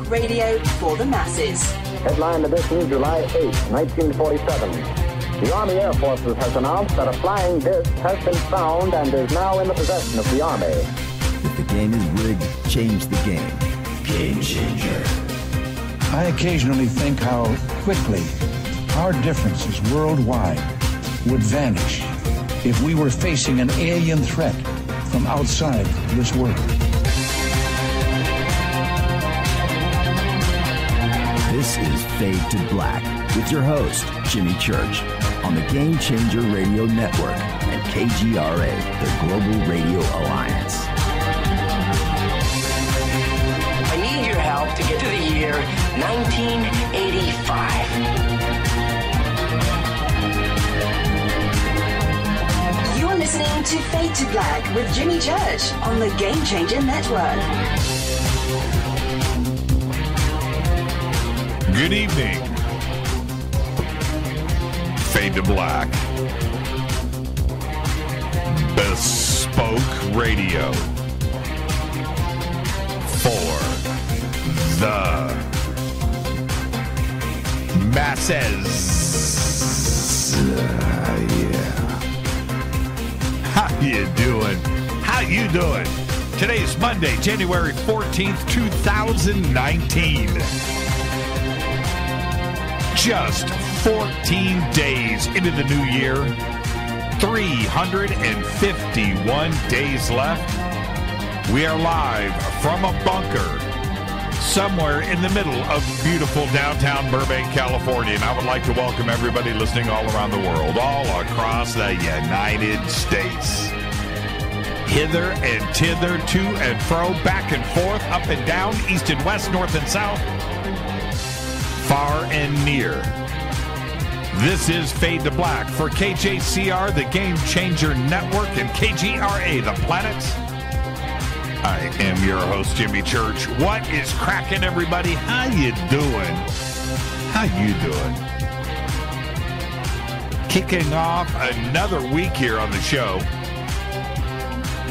radio for the masses. Headline edition, July 8, 1947. The Army Air Forces has announced that a flying disc has been found and is now in the possession of the Army. If the game is rigged, change the game. Game changer. I occasionally think how quickly our differences worldwide would vanish if we were facing an alien threat from outside this world. This is Fade to Black with your host, Jimmy Church, on the Game Changer Radio Network and KGRA, the Global Radio Alliance. I need your help to get to the year 1985. You're listening to Fade to Black with Jimmy Church on the Game Changer Network. Good evening. Fade to Black. Bespoke radio for the masses. Yeah. How you doing? How you doing? Today's Monday, January 14th, 2019. Just 14 days into the new year, 351 days left. We are live from a bunker somewhere in the middle of beautiful downtown Burbank, California. And I would like to welcome everybody listening all around the world, all across the United States. Hither and thither, to and fro, back and forth, up and down, east and west, north and south, far and near. This is Fade to Black for KJCR, the Game Changer Network, and KGRA, the Planet. I am your host, Jimmy Church. What is cracking, everybody? How you doing? How you doing? Kicking off another week here on the show.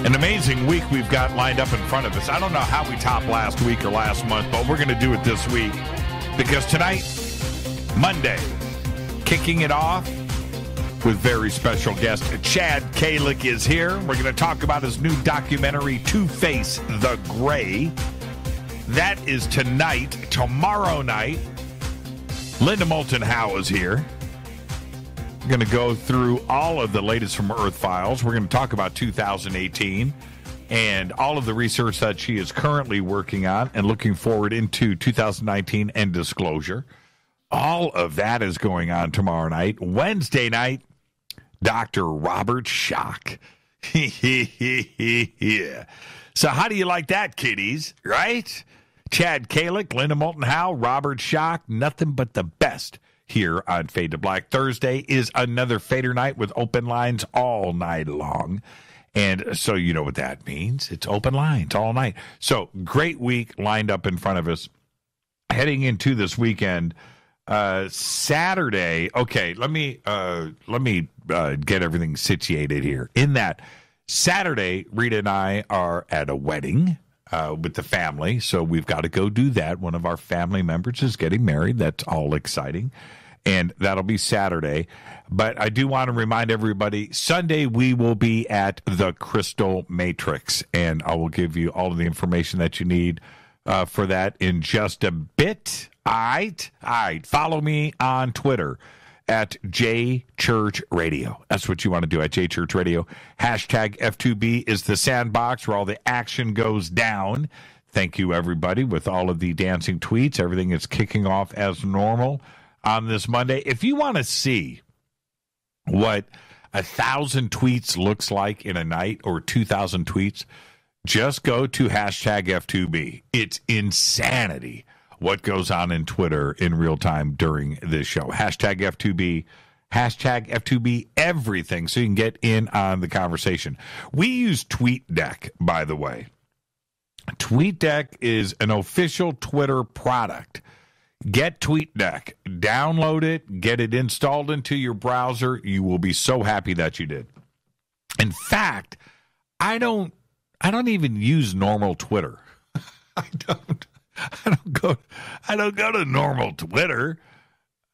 An amazing week we've got lined up in front of us. I don't know how we topped last week or last month, but we're going to do it this week. Because tonight, Monday, kicking it off with very special guest Chad Kalec is here. We're going to talk about his new documentary, Two-Face the Gray. That is tonight. Tomorrow night, Linda Moulton Howe is here. We're going to go through all of the latest from Earth Files. We're going to talk about 2018. And all of the research that she is currently working on and looking forward into 2019 and disclosure. All of that is going on tomorrow night. Wednesday night, Dr. Robert Schoch. Yeah. So how do you like that, kiddies? Right? Chad Kalec, Linda Moulton Howe, Robert Schoch. Nothing but the best here on Fade to Black. Thursday is another Fader night with open lines all night long. And so you know what that means. It's open lines all night. So great week lined up in front of us. Heading into this weekend, Saturday. Okay, let me get everything situated here. In that Saturday, Rita and I are at a wedding with the family, so we've got to go do that. One of our family members is getting married. That's all exciting. And that'll be Saturday. But I do want to remind everybody, Sunday we will be at the Crystal Matrix. And I will give you all of the information that you need for that in just a bit. All right. Follow me on Twitter at JChurchRadio. That's what you want to do, at JChurchRadio. Hashtag F2B is the sandbox where all the action goes down. Thank you, everybody, with all of the dancing tweets. Everything is kicking off as normal on this Monday. If you want to see what 1,000 tweets looks like in a night, or 2,000 tweets, just go to hashtag F2B. It's insanity what goes on in Twitter in real time during this show. Hashtag F2B. Hashtag F2B everything, so you can get in on the conversation. We use TweetDeck, by the way. TweetDeck is an official Twitter product. Get TweetDeck, download it, get it installed into your browser. You will be so happy that you did. In fact, I don't even use normal Twitter. I don't. I don't go to normal Twitter.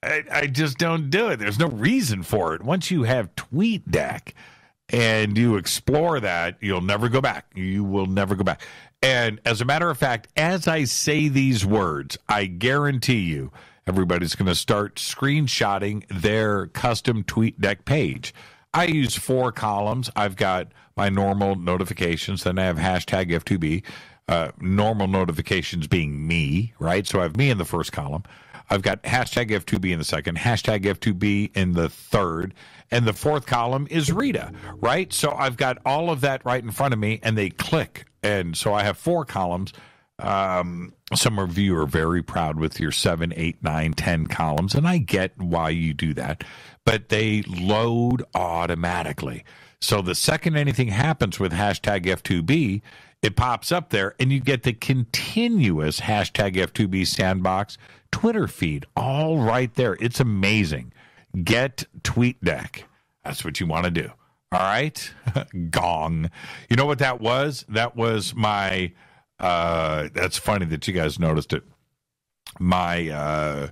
I just don't do it. There's no reason for it. Once you have TweetDeck and you explore that, you'll never go back. You will never go back. And as a matter of fact, as I say these words, I guarantee you everybody's going to start screenshotting their custom TweetDeck page. I use 4 columns. I've got my normal notifications. Then I have hashtag F2B. Normal notifications being me, right? So I have me in the first column. I've got hashtag F2B in the second, hashtag F2B in the third, and the fourth column is Rita, right? So I've got all of that right in front of me, and they click. And so I have 4 columns. Some of you are very proud with your 7, 8, 9, 10 columns, and I get why you do that, but they load automatically. So the second anything happens with hashtag F2B, it pops up there, and you get the continuous hashtag F2B sandbox Twitter feed all right there. It's amazing. Get TweetDeck. That's what you want to do. All right? Gong. You know what that was? That was my, that's funny that you guys noticed it. My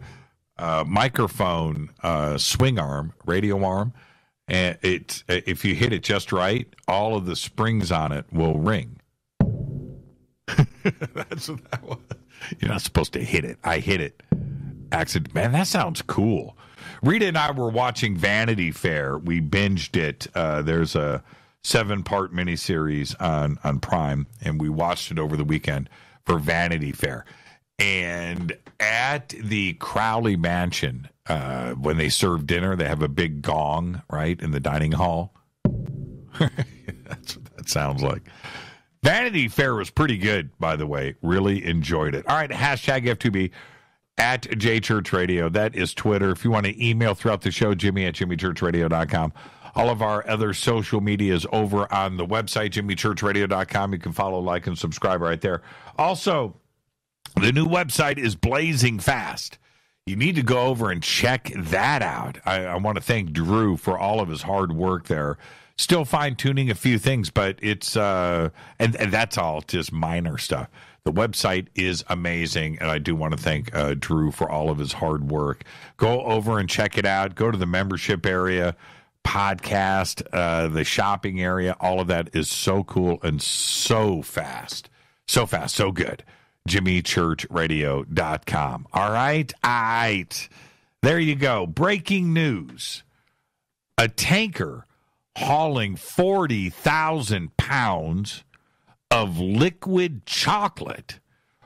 microphone swing arm, radio arm, and if you hit it just right, all of the springs on it will ring. That's what that was. You're not supposed to hit it. I hit it. Accident. Man, that sounds cool. Rita and I were watching Vanity Fair. We binged it. There's a 7-part miniseries on Prime, and we watched it over the weekend for Vanity Fair. And at the Crowley Mansion, when they serve dinner, they have a big gong, right, in the dining hall. That's what that sounds like. Vanity Fair was pretty good, by the way. Really enjoyed it. All right, hashtag F2B at JChurchRadio. That is Twitter. If you want to email throughout the show, Jimmy at jimmychurchradio.com. All of our other social media is over on the website, jimmychurchradio.com. You can follow, like, and subscribe right there. Also, the new website is blazing fast. You need to go over and check that out. I want to thank Drew for all of his hard work there. Still fine-tuning a few things, but it's and that's all just minor stuff. The website is amazing, and I do want to thank Drew for all of his hard work. Go over and check it out. Go to the membership area, podcast, the shopping area. All of that is so cool and so fast. So fast, so good. JimmyChurchRadio.com. All right. There you go. Breaking news. A tanker hauling 40,000 pounds of liquid chocolate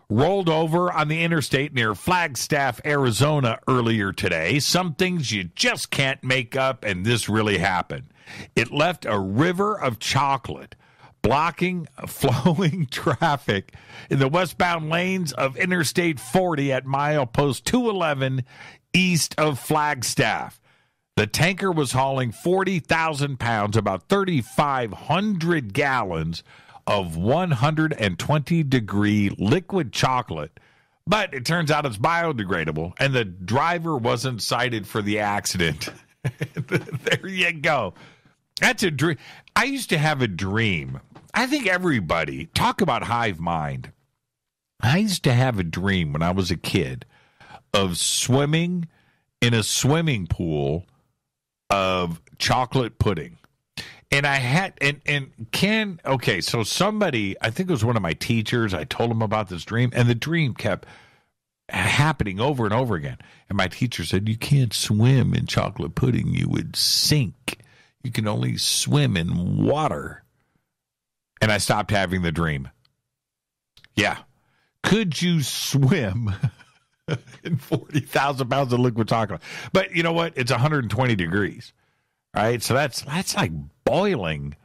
rolled over on the interstate near Flagstaff, Arizona earlier today. Some things you just can't make up, and this really happened. It left a river of chocolate blocking flowing traffic in the westbound lanes of Interstate 40 at milepost 211 east of Flagstaff. The tanker was hauling 40,000 pounds, about 3,500 gallons of 120-degree liquid chocolate. But it turns out it's biodegradable, and the driver wasn't cited for the accident. There you go. That's a dream. I used to have a dream. I think everybody, talk about hive mind. I used to have a dream when I was a kid of swimming in a swimming pool of chocolate pudding. And I had, so somebody, I think it was one of my teachers, I told him about this dream, and the dream kept happening over and over again. And my teacher said, you can't swim in chocolate pudding, you would sink. You can only swim in water. And I stopped having the dream. Yeah. Could you swim in 40,000 pounds of liquid chocolate? But you know what? It's 120 degrees, right? So that's like boiling.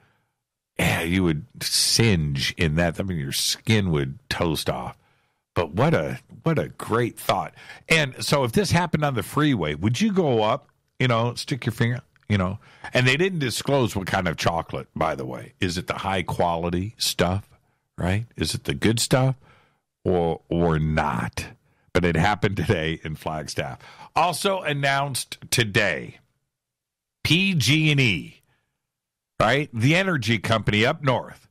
Yeah, you would singe in that. I mean, your skin would toast off. But what a great thought. And so if this happened on the freeway, would you go up, stick your finger, and they didn't disclose what kind of chocolate, by the way. Is it the high quality stuff, right? Is it the good stuff or not? But it happened today in Flagstaff. Also announced today, PG&E, right? The energy company up north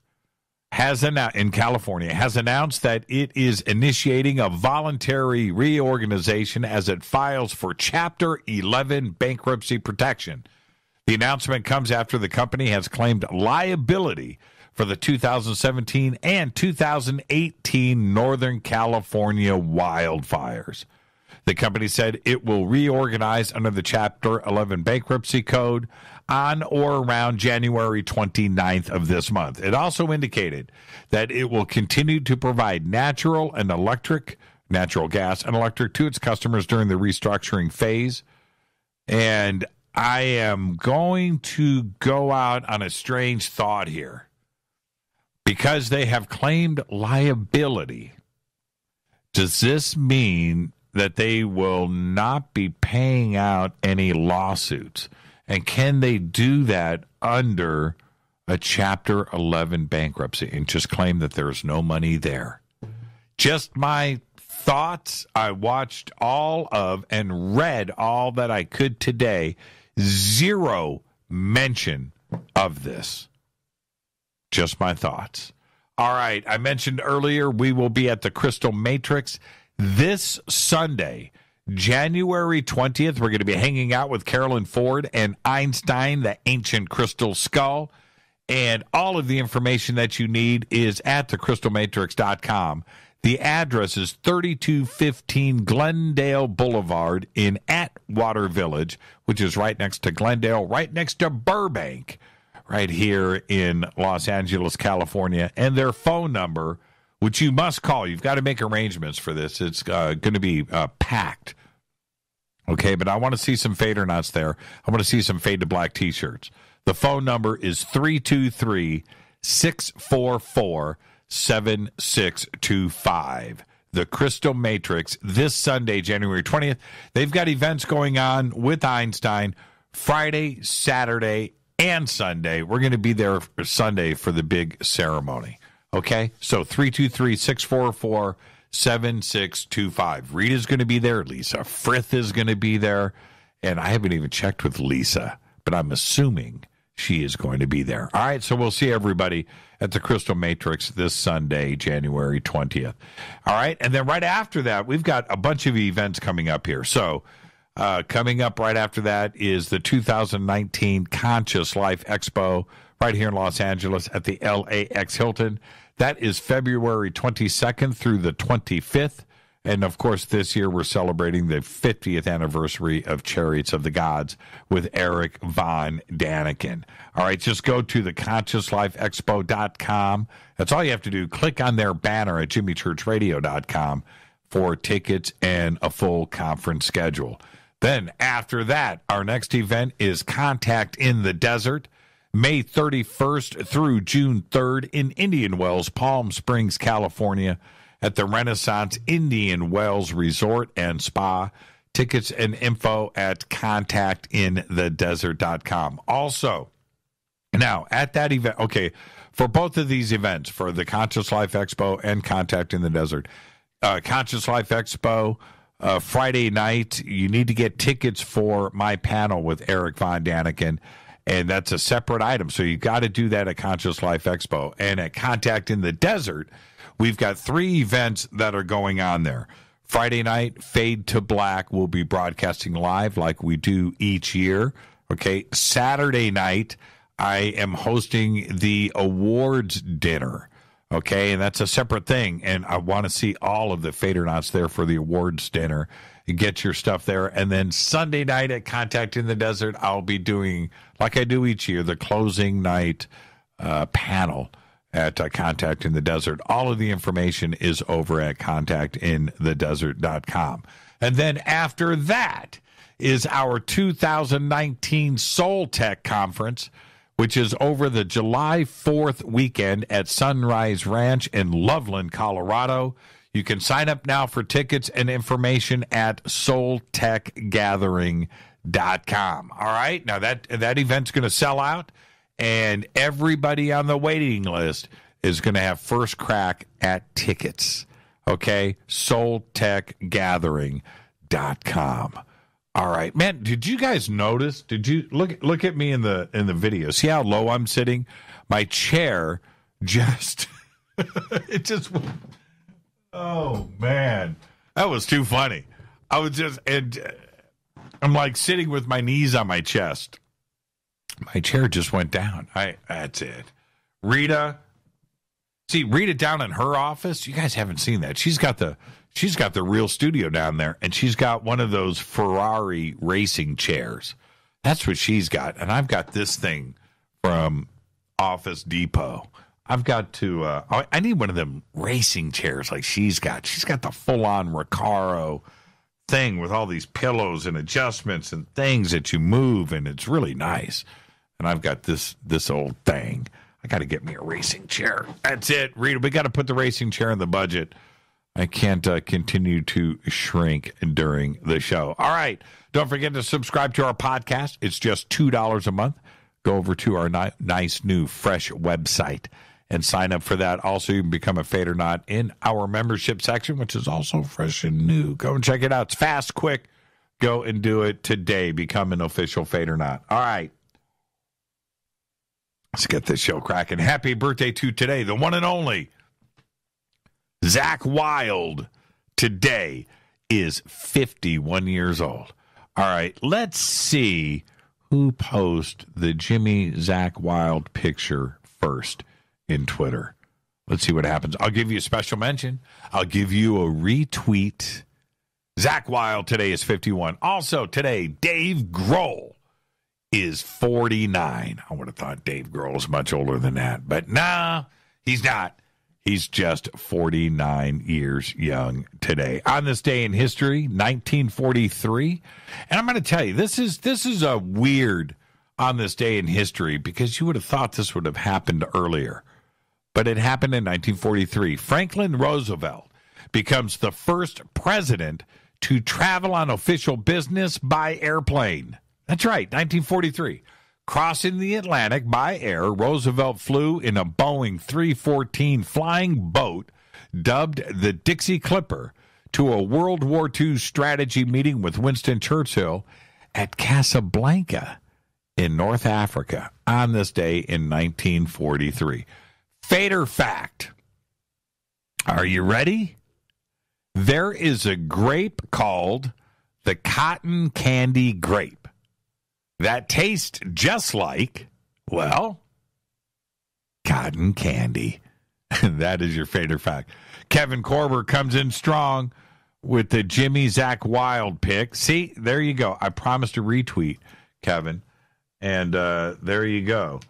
in California, has announced that it is initiating a voluntary reorganization as it files for Chapter 11 bankruptcy protection. The announcement comes after the company has claimed liability for the 2017 and 2018 Northern California wildfires. The company said it will reorganize under the Chapter 11 bankruptcy code on or around January 29th of this month. It also indicated that it will continue to provide natural gas and electric to its customers during the restructuring phase. And I am going to go out on a strange thought here. Because they have claimed liability, does this mean that they will not be paying out any lawsuits? And can they do that under a Chapter 11 bankruptcy and just claim that there's no money there? Just my thoughts. I watched all of and read all that I could today. Zero mention of this. Just my thoughts. All right. I mentioned earlier we will be at the Crystal Matrix this Sunday, January 20th. We're going to be hanging out with Carolyn Ford and Einstein, the ancient crystal skull. And all of the information that you need is at thecrystalmatrix.com. The address is 3215 Glendale Boulevard in Atwater Village, which is right next to Glendale, right next to Burbank, right here in Los Angeles, California. And their phone number, which you must call. You've got to make arrangements for this. It's going to be packed. Okay, but I want to see some Fadernauts there. I want to see some Fade to Black T-shirts. The phone number is 323-644-7625. The Crystal Matrix this Sunday, January 20th. They've got events going on with Einstein Friday, Saturday, and Sunday. We're going to be there for Sunday for the big ceremony. Okay? So 323-644-7625. Rita's going to be there. Lisa Frith is going to be there. And I haven't even checked with Lisa, but I'm assuming she is going to be there. All right, so we'll see everybody at the Crystal Matrix this Sunday, January 20th. All right, and then right after that, we've got a bunch of events coming up here. So coming up right after that is the 2019 Conscious Life Expo right here in Los Angeles at the LAX Hilton. That is February 22nd through the 25th. And, of course, this year we're celebrating the 50th anniversary of Chariots of the Gods with Eric Von Daniken. All right, just go to theconsciouslifeexpo.com. That's all you have to do. Click on their banner at jimmychurchradio.com for tickets and a full conference schedule. Then, after that, our next event is Contact in the Desert, May 31st through June 3rd in Indian Wells, Palm Springs, California, at the Renaissance Indian Wells Resort and Spa. Tickets and info at contactinthedesert.com. Also, now at that event, okay, for both of these events, for the Conscious Life Expo and Contact in the Desert, Conscious Life Expo, Friday night, you need to get tickets for my panel with Eric Von Daniken, and that's a separate item. So you got to do that at Conscious Life Expo. And at Contact in the Desert, we've got 3 events that are going on there. Friday night, Fade to Black will be broadcasting live like we do each year. Okay. Saturday night, I am hosting the awards dinner. Okay. And that's a separate thing. And I want to see all of the Fadernauts there for the awards dinner. You get your stuff there. And then Sunday night at Contact in the Desert, I'll be doing, like I do each year, the closing night panel at Contact in the Desert. All of the information is over at contactinthedesert.com. And then after that is our 2019 Soul Tech Conference, which is over the July 4th weekend at Sunrise Ranch in Loveland, Colorado. You can sign up now for tickets and information at soultechgathering.com. All right, now that event's going to sell out. And everybody on the waiting list is going to have first crack at tickets. Okay? SoulTechGathering.com. All right. Man, did you guys notice? Did you look at me in the video? See how low I'm sitting? My chair just It just, oh, man. That was too funny. I was just, I'm like sitting with my knees on my chest. My chair just went down. That's it. Rita down in her office. You guys haven't seen that. She's got the real studio down there, and she's got one of those Ferrari racing chairs. That's what she's got. And I've got this thing from Office Depot. I've got to, I need one of them racing chairs like she's got. She's got the full-on Recaro thing with all these pillows and adjustments and things that you move, and it's really nice. And I've got this old thing. I got to get me a racing chair. That's it, Rita. We got to put the racing chair in the budget. I can't continue to shrink during the show. All right. Don't forget to subscribe to our podcast. It's just $2 a month. Go over to our nice new fresh website and sign up for that. Also, you can become a Fade or Not in our membership section, which is also fresh and new. Go and check it out. It's fast, quick. Go and do it today. Become an official Fade or Not. All right. Let's get this show cracking. Happy birthday to today, the one and only Zach Wild. Today is 51 years old. All right, let's see who posts the Jimmy Zach Wild picture first in Twitter. Let's see what happens. I'll give you a special mention. I'll give you a retweet. Zach Wild today is 51. Also today, Dave Grohl is 49. I would have thought Dave Grohl is much older than that, but nah, he's not. He's just 49 years young today. On this day in history, 1943. And I'm going to tell you, this is a weird on this day in history because you would have thought this would have happened earlier. But it happened in 1943. Franklin Roosevelt becomes the first president to travel on official business by airplane. That's right, 1943. Crossing the Atlantic by air, Roosevelt flew in a Boeing 314 flying boat dubbed the Dixie Clipper to a World War II strategy meeting with Winston Churchill at Casablanca in North Africa on this day in 1943. Fate or fact? Are you ready? There is a grape called the cotton candy grape that tastes just like, well, cotton candy. That is your fate or fact. Kevin Korber comes in strong with the Jimmy Zach Wild pick. See, there you go. I promised to retweet, Kevin. And there you go.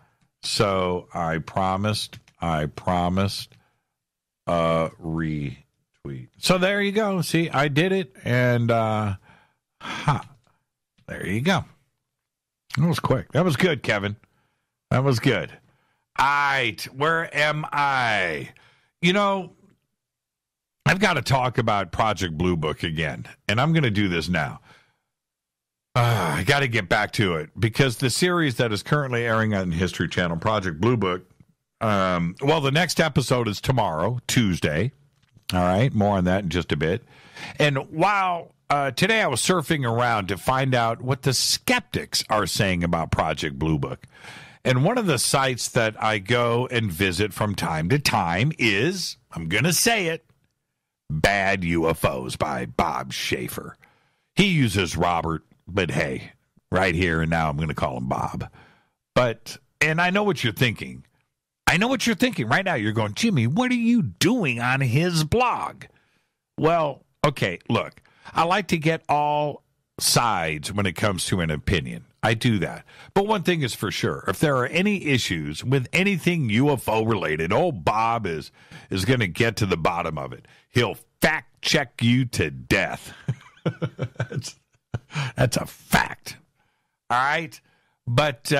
So I promised retweet. So there you go. See, I did it. And there you go. That was quick. That was good, Kevin. That was good. All right, where am I? You know, I've got to talk about Project Blue Book again, and I'm going to do this now. I got to get back to it because the series that is currently airing on History Channel, Project Blue Book, well, the next episode is tomorrow, Tuesday. All right, more on that in just a bit. And while today I was surfing around to find out what the skeptics are saying about Project Blue Book. And one of the sites that I go and visit from time to time is, I'm going to say it, Bad UFOs by Bob Schaefer. He uses Robert, but hey, right here and now I'm going to call him Bob. And I know what you're thinking. I know what you're thinking right now. You're going, Jimmy, what are you doing on his blog? Well, okay, look, I like to get all sides when it comes to an opinion. I do that. But one thing is for sure, if there are any issues with anything UFO related, old Bob is going to get to the bottom of it. He'll fact check you to death. That's a fact. All right? But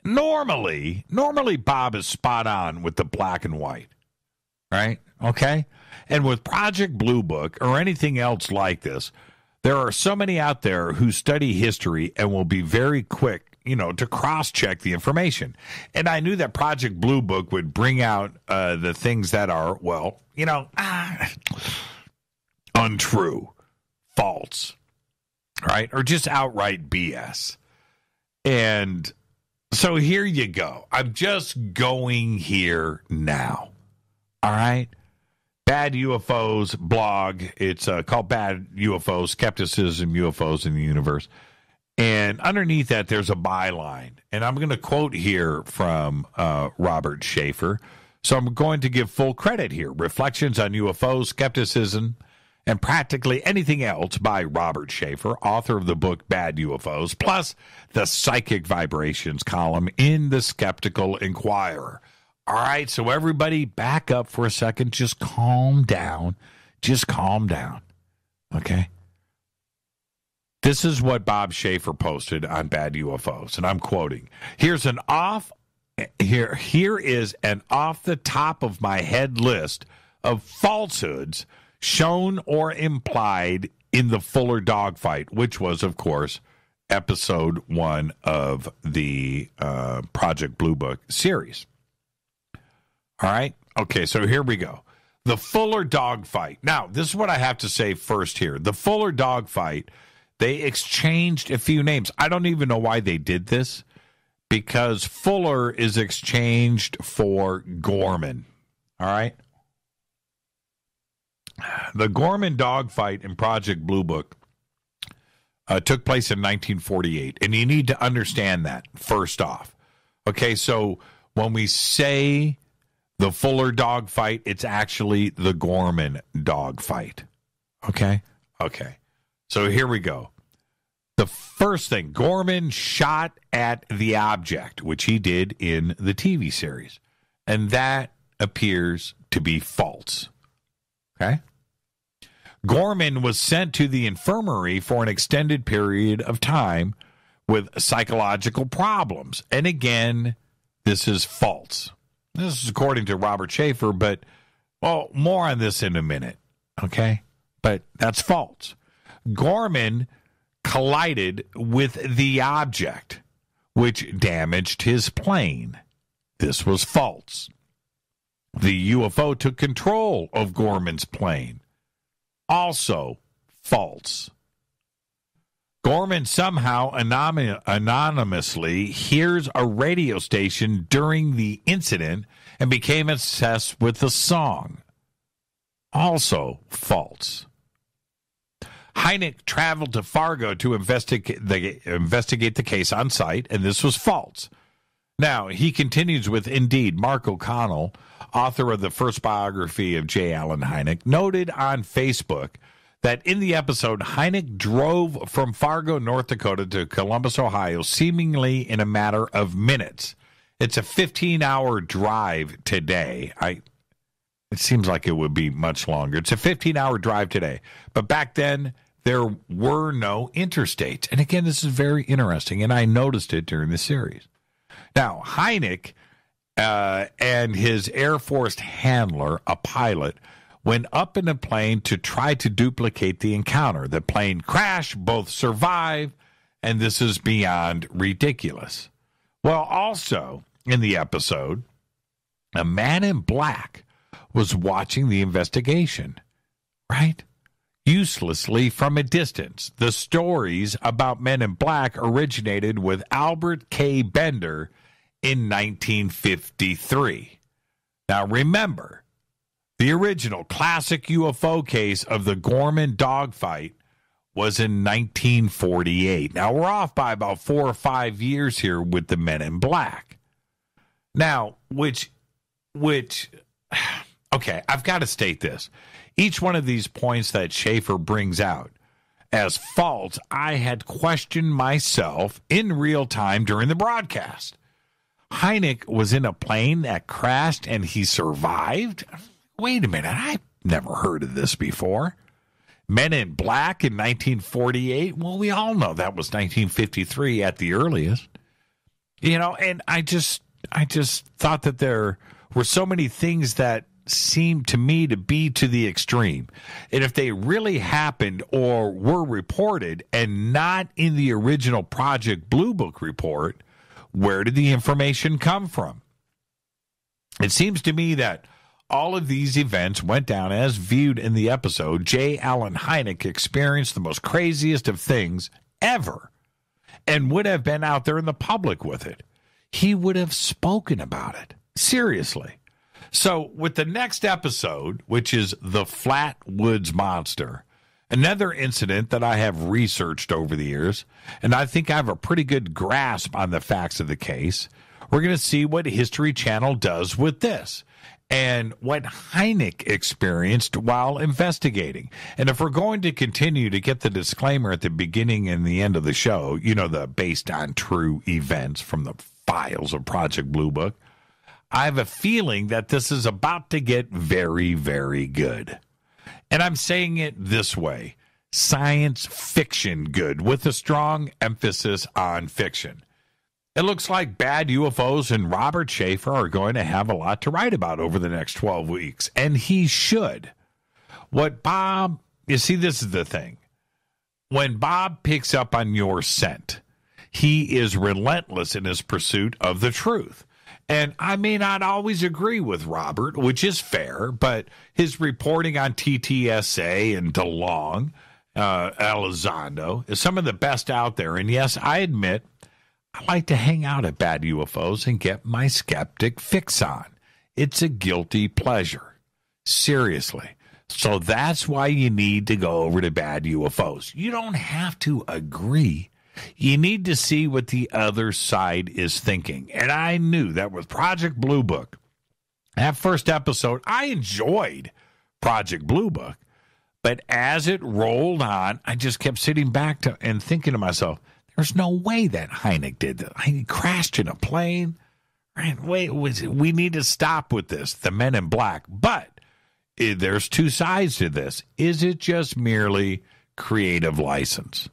normally Bob is spot on with the black and white. Right? Okay? And with Project Blue Book or anything else like this, there are so many out there who study history and will be very quick, to cross-check the information. And I knew that Project Blue Book would bring out the things that are, untrue, false, right? Or just outright BS. And so here you go. I'm just going here now. All right? Bad UFOs blog. It's called Bad UFO Skepticism, UFOs in the Universe. And underneath that, there's a byline. And I'm going to quote here from Robert Schaefer. So I'm going to give full credit here. Reflections on UFOs, Skepticism, and Practically Anything Else by Robert Schaefer, author of the book Bad UFOs, plus the Psychic Vibrations column in the Skeptical Inquirer. All right, so everybody back up for a second. Just calm down. Just calm down. Okay? This is what Bob Schaefer posted on Bad UFOs, and I'm quoting. Here is an off the top of my head list of falsehoods shown or implied in the Fuller dogfight, which was, of course, episode 1 of the Project Blue Book series. All right? Okay, so here we go. The Fuller dogfight. Now, this is what I have to say first here. The Fuller dogfight, they exchanged a few names. I don't even know why they did this, because Fuller is exchanged for Gorman. All right? The Gorman dogfight in Project Blue Book took place in 1948, and you need to understand that first off. Okay, so when we say the Fuller dogfight, it's actually the Gorman dogfight. Okay? Okay. So here we go. The first thing, Gorman shot at the object, which he did in the TV series, and that appears to be false. Okay? Gorman was sent to the infirmary for an extended period of time with psychological problems. And again, this is false. This is according to Robert Schaefer, but, well, more on this in a minute. Okay? But that's false. Gorman collided with the object, which damaged his plane. This was false. The UFO took control of Gorman's plane. Also false. Gorman somehow anonymously hears a radio station during the incident and became obsessed with the song. Also false. Hynek traveled to Fargo to investigate the case on site, and this was false. Now, he continues with, indeed, Mark O'Connell, author of the first biography of J. Allen Hynek, noted on Facebook that in the episode, Hynek drove from Fargo, North Dakota to Columbus, Ohio, seemingly in a matter of minutes. It's a 15-hour drive today. It seems like it would be much longer. It's a 15-hour drive today. But back then, there were no interstates. And again, this is very interesting, and I noticed it during the series. Now, Hynek and his Air Force handler, a pilot, went up in a plane to try to duplicate the encounter. The plane crashed, both survived, and this is beyond ridiculous. Well, also in the episode, a man in black was watching the investigation, right? Uselessly from a distance. The stories about Men in Black originated with Albert K. Bender in 1953. Now remember, the original classic UFO case of the Gorman dogfight was in 1948. Now we're off by about 4 or 5 years here with the Men in Black. Now, okay, I've got to state this. Each one of these points that Schaefer brings out as false, I had questioned myself in real time during the broadcast. Hynek was in a plane that crashed and he survived? Wait a minute, I've never heard of this before. Men in Black in 1948? Well, we all know that was 1953 at the earliest. You know, and I just thought that there were so many things that seemed to me to be to the extreme. And if they really happened or were reported and not in the original Project Blue Book report, where did the information come from? It seems to me that all of these events went down as viewed in the episode. J. Allen Hynek experienced the most craziest of things ever and would have been out there in the public with it. He would have spoken about it. Seriously. So with the next episode, which is the Flatwoods Monster, another incident that I have researched over the years, and I think I have a pretty good grasp on the facts of the case, we're going to see what History Channel does with this and what Hynek experienced while investigating. And if we're going to continue to get the disclaimer at the beginning and the end of the show, you know, the based on true events from the files of Project Blue Book, I have a feeling that this is about to get very, very good. And I'm saying it this way, science fiction good, with a strong emphasis on fiction. It looks like bad UFOs and Robert Schaefer are going to have a lot to write about over the next 12 weeks, and he should. You see, this is the thing. When Bob picks up on your scent, he is relentless in his pursuit of the truth. And I may not always agree with Robert, which is fair, but his reporting on TTSA and DeLong, Elizondo, is some of the best out there. And yes, I admit, I like to hang out at bad UFOs and get my skeptic fix on. It's a guilty pleasure. Seriously. So that's why you need to go over to bad UFOs. You don't have to agree. You need to see what the other side is thinking. And I knew that with Project Blue Book, that first episode, I enjoyed Project Blue Book. But as it rolled on, I just kept sitting back and thinking to myself, there's no way that Hynek did that. He crashed in a plane. Right? Wait, we need to stop with this, the Men in Black. But there's two sides to this. Is it just merely creative license?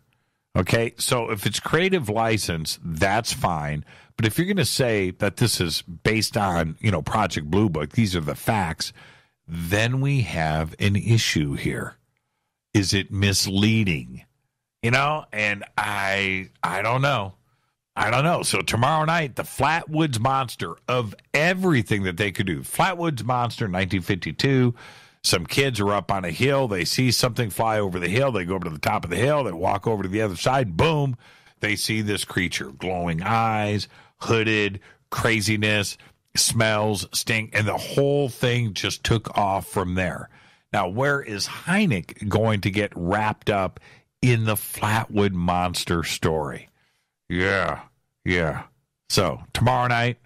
Okay, so if it's creative license, that's fine. But if you're going to say that this is based on, Project Blue Book, these are the facts, then we have an issue here. Is it misleading? And I don't know. I don't know. So tomorrow night, the Flatwoods Monster, of everything that they could do. Flatwoods Monster, 1952. Some kids are up on a hill. They see something fly over the hill. They go over to the top of the hill. They walk over to the other side. Boom. They see this creature. Glowing eyes, hooded, craziness, smells, stink. And the whole thing just took off from there. Now, where is Hynek going to get wrapped up in the Flatwood Monster story? Yeah. So tomorrow night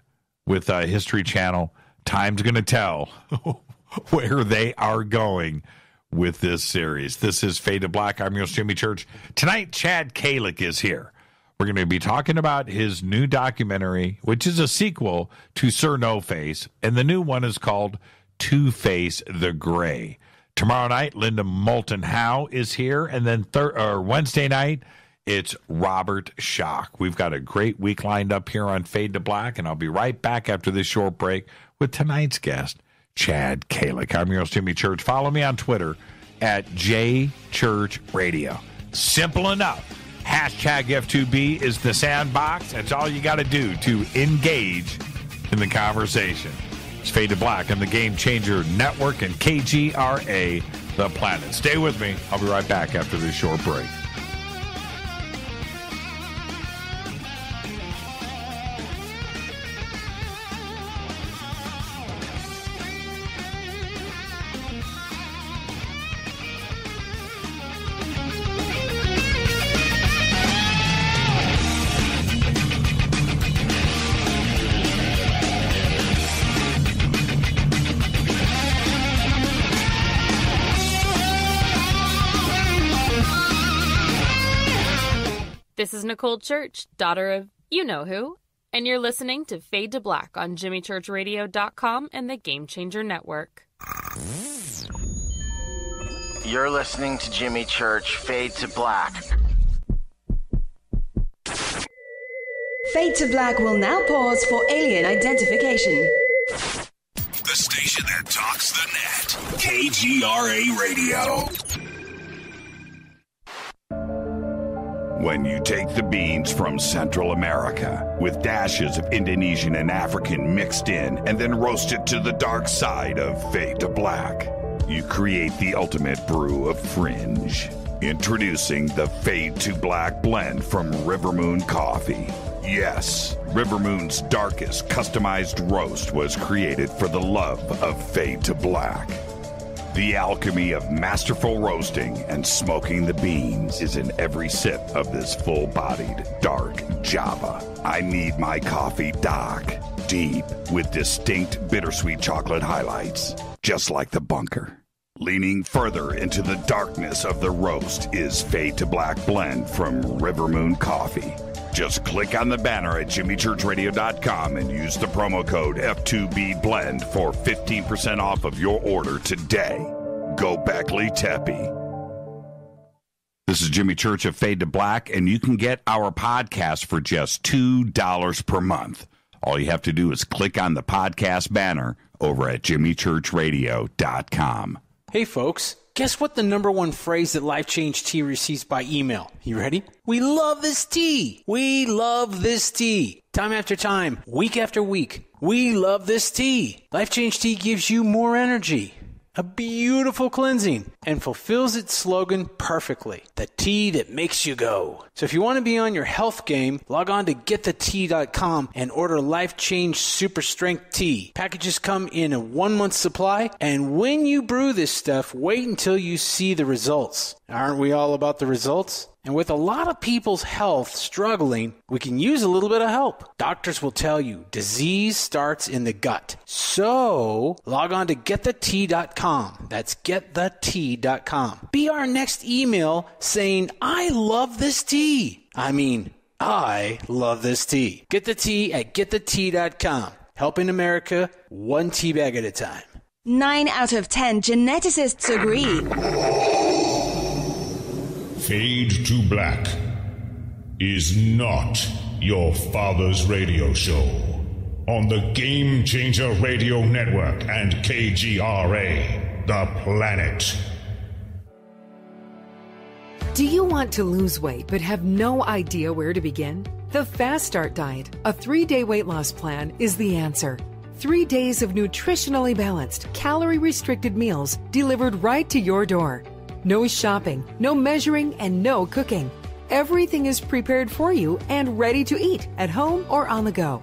with History Channel, time's going to tell where they are going with this series. This is Fade to Black. I'm your host, Jimmy Church. Tonight, Chad Kalec is here. We're going to be talking about his new documentary, which is a sequel to SIR NOFACE, and the new one is called Two-Face the Gray. Tomorrow night, Linda Moulton Howe is here, and then Wednesday night, it's Robert Schoch. We've got a great week lined up here on Fade to Black, and I'll be right back after this short break with tonight's guest, Chad Kalec. I'm your host, Jimmy Church. Follow me on Twitter at JChurchRadio. Simple enough. Hashtag F2B is the sandbox. That's all you got to do to engage in the conversation. It's Fade to Black on the Game Changer Network and KGRA, The Planet. Stay with me. I'll be right back after this short break. This is Nicole Church, daughter of you-know-who, and you're listening to Fade to Black on JimmyChurchRadio.com and the Game Changer Network. You're listening to Jimmy Church, Fade to Black. Fade to Black will now pause for alien identification. The station that talks the net. KGRA Radio. When you take the beans from Central America with dashes of Indonesian and African mixed in and then roast it to the dark side of Fade to Black, you create the ultimate brew of fringe. Introducing the Fade to Black blend from River Moon Coffee. Yes, Rivermoon's darkest customized roast was created for the love of Fade to Black. The alchemy of masterful roasting and smoking the beans is in every sip of this full-bodied dark Java. I need my coffee dark, deep, with distinct bittersweet chocolate highlights, just like the bunker. Leaning further into the darkness of the roast is Fade to Black Blend from Rivermoon Coffee. Just click on the banner at jimmychurchradio.com and use the promo code F2BBLEND for 15% off of your order today. Go Beckley Teppy. This is Jimmy Church of Fade to Black, and you can get our podcast for just $2 per month. All you have to do is click on the podcast banner over at jimmychurchradio.com. Hey, folks. Guess what the number one phrase that Life Change Tea receives by email? You ready? We love this tea. We love this tea. Time after time, week after week, we love this tea. Life Change Tea gives you more energy, a beautiful cleansing, and fulfills its slogan perfectly. The tea that makes you go. So if you want to be on your health game, log on to getthetea.com and order Life Change Super Strength Tea. Packages come in a 1-month supply, and when you brew this stuff, wait until you see the results. Aren't we all about the results? And with a lot of people's health struggling, we can use a little bit of help. Doctors will tell you disease starts in the gut. So log on to getthetea.com. That's getthetea.com. Be our next email saying, I love this tea. I love this tea. Get the tea at getthetea.com. Helping America one tea bag at a time. 9 out of 10 geneticists agree. Fade to Black is not your father's radio show on the Game Changer Radio Network and KGRA, The Planet. Do you want to lose weight but have no idea where to begin? The Fast Start Diet, a 3-day weight loss plan, is the answer. 3 days of nutritionally balanced, calorie-restricted meals delivered right to your door. No shopping, no measuring, and no cooking. Everything is prepared for you and ready to eat at home or on the go.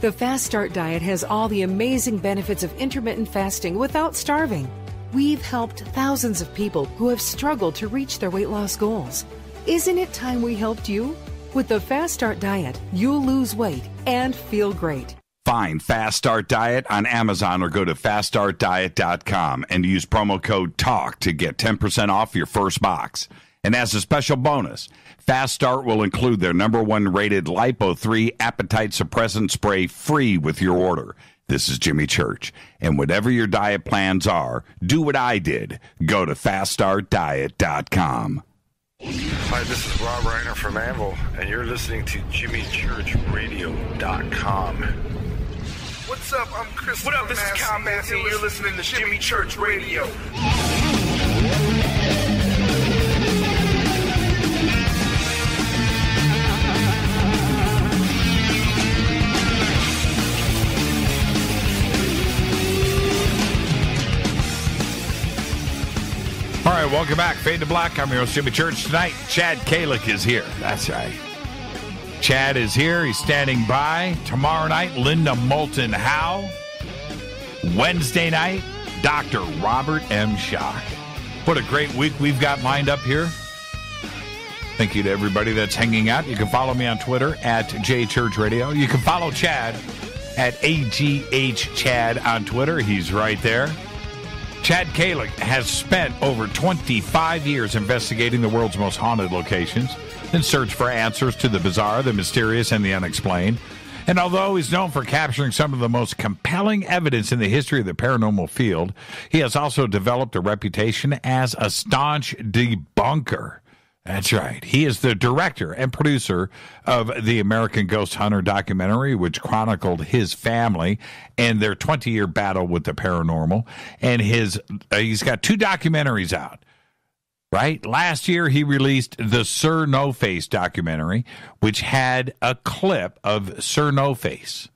The Fast Start Diet has all the amazing benefits of intermittent fasting without starving. We've helped thousands of people who have struggled to reach their weight loss goals. Isn't it time we helped you? With the Fast Start Diet, you'll lose weight and feel great. Find Fast Start Diet on Amazon or go to faststartdiet.com and use promo code TALK to get 10% off your first box. And as a special bonus, Fast Start will include their #1 rated Lipo3 appetite suppressant spray free with your order. This is Jimmy Church. And whatever your diet plans are, do what I did. Go to faststartdiet.com. Hi, this is Rob Reiner from Anvil, and you're listening to JimmyChurchRadio.com. What's up? I'm Chris. What up? This is Kyle Massey, and you're listening to Jimmy Church Radio. All right, welcome back. Fade to Black. I'm your host, Jimmy Church. Tonight, Chad Kalec is here. That's right. Chad is here. He's standing by. Tomorrow night, Linda Moulton Howe. Wednesday night, Dr. Robert M. Schock. What a great week we've got lined up here. Thank you to everybody that's hanging out. You can follow me on Twitter at JChurchRadio. You can follow Chad at AGHChad on Twitter. He's right there. Chad Kalec has spent over 25 years investigating the world's most haunted locations in search for answers to the bizarre, the mysterious, and the unexplained. And although he's known for capturing some of the most compelling evidence in the history of the paranormal field, he has also developed a reputation as a staunch debunker. That's right. He is the director and producer of the American Ghost Hunter documentary, which chronicled his family and their 20-year battle with the paranormal. And he's got 2 documentaries out. Right? Last year, he released the SIR NOFACE documentary, which had a clip of SIR NOFACE.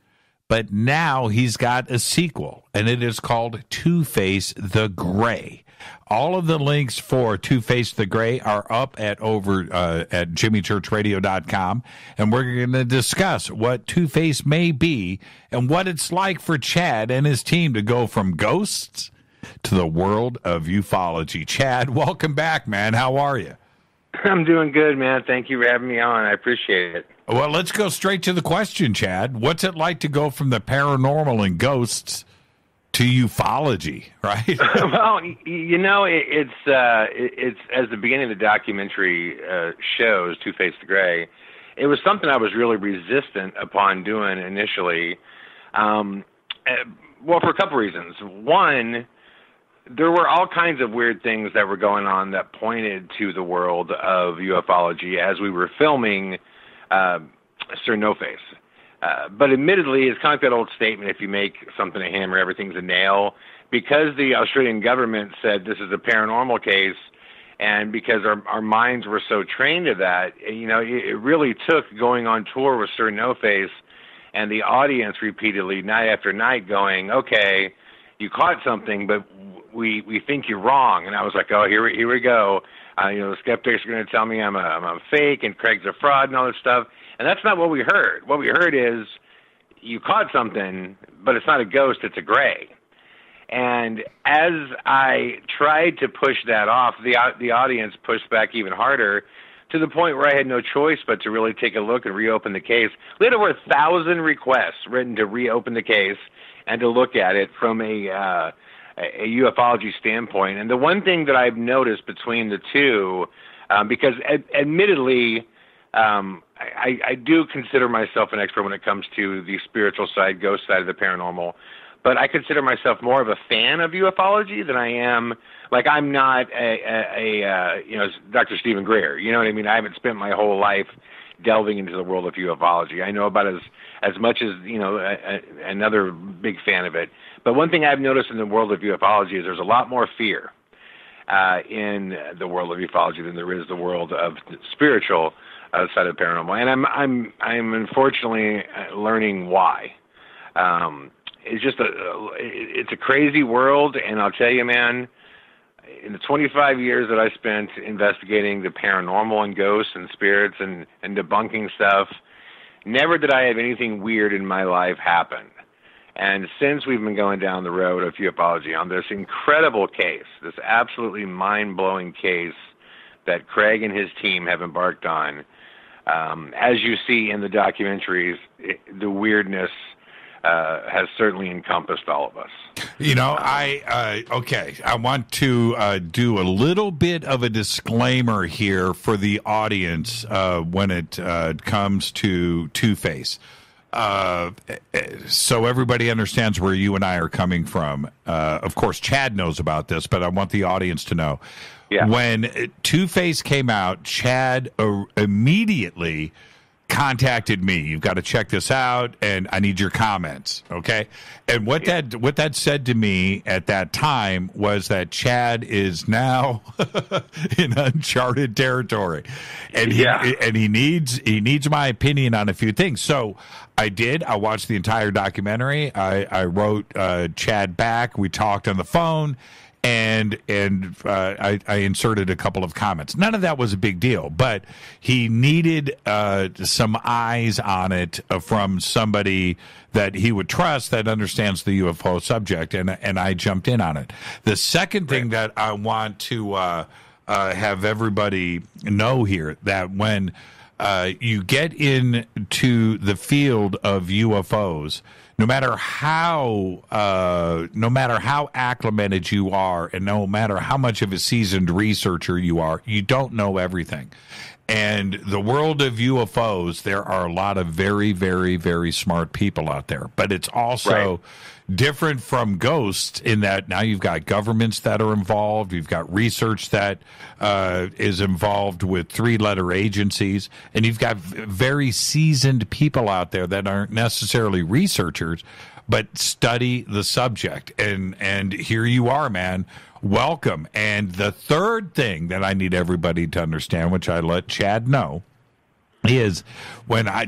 But now he's got a sequel, and it is called Two-Face the Gray. All of the links for Two-Face the Gray are up at jimmychurchradio.com, and we're going to discuss what Two-Face may be and what it's like for Chad and his team to go from ghosts to the world of ufology. Chad, welcome back, man. How are you? I'm doing good, man. Thank you for having me on. I appreciate it. Well, let's go straight to the question, Chad. What's it like to go from the paranormal and ghosts to ufology, right? Well, you know, it's as the beginning of the documentary shows, Two-Face the Gray, it was something I was really resistant upon doing initially. Well, for a couple reasons. One, there were all kinds of weird things that were going on that pointed to the world of ufology as we were filming SIR NOFACE. But admittedly, it's kind of like that old statement, if you make something a hammer, everything's a nail. Because the Australian government said this is a paranormal case, and because our minds were so trained to that, you know, it really took going on tour with SIR NOFACE and the audience repeatedly, night after night, going, okay, you caught something, but we think you're wrong. And I was like, oh, here we go. You know, the skeptics are going to tell me I'm a fake and Craig's a fraud and all this stuff. And that's not what we heard. What we heard is you caught something, but it's not a ghost, it's a gray. And as I tried to push that off, the audience pushed back even harder, to the point where I had no choice but to really take a look and reopen the case. We had over 1,000 requests written to reopen the case and to look at it from a ufology standpoint. And the one thing that I've noticed between the two, because admittedly, I do consider myself an expert when it comes to the spiritual side, ghost side of the paranormal, but I consider myself more of a fan of ufology than I am, like I'm not a Dr. Stephen Greer, you know what I mean? I haven't spent my whole life delving into the world of ufology. I know about as much as, you know, another big fan of it. But one thing I've noticed in the world of ufology is there's a lot more fear in the world of ufology than there is the world of spiritual side of paranormal. And I'm unfortunately learning why. It's just it's a crazy world, and I'll tell you, man, in the 25 years that I spent investigating the paranormal and ghosts and spirits and debunking stuff, never did I have anything weird in my life happen. And since we've been going down the road of ufology on this incredible case, this absolutely mind-blowing case that Craig and his team have embarked on, as you see in the documentaries, the weirdness has certainly encompassed all of us. You know, I want to do a little bit of a disclaimer here for the audience when it comes to Two-Face. So everybody understands where you and I are coming from. Of course, Chad knows about this, but I want the audience to know. Yeah. When Two-Face came out, Chad immediately contacted me. You've got to check this out, and I need your comments, okay? And what that said to me at that time was that Chad is now in uncharted territory, and he needs my opinion on a few things. So I did. I watched the entire documentary. I wrote Chad back. We talked on the phone. And I inserted a couple of comments. None of that was a big deal, but he needed some eyes on it from somebody that he would trust that understands the UFO subject, and I jumped in on it. The second thing that I want to have everybody know here, that when you get into the field of UFOs, no matter how acclimated you are, and no matter how much of a seasoned researcher you are, you don't know everything. And the world of UFOs, there are a lot of very, very, very smart people out there. But it's also different from ghosts in that now you've got governments that are involved. You've got research that is involved with 3-letter agencies. And you've got very seasoned people out there that aren't necessarily researchers, but study the subject. And here you are, man. Welcome. And the third thing that I need everybody to understand, which I let Chad know, is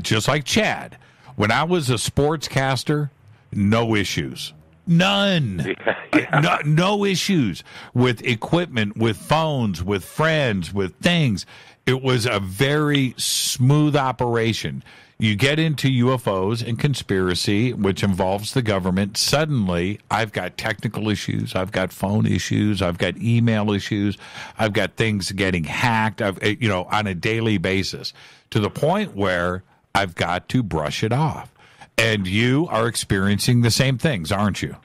just like Chad, when I was a sportscaster, no issues. None. Yeah. No issues with equipment, with phones, with friends, with things. It was a very smooth operation. You get into UFOs and conspiracy, which involves the government. Suddenly, I've got technical issues. I've got phone issues. I've got email issues. I've got things getting hacked, on a daily basis, to the point where I've got to brush it off. And you are experiencing the same things, aren't you?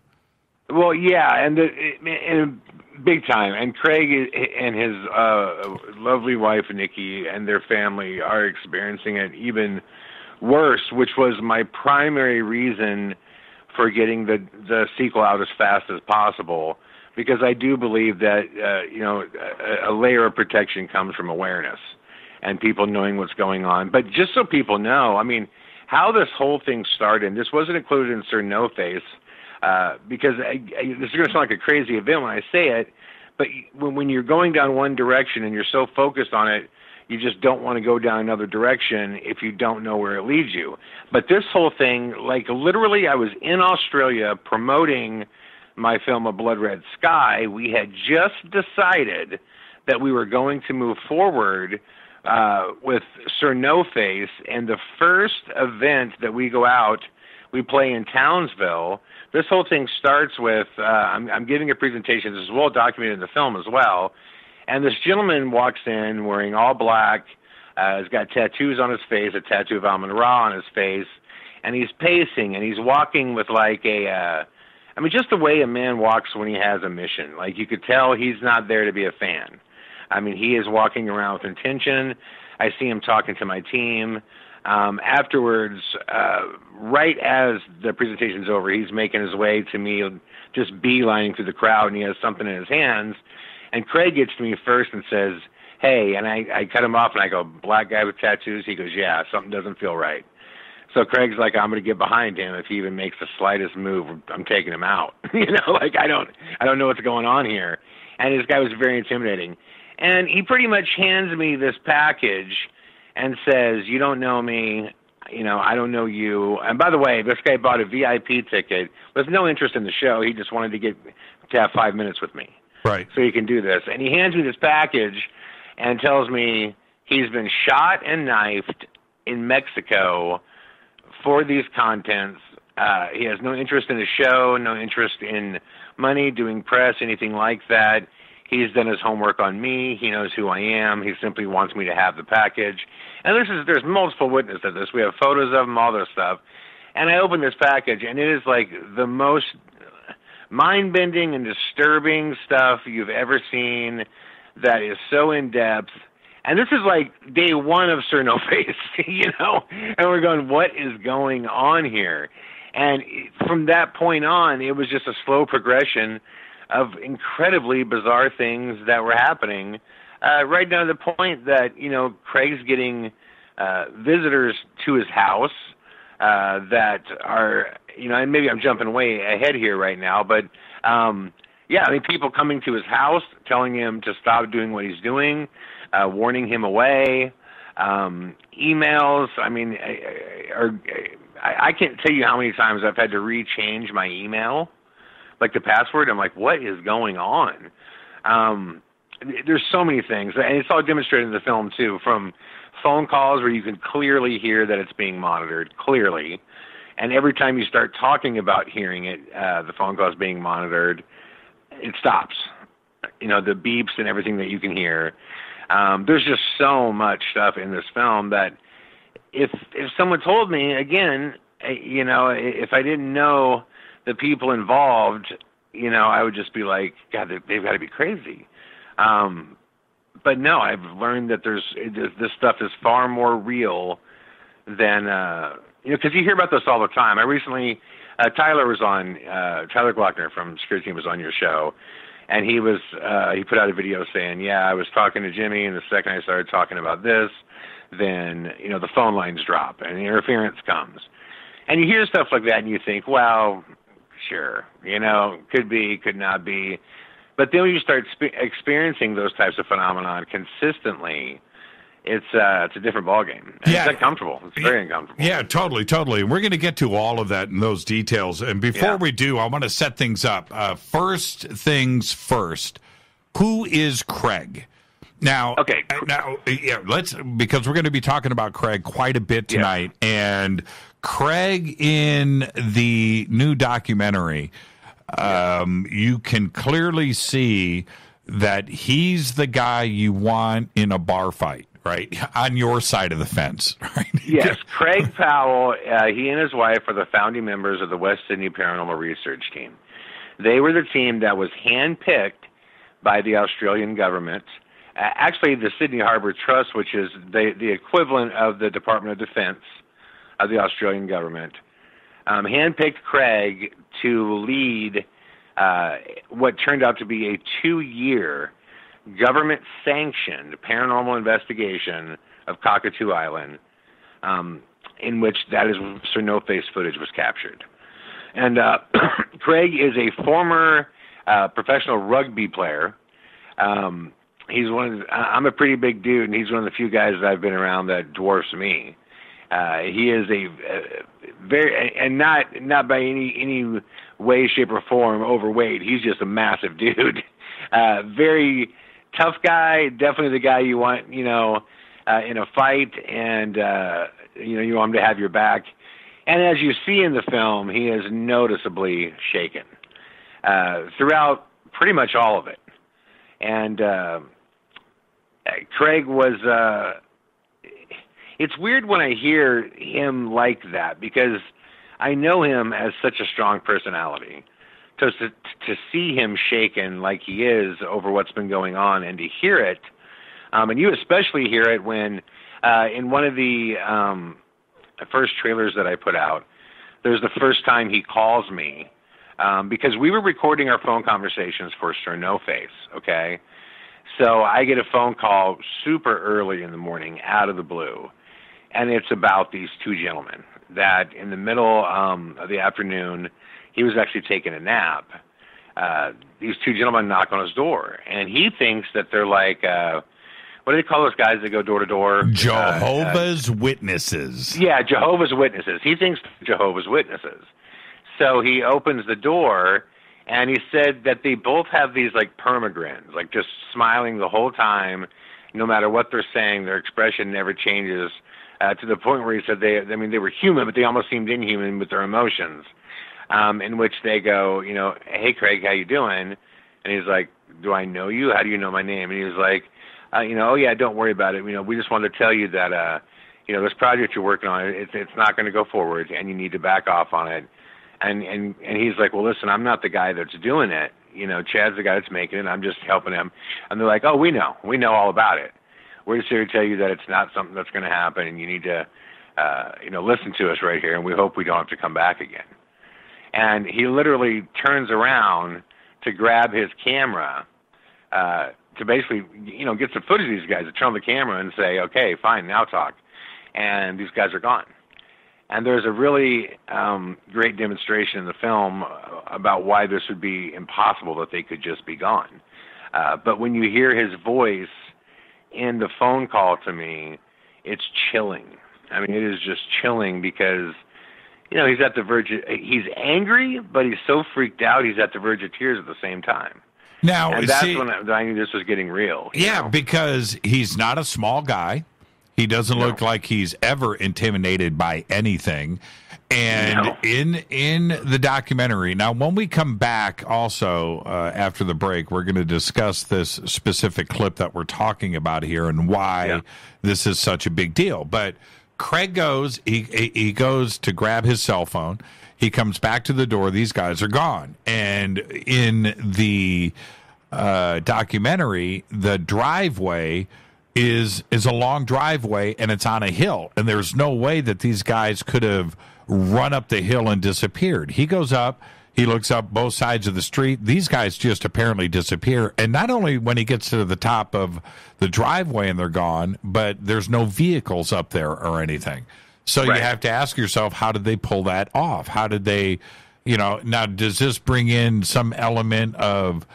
Well, yeah, and big time. And Craig and his lovely wife, Nikki, and their family are experiencing it even worse, which was my primary reason for getting the sequel out as fast as possible, because I do believe that, a layer of protection comes from awareness and people knowing what's going on. But just so people know, I mean, how this whole thing started, and this wasn't included in SIR NOFACE, because this is going to sound like a crazy event when I say it, but when you're going down one direction and you're so focused on it, you just don't want to go down another direction if you don't know where it leads you. But this whole thing, like literally I was in Australia promoting my film A Blood Red Sky. We had just decided that we were going to move forward with SIR NOFACE, and the first event that we go out, we play in Townsville. This whole thing starts with, I'm giving a presentation. This is well documented in the film as well. And this gentleman walks in wearing all black, has got tattoos on his face, a tattoo of Amun-Ra on his face, and he's pacing, and he's walking with like just the way a man walks when he has a mission. Like you could tell he's not there to be a fan. I mean, he is walking around with intention. I see him talking to my team. Afterwards, right as the presentation's over, he's making his way to me, just beelining through the crowd, and he has something in his hands. And Craig gets to me first and says, "Hey," and I cut him off and I go, "Black guy with tattoos?" He goes, "Yeah, something doesn't feel right." So Craig's like, "I'm going to get behind him. If he even makes the slightest move, I'm taking him out." I don't know what's going on here. And this guy was very intimidating. And he pretty much hands me this package and says, "You don't know me, I don't know you." And by the way, this guy bought a VIP ticket with no interest in the show. He just wanted to have 5 minutes with me. Right. So he can do this. And he hands me this package and tells me he's been shot and knifed in Mexico for these contents. He has no interest in the show, no interest in money, doing press, anything like that. He's done his homework on me. He knows who I am. He simply wants me to have the package. And there's multiple witnesses of this. We have photos of him, all this stuff. And I open this package, and it is like the most mind-bending and disturbing stuff you've ever seen that is so in-depth. And this is like day one of SIR NOFACE, And we're going, what is going on here? And from that point on, it was just a slow progression of incredibly bizarre things that were happening, right down to the point that, Craig's getting visitors to his house that are, and maybe I'm jumping way ahead here right now, but people coming to his house, telling him to stop doing what he's doing, warning him away, emails. I can't tell you how many times I've had to rechange my email, like the password. I'm like, what is going on? There's so many things, and it's all demonstrated in the film too, from phone calls where you can clearly hear that it's being monitored, clearly. And every time you start talking about hearing it, the phone call is being monitored, it stops. The beeps and everything that you can hear. There's just so much stuff in this film that if someone told me, again, if I didn't know the people involved, I would just be like, God, they've got to be crazy. But no, I've learned that this stuff is far more real than, because you hear about this all the time. I recently, Tyler Glockner from Security Team was on your show, and he put out a video saying, yeah, I was talking to Jimmy, and the second I started talking about this, then, the phone lines drop and interference comes. And you hear stuff like that and you think, well, sure, could be, could not be. But then when you start experiencing those types of phenomenon consistently, it's a different ballgame. It's uncomfortable. It's very uncomfortable. Yeah, totally. And we're going to get to all of that and those details. And before we do, I want to set things up. First things first. Who is Craig? Now, because we're going to be talking about Craig quite a bit tonight. And Craig in the new documentary, you can clearly see that he's the guy you want in a bar fight, right? On your side of the fence, right? Yes, Craig Powell, he and his wife are the founding members of the West Sydney Paranormal Research Team. They were the team that was handpicked by the Australian government. Actually, the Sydney Harbour Trust, which is the equivalent of the Department of Defense of the Australian government, handpicked Craig to lead what turned out to be a 2-year government-sanctioned paranormal investigation of Cockatoo Island, in which that is SIR NOFACE footage was captured. And Craig is a former professional rugby player. He's I'm a pretty big dude, and he's one of the few guys that I've been around that dwarfs me. He is a very, and not by any way, shape, or form overweight. He's just a massive dude. Very tough guy. Definitely the guy you want, in a fight, and you want him to have your back. And as you see in the film, he is noticeably shaken throughout pretty much all of it. And Craig was. It's weird when I hear him like that, because I know him as such a strong personality. To see him shaken like he is over what's been going on, and to hear it, and you especially hear it when in one of the first trailers that I put out, there's the first time he calls me, because we were recording our phone conversations for SIR NOFACE, okay? So I get a phone call super early in the morning, out of the blue, and it's about these two gentlemen that in the middle of the afternoon, he was actually taking a nap. These two gentlemen knock on his door, and he thinks that they're like, what do they call those guys that go door to door? Jehovah's Witnesses. Yeah, Jehovah's Witnesses. He thinks Jehovah's Witnesses. So he opens the door, and he said that they both have these like permagrins, like just smiling the whole time, no matter what they're saying. Their expression never changes, to the point where he said they were human, but they almost seemed inhuman with their emotions. In which they go, hey, Craig, how you doing? And he's like, do I know you? How do you know my name? And he was like, oh, yeah, don't worry about it. We just wanted to tell you that, this project you're working on, it's not going to go forward, and you need to back off on it. And he's like, well, listen, I'm not the guy that's doing it. Chad's the guy that's making it. I'm just helping him. And they're like, oh, we know all about it. We're just here to tell you that it's not something that's going to happen, and you need to, listen to us right here, and we hope we don't have to come back again. And he literally turns around to grab his camera, to basically, get some footage of these guys, to turn on the camera and say, okay, fine, now talk. And these guys are gone. And there's a really great demonstration in the film about why this would be impossible, that they could just be gone. But when you hear his voice in the phone call to me, it's chilling. I mean, it is just chilling, because he's at the verge of, he's angry, but he's so freaked out, he's at the verge of tears at the same time. Now, and that's when I knew this was getting real. Yeah, because he's not a small guy. He doesn't look like he's ever intimidated by anything. And in the documentary, now when we come back also after the break, we're going to discuss this specific clip that we're talking about here and why this is such a big deal. But Craig goes, he goes to grab his cell phone. He comes back to the door. These guys are gone. And in the documentary, the driveway is a long driveway, and it's on a hill. And there's no way that these guys could have run up the hill and disappeared. He goes up. He looks up both sides of the street. These guys just apparently disappear. And not only when he gets to the top of the driveway and they're gone, but there's no vehicles up there or anything. So you have to ask yourself, how did they pull that off? How did they, now does this bring in some element of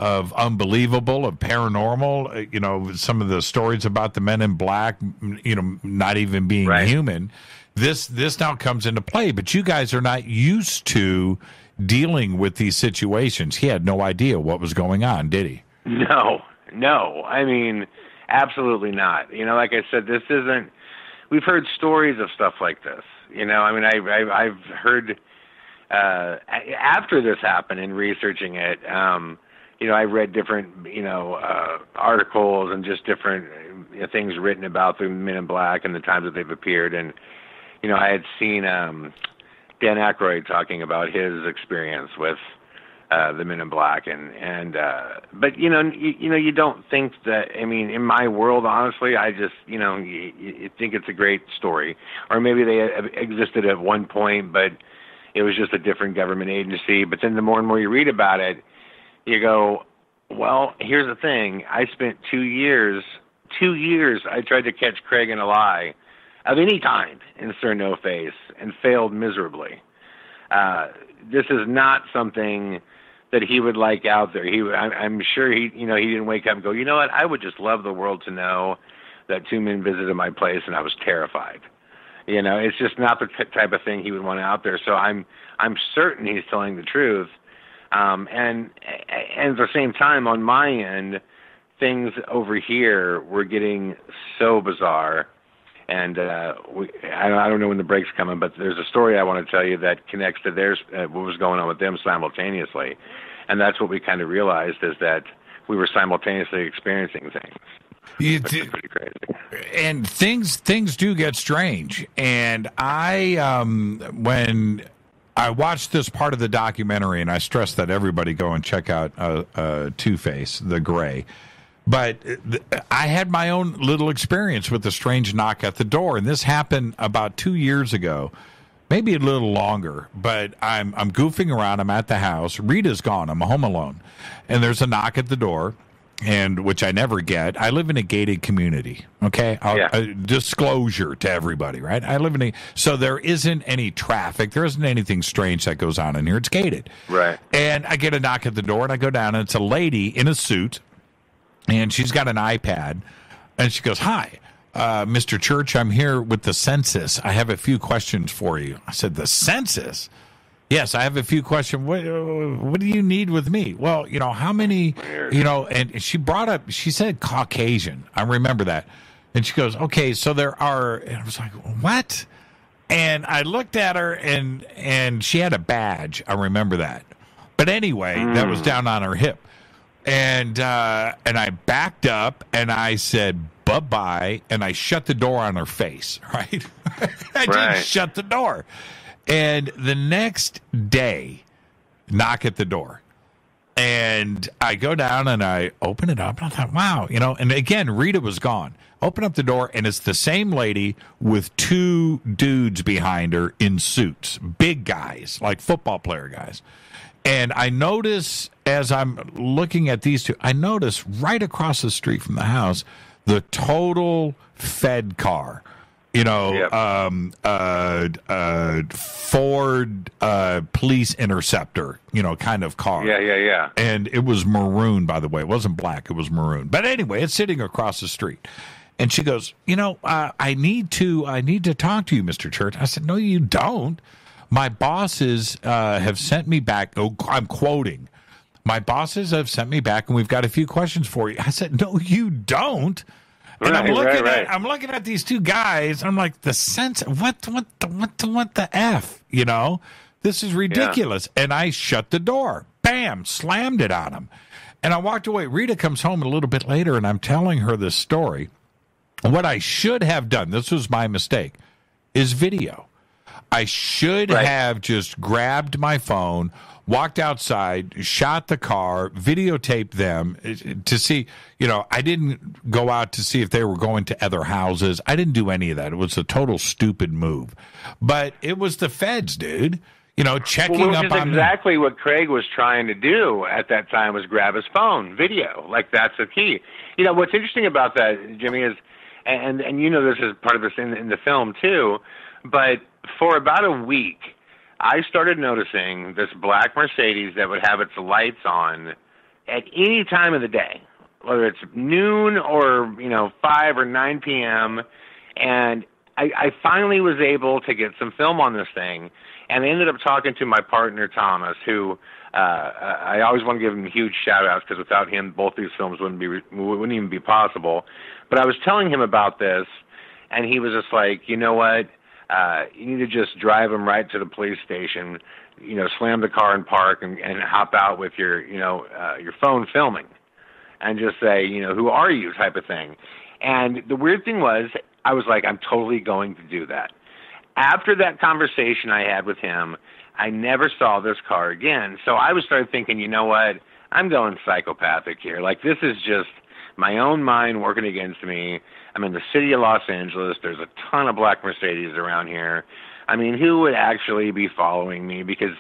unbelievable, of paranormal, some of the stories about the men in black, not even being human. This now comes into play, but you guys are not used to dealing with these situations. He had no idea what was going on, did he? No. I mean, absolutely not. Like I said, this isn't. We've heard stories of stuff like this. I've heard after this happened in researching it. I read different, articles and just different things written about the Men in Black and the times that they've appeared. And, I had seen Dan Aykroyd talking about his experience with the Men in Black. But, you don't think that, in my world, honestly, I just, you think it's a great story. Or maybe they existed at one point, but it was just a different government agency. But then the more and more you read about it, you go, well, here's the thing. I spent 2 years, I tried to catch Craig in a lie of any kind in SIR NOFACE and failed miserably. This is not something that he would like out there. I'm sure he didn't wake up and go, you know what, I would just love the world to know that 2 men visited my place and I was terrified. It's just not the type of thing he would want out there. So I'm certain he's telling the truth. And at the same time, on my end, things over here were getting so bizarre. And I don't know when the break's coming, but there's a story I want to tell you that connects to theirs, what was going on with them simultaneously. And that's what we kind of realized, is that we were simultaneously experiencing things. It's pretty crazy. And things do get strange. And when I watched this part of the documentary, and I stress that everybody go and check out Two-Face, the Gray. But I had my own little experience with the strange knock at the door, and this happened about 2 years ago, maybe a little longer. But I'm goofing around. I'm at the house. Rita's gone. I'm home alone, and there's a knock at the door, and which I never get. I live in a gated community. Okay, disclosure to everybody, right? I live in so there isn't any traffic. There isn't anything strange that goes on in here. It's gated, right? And I get a knock at the door, and I go down, and it's a lady in a suit. And she's got an iPad, and she goes, "Hi, Mr. Church, I'm here with the census. I have a few questions for you." I said, "The census?" "Yes, I have a few questions. What do you need with me?" "Well, how many, and she said Caucasian. I remember that. And she goes, "Okay, so there are," and I was like, "What?" And I looked at her, and she had a badge. I remember that. But anyway, that was down on her hip. And I backed up, and I said, bye-bye, and I shut the door on her face, right? I just shut the door. And the next day, knock at the door. And I go down, and I open it up, and I thought, wow, and again, Rita was gone. Open up the door, and it's the same lady with 2 dudes behind her in suits, big guys, like football player guys. And I notice, as I'm looking at these 2, I notice right across the street from the house, the total Fed car, Ford police interceptor, kind of car. Yeah. And it was maroon, by the way. It wasn't black. It was maroon. But anyway, it's sitting across the street. And she goes, I need to talk to you, Mr. Church. I said, no, you don't. My bosses have sent me back. Oh, I'm quoting. My bosses have sent me back, and we've got a few questions for you. I said, no, you don't. And I'm looking at these 2 guys. I'm like, the sense, what the F? This is ridiculous. Yeah. And I shut the door. Bam, slammed it on him. And I walked away. Rita comes home a little bit later, and I'm telling her this story. What I should have done, this was my mistake, is video. I should have just grabbed my phone, walked outside, shot the car, videotaped them to see, I didn't go out to see if they were going to other houses. I didn't do any of that. It was a total stupid move. But it was the feds, dude, checking up on exactly what Craig was trying to do at that time, was grab his phone, video. Like, that's the key. What's interesting about that, Jimmy, is, and this is part of this in the film too, but for about a week, I started noticing this black Mercedes that would have its lights on at any time of the day, whether it's noon or 5 or 9 p.m., and I finally was able to get some film on this thing, and I ended up talking to my partner Thomas, who I always want to give him huge shout-outs because without him, both these films wouldn't even be possible. But I was telling him about this, and he was just like, you know what? You need to just drive him right to the police station, slam the car and park, and hop out with your phone filming, and just say, who are you, type of thing. And the weird thing was, I was like, I'm totally going to do that. After that conversation I had with him, I never saw this car again. So I started thinking, you know what? I'm going psychopathic here. Like, this is just my own mind working against me. I'm in the city of Los Angeles. There's a ton of black Mercedes around here. I mean, who would actually be following me? Because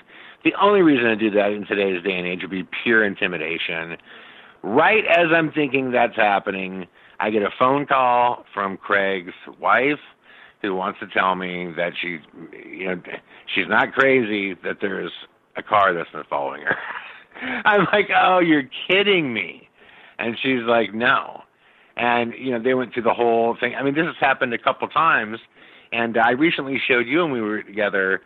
the only reason to do that in today's day and age would be pure intimidation. Right as I'm thinking that's happening, I get a phone call from Craig's wife, who wants to tell me that she's not crazy, that there's a car that's been following her. I'm like, oh, you're kidding me. And she's like, no. And, they went through the whole thing. I mean, this has happened a couple times, and I recently showed you when we were together.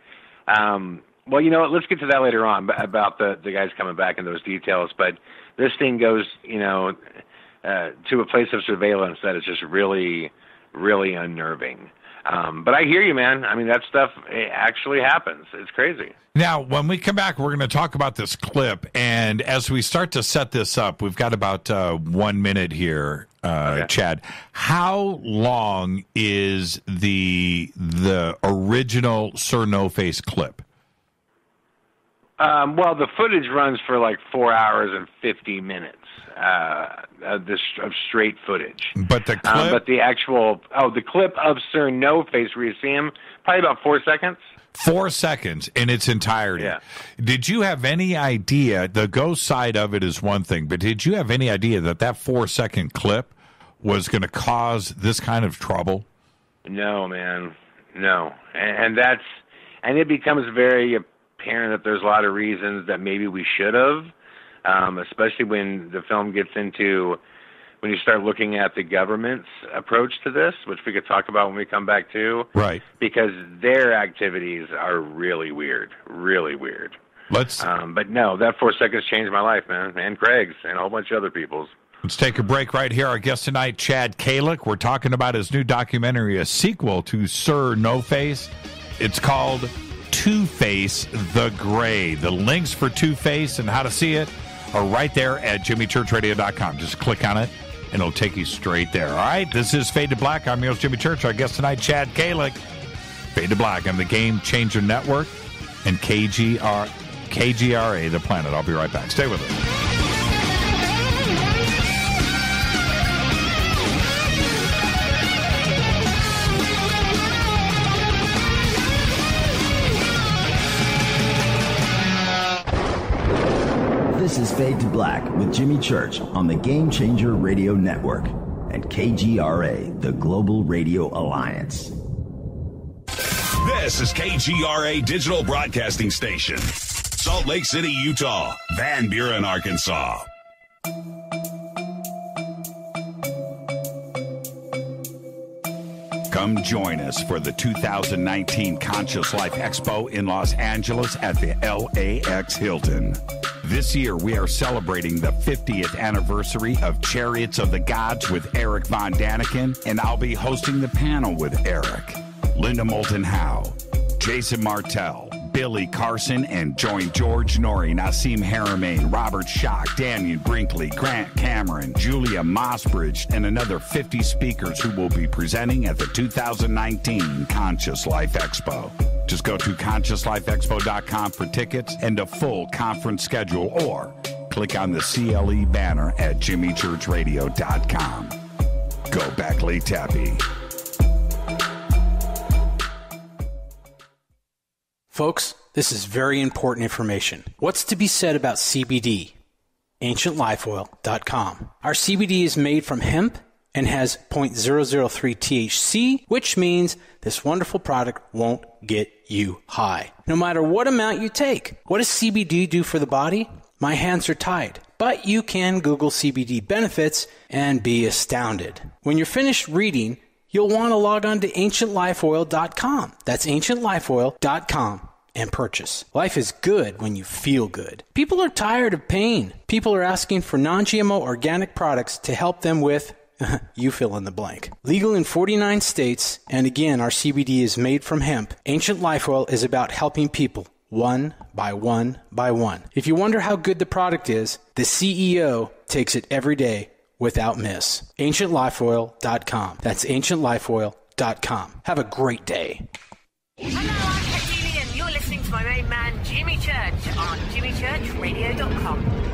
Well, you know what, let's get to that later on, about the guys coming back and those details. But this thing goes, to a place of surveillance that is just really, really unnerving. But I hear you, man. I mean, that stuff actually happens. It's crazy. Now, when we come back, we're going to talk about this clip. And as we start to set this up, we've got about 1 minute here, okay. Chad. How long is the original SIR NOFACE clip? Well, the footage runs for like 4 hours and 50 minutes. Of straight footage. But the clip? But the actual, the clip of SIR NOFACE where you see him, probably about 4 seconds. 4 seconds in its entirety. Yeah. Did you have any idea, the ghost side of it is one thing, but did you have any idea that 4 second clip was going to cause this kind of trouble? No, man. No. And it becomes very apparent that there's a lot of reasons that maybe we should have. Especially when the film gets into, when you start looking at the government's approach to this, which we could talk about when we come back to. Right. Because their activities are really weird, really weird. But no, that 4 seconds changed my life, man, and Craig's and a whole bunch of other people's. Let's take a break right here. Our guest tonight, Chad Kalec. We're talking about his new documentary, a sequel to SIR NOFACE. It's called Two-Face the Gray. The links for Two-Face and how to see it are right there at jimmychurchradio.com. Just click on it, and it'll take you straight there. All right, this is Fade to Black. I'm your host, Jimmy Church. Our guest tonight, Chad Kalec. Fade to Black on the Game Changer Network and KGRA, The Planet. I'll be right back. Stay with us. This is Fade to Black with Jimmy Church on the Game Changer Radio Network and KGRA, the Global Radio Alliance. This is KGRA Digital Broadcasting Station, Salt Lake City, Utah, Van Buren, Arkansas. Come join us for the 2019 Conscious Life Expo in Los Angeles at the LAX Hilton. This year, we are celebrating the 50th anniversary of Chariots of the Gods with Eric Von Daniken, and I'll be hosting the panel with Eric, Linda Moulton Howe, Jason Martell, Billy Carson, and join George Norrie, Nassim Haramein, Robert Schock, Daniel Brinkley, Grant Cameron, Julia Mossbridge, and another 50 speakers who will be presenting at the 2019 Conscious Life Expo. Just go to ConsciousLifeExpo.com for tickets and a full conference schedule, or click on the CLE banner at JimmyChurchRadio.com. Go back, Lee Tappy. Folks, this is very important information. What's to be said about CBD? AncientLifeOil.com. Our CBD is made from hemp and has 0.003 THC, which means this wonderful product won't get you high, no matter what amount you take. What does CBD do for the body? My hands are tied. But you can Google CBD benefits and be astounded. When you're finished reading, you'll want to log on to ancientlifeoil.com. That's ancientlifeoil.com and purchase. Life is good when you feel good. People are tired of pain. People are asking for non-GMO organic products to help them with you fill in the blank. Legal in 49 states, and again, our CBD is made from hemp. Ancient Life Oil is about helping people one by one by one. If you wonder how good the product is, the CEO takes it every day without miss. AncientLifeOil.com. That's AncientLifeOil.com. Have a great day. Hello, I'm Katie, and you're listening to my main man, Jimmy Church, on JimmyChurchRadio.com.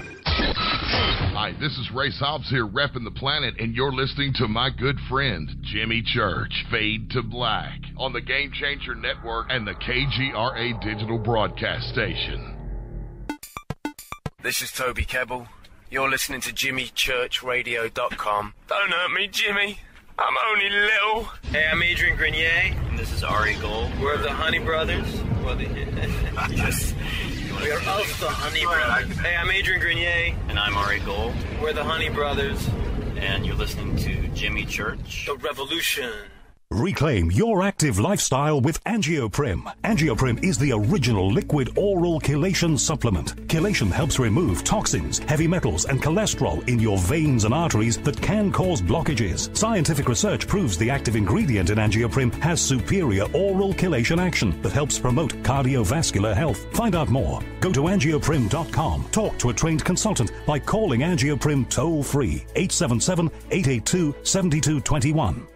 Hi, this is Ray Hobbs here, repping the planet, and you're listening to my good friend, Jimmy Church, Fade to Black, on the Game Changer Network and the KGRA digital broadcast station. This is Toby Kebbell. You're listening to JimmyChurchRadio.com. Don't hurt me, Jimmy. I'm only little. Hey, I'm Adrian Grenier. And this is Ari Gold. We're the Honey Brothers. Yes. We are of the Honey Brothers. Hey, I'm Adrian Grenier. And I'm Ari Gold. We're the Honey Brothers. And you're listening to Jimmy Church. The Revolution. Reclaim your active lifestyle with Angioprim. Angioprim is the original liquid oral chelation supplement. Chelation helps remove toxins, heavy metals, and cholesterol in your veins and arteries that can cause blockages. Scientific research proves the active ingredient in Angioprim has superior oral chelation action that helps promote cardiovascular health. Find out more. Go to angioprim.com. Talk to a trained consultant by calling Angioprim toll-free 877-882-7221.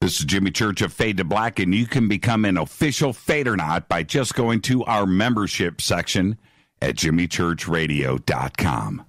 This is Jimmy Church of Fade to Black, and you can become an official Fadernaut by just going to our membership section at jimmychurchradio.com.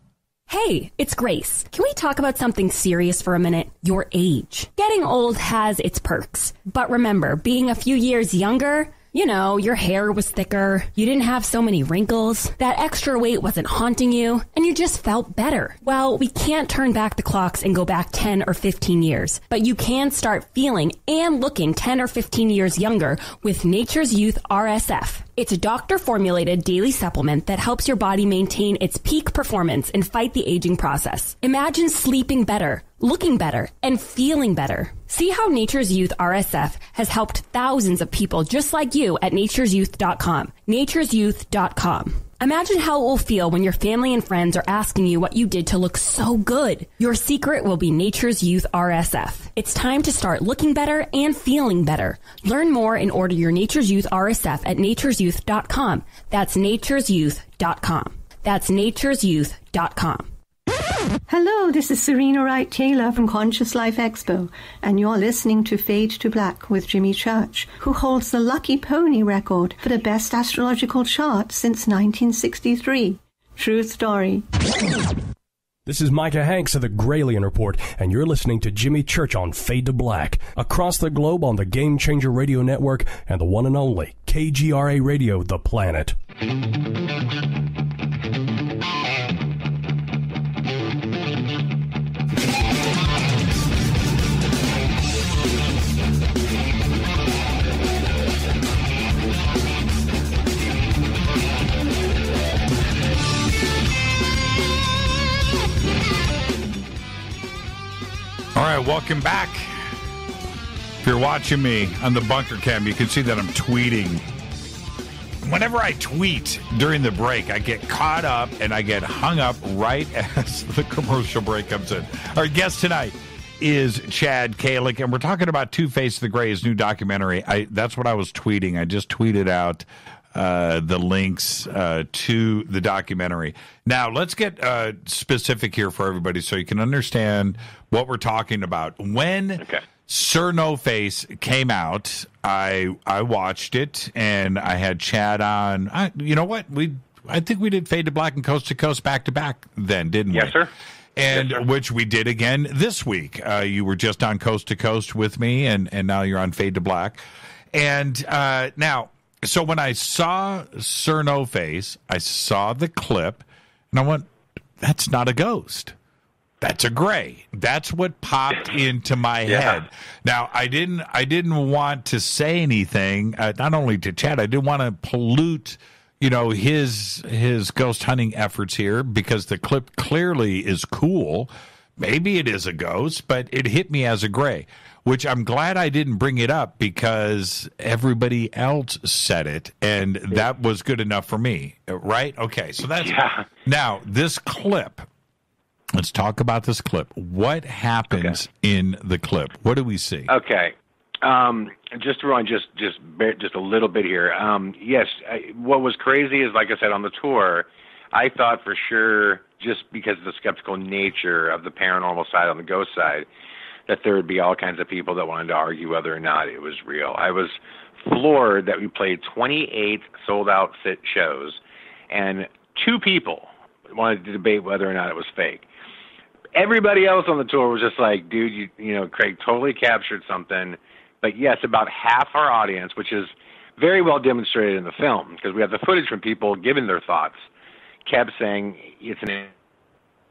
Hey, it's Grace. Can we talk about something serious for a minute? Your age. Getting old has its perks. But remember, being a few years younger, you know, your hair was thicker, you didn't have so many wrinkles, that extra weight wasn't haunting you, and you just felt better. Well, we can't turn back the clocks and go back 10 or 15 years, but you can start feeling and looking 10 or 15 years younger with Nature's Youth RSF. It's a doctor-formulated daily supplement that helps your body maintain its peak performance and fight the aging process. Imagine sleeping better, looking better, and feeling better. See how Nature's Youth RSF has helped thousands of people just like you at nature'syouth.com. nature'syouth.com. Imagine how it will feel when your family and friends are asking you what you did to look so good. Your secret will be Nature's Youth RSF. It's time to start looking better and feeling better. Learn more and order your Nature's Youth RSF at nature'syouth.com. That's nature'syouth.com. That's nature'syouth.com. Hello, this is Serena Wright Taylor from Conscious Life Expo, and you're listening to Fade to Black with Jimmy Church, who holds the Lucky Pony record for the best astrological chart since 1963. True story. This is Micah Hanks of the Gralien Report, and you're listening to Jimmy Church on Fade to Black, across the globe on the Game Changer Radio Network and the one and only KGRA Radio, The Planet. All right, welcome back. If you're watching me on the bunker cam, you can see that I'm tweeting. Whenever I tweet during the break, I get caught up and I get hung up right as the commercial break comes in. Our guest tonight is Chad Kalec, and we're talking about Two-Face the Grey, his new documentary. That's what I was tweeting. I just tweeted out the links to the documentary. Now, let's get specific here for everybody so you can understand what we're talking about. When SIR NOFACE came out, I watched it, and I had Chad on. You know what? I think we did Fade to Black and Coast to Coast back to back then, didn't we? Yes, sir. And yes, sir. Which we did again this week. You were just on Coast to Coast with me, and now you're on Fade to Black. And now... So when I saw SIR NOFACE, I saw the clip, and I went, that's not a ghost. That's a gray. That's what popped into my head. Now, I didn't want to say anything, not only to Chad, I didn't want to pollute his ghost hunting efforts here, because the clip clearly is cool. Maybe it is a ghost, but it hit me as a gray, which I'm glad I didn't bring it up because everybody else said it, and that was good enough for me, right? Okay, so that's... Now, this clip, let's talk about this clip. What happens in the clip? What do we see? Okay. Just to run just a little bit here. Yes, what was crazy is, like I said, on the tour, I thought for sure, just because of the skeptical nature of the paranormal side on the ghost side, that there would be all kinds of people that wanted to argue whether or not it was real. I was floored that we played 28 sold-out shows, and 2 people wanted to debate whether or not it was fake. Everybody else on the tour was just like, dude, Craig totally captured something. But yes, about half our audience, which is very well demonstrated in the film, because we have the footage from people giving their thoughts, kept saying it's an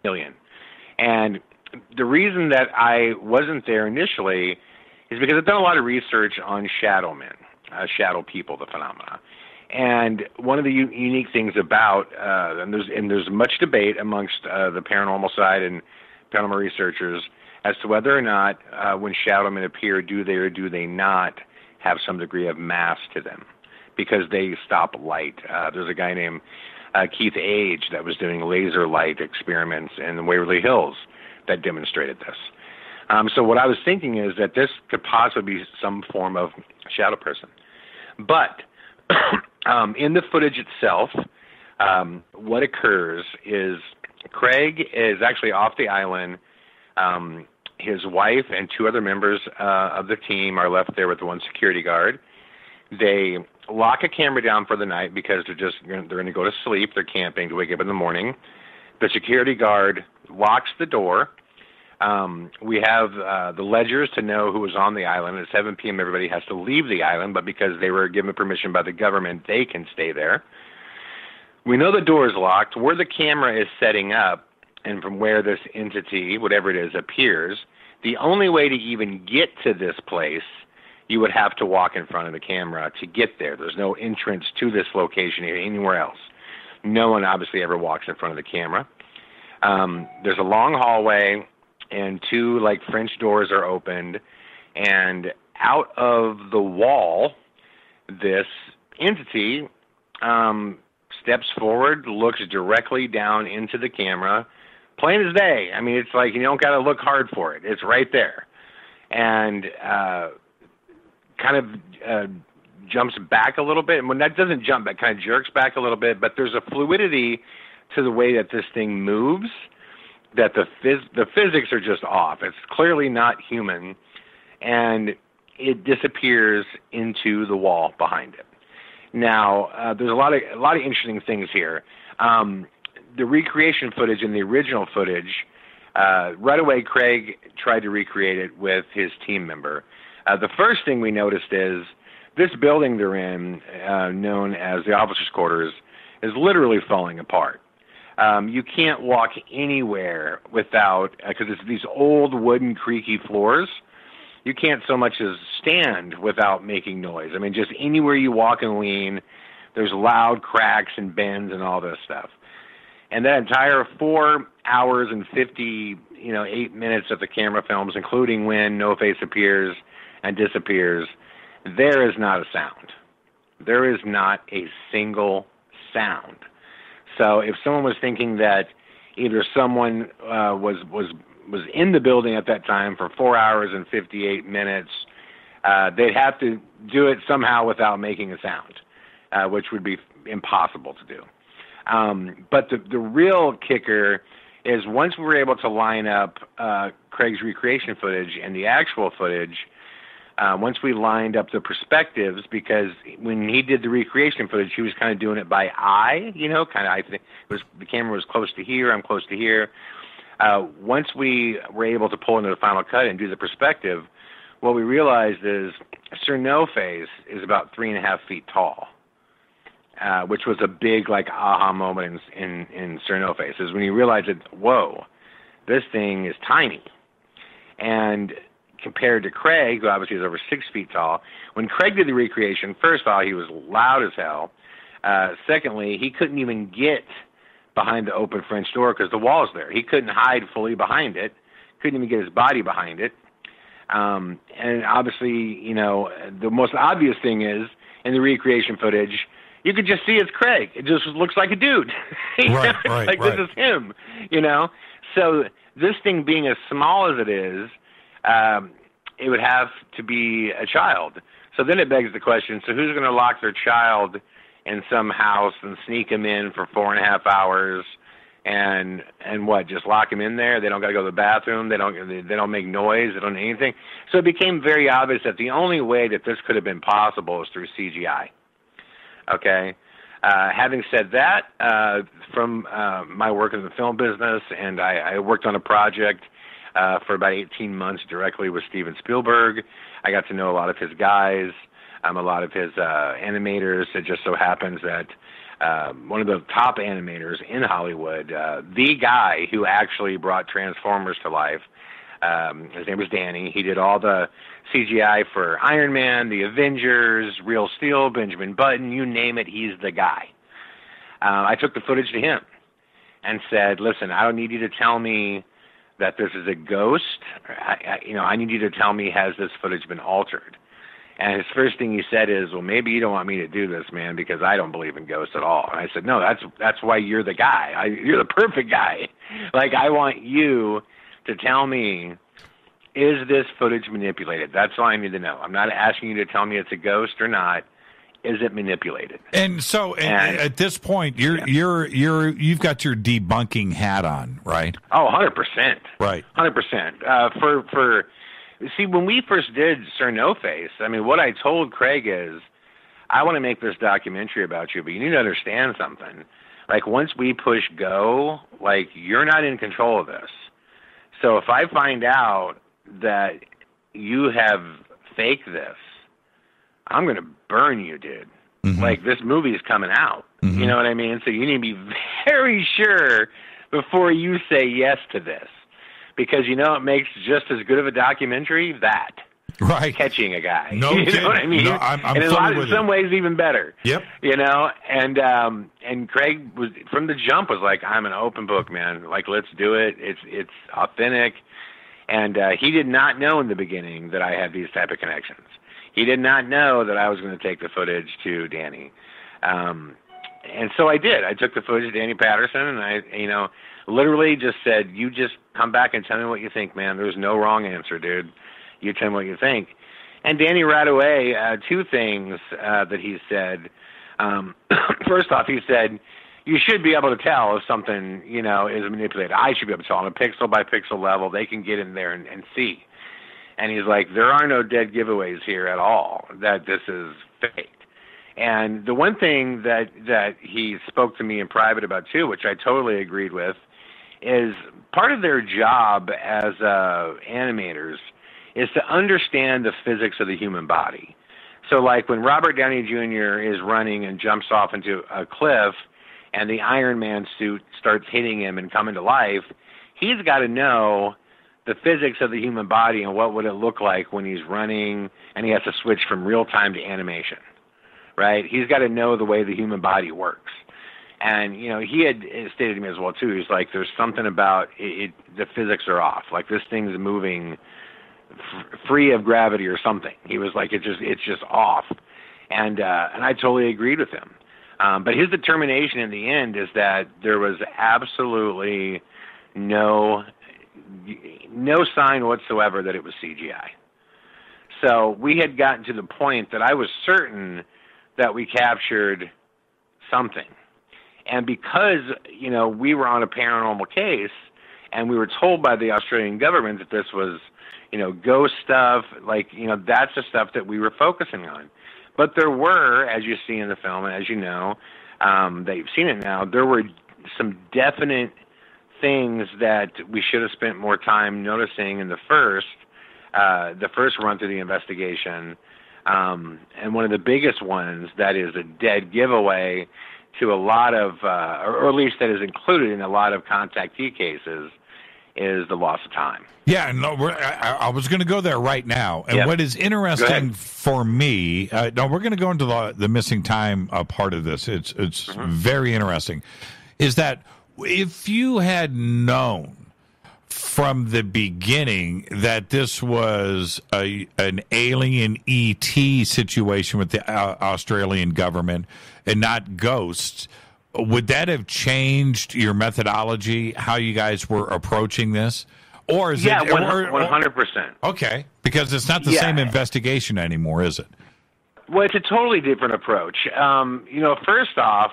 alien. And the reason that I wasn't there initially is because I've done a lot of research on shadow men, shadow people, the phenomena. And one of the unique things about, and there's much debate amongst the paranormal side and paranormal researchers as to whether or not when shadow men appear, do they or do they not have some degree of mass to them, because they stop light. There's a guy named Keith Age that was doing laser light experiments in the Waverly Hills that demonstrated this. So what I was thinking is that this could possibly be some form of shadow person. But in the footage itself, what occurs is Craig is actually off the island. His wife and 2 other members of the team are left there with the one security guard. They lock a camera down for the night because they're going to go to sleep. They're camping to wake up in the morning. The security guard locks the door. We have the ledgers to know who was on the island. At 7 p.m., everybody has to leave the island, but because they were given permission by the government, they can stay there. We know the door is locked. Where the camera is setting up, and from where this entity, whatever it is, appears, the only way to even get to this place, you would have to walk in front of the camera to get there. There's no entrance to this location anywhere else. No one obviously ever walks in front of the camera. There's a long hallway, and 2 French doors are opened, and out of the wall, this entity steps forward, looks directly down into the camera, plain as day. I mean, it's like you don't got to look hard for it. It's right there. And kind of jumps back a little bit. And when that doesn't jump back, kind of jerks back a little bit, but there's a fluidity to the way that this thing moves that the physics are just off. It's clearly not human, and it disappears into the wall behind it. Now, there's a lot of interesting things here. The recreation footage and the original footage, right away Craig tried to recreate it with his team member. The first thing we noticed is this building they're in, known as the officers' quarters, is literally falling apart. You can't walk anywhere without, because it's these old wooden creaky floors, you can't so much as stand without making noise. I mean, just anywhere you walk and lean, there's loud cracks and bends and all this stuff. And that entire 4 hours and 8 minutes of the camera films, including when No Face appears and disappears, there is not a sound. There is not a single sound. So if someone was thinking that either someone was in the building at that time for 4 hours and 58 minutes, they'd have to do it somehow without making a sound, which would be impossible to do. But the real kicker is once we were able to line up Craig's recreation footage and the actual footage, once we lined up the perspectives, because when he did the recreation footage, he was kind of doing it by eye, I think the camera was close to here, I'm close to here. Once we were able to pull into the final cut and do the perspective, what we realized is SIR NOFACE is about 3.5 feet tall. Which was a big aha moment in SIR NOFACE, is when you realize that, whoa, this thing is tiny. And compared to Craig, who obviously is over 6 feet tall, when Craig did the recreation, first of all, he was loud as hell. Secondly, he couldn't even get behind the open French door because the wall's there. He couldn't hide fully behind it. Couldn't even get his body behind it. And obviously, you know, the most obvious thing is in the recreation footage, you could just see it's Craig. It just looks like a dude. Right. This is him, you know. So this thing being as small as it is, it would have to be a child. So then it begs the question, so who's going to lock their child in some house and sneak him in for 4.5 hours and what, just lock him in there? They don't got to go to the bathroom. They don't make noise. They don't do anything. So it became very obvious that the only way that this could have been possible is through CGI. Okay. Having said that, from my work in the film business, and I worked on a project for about 18 months directly with Steven Spielberg. I got to know a lot of his guys, a lot of his animators. It just so happens that one of the top animators in Hollywood, the guy who actually brought Transformers to life, his name was Danny. He did all the CGI for Iron Man, the Avengers, Real Steel, Benjamin Button, you name it, he's the guy. I took the footage to him and said, listen, I don't need you to tell me that this is a ghost. I need you to tell me, has this footage been altered? And his first thing he said is, well, maybe you don't want me to do this, man, because I don't believe in ghosts at all. And I said, no, that's why you're the guy. You're the perfect guy. Like, I want you to tell me, is this footage manipulated? That's all I need to know. I'm not asking you to tell me it's a ghost or not. Is it manipulated? And so, and at this point, you've got your debunking hat on, right? Oh, 100%. Right. 100%. See, when we first did SIR NOFACE, I mean, what I told Craig is, I want to make this documentary about you, but you need to understand something. Like, once we push go, like, you're not in control of this. So if I find out that you have faked this, I'm going to burn you, dude. Mm-hmm. Like, this movie is coming out. Mm-hmm. You know what I mean? So you need to be very sure before you say yes to this. Because, you know, it makes just as good of a documentary, that. Right. Catching a guy. No you kidding. know what I mean? No, I'm and in some ways, even better. Yep. You know, and Craig was, from the jump, was like, I'm an open book, man. Like, let's do it. It's authentic. And he did not know in the beginning that I had these type of connections. He did not know that I was going to take the footage to Danny. And so I did. I took the footage to Danny Patterson, and I, literally just said, you just come back and tell me what you think, man. There's no wrong answer, dude. You tell me what you think. And Danny right away, two things that he said. First off, he said, you should be able to tell if something, is manipulated. I should be able to tell on a pixel-by-pixel level. They can get in there and see. And he's like, there are no dead giveaways here at all, that this is faked. And the one thing that he spoke to me in private about, too, which I totally agreed with, is part of their job as animators is to understand the physics of the human body. So, like, when Robert Downey Jr. is running and jumps off into a cliff and the Iron Man suit starts hitting him and coming to life, he's got to know the physics of the human body and what would it look like when he's running and he has to switch from real time to animation, right? He's got to know the way the human body works. And, he had stated to me as well, too. He's like, there's something about it, the physics are off. Like, this thing's moving free of gravity or something. He was like, it's just off. And I totally agreed with him. But his determination in the end is that there was absolutely no sign whatsoever that it was CGI. So we had gotten to the point that I was certain that we captured something. And because, we were on a paranormal case and we were told by the Australian government that this was, ghost stuff, like, that's the stuff that we were focusing on. But there were, as you see in the film, and as you know, that you've seen it now, there were some definite things that we should have spent more time noticing in the first run through the investigation. And one of the biggest ones that is a dead giveaway to a lot of, or at least that is included in a lot of contactee cases, is the loss of time. Yeah, no, I was going to go there right now. And what is interesting for me, we're going to go into the missing time part of this. It's very interesting, is that if you had known from the beginning that this was an alien ET situation with the Australian government and not ghosts, would that have changed your methodology, how you guys were approaching this? Or is it 100%? Okay, because it's not the same investigation anymore, is it? Well, it's a totally different approach. First off,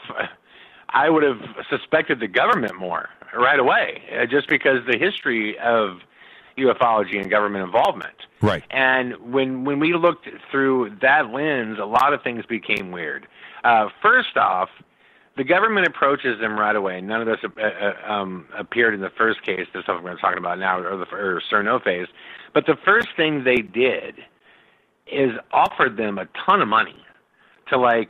I would have suspected the government more right away, just because the history of ufology and government involvement. Right. And when we looked through that lens, a lot of things became weird. First off, the government approaches them right away. None of this appeared in the first case, the stuff we're talking about now, or SIR NOFACE. But the first thing they did is offered them a ton of money to,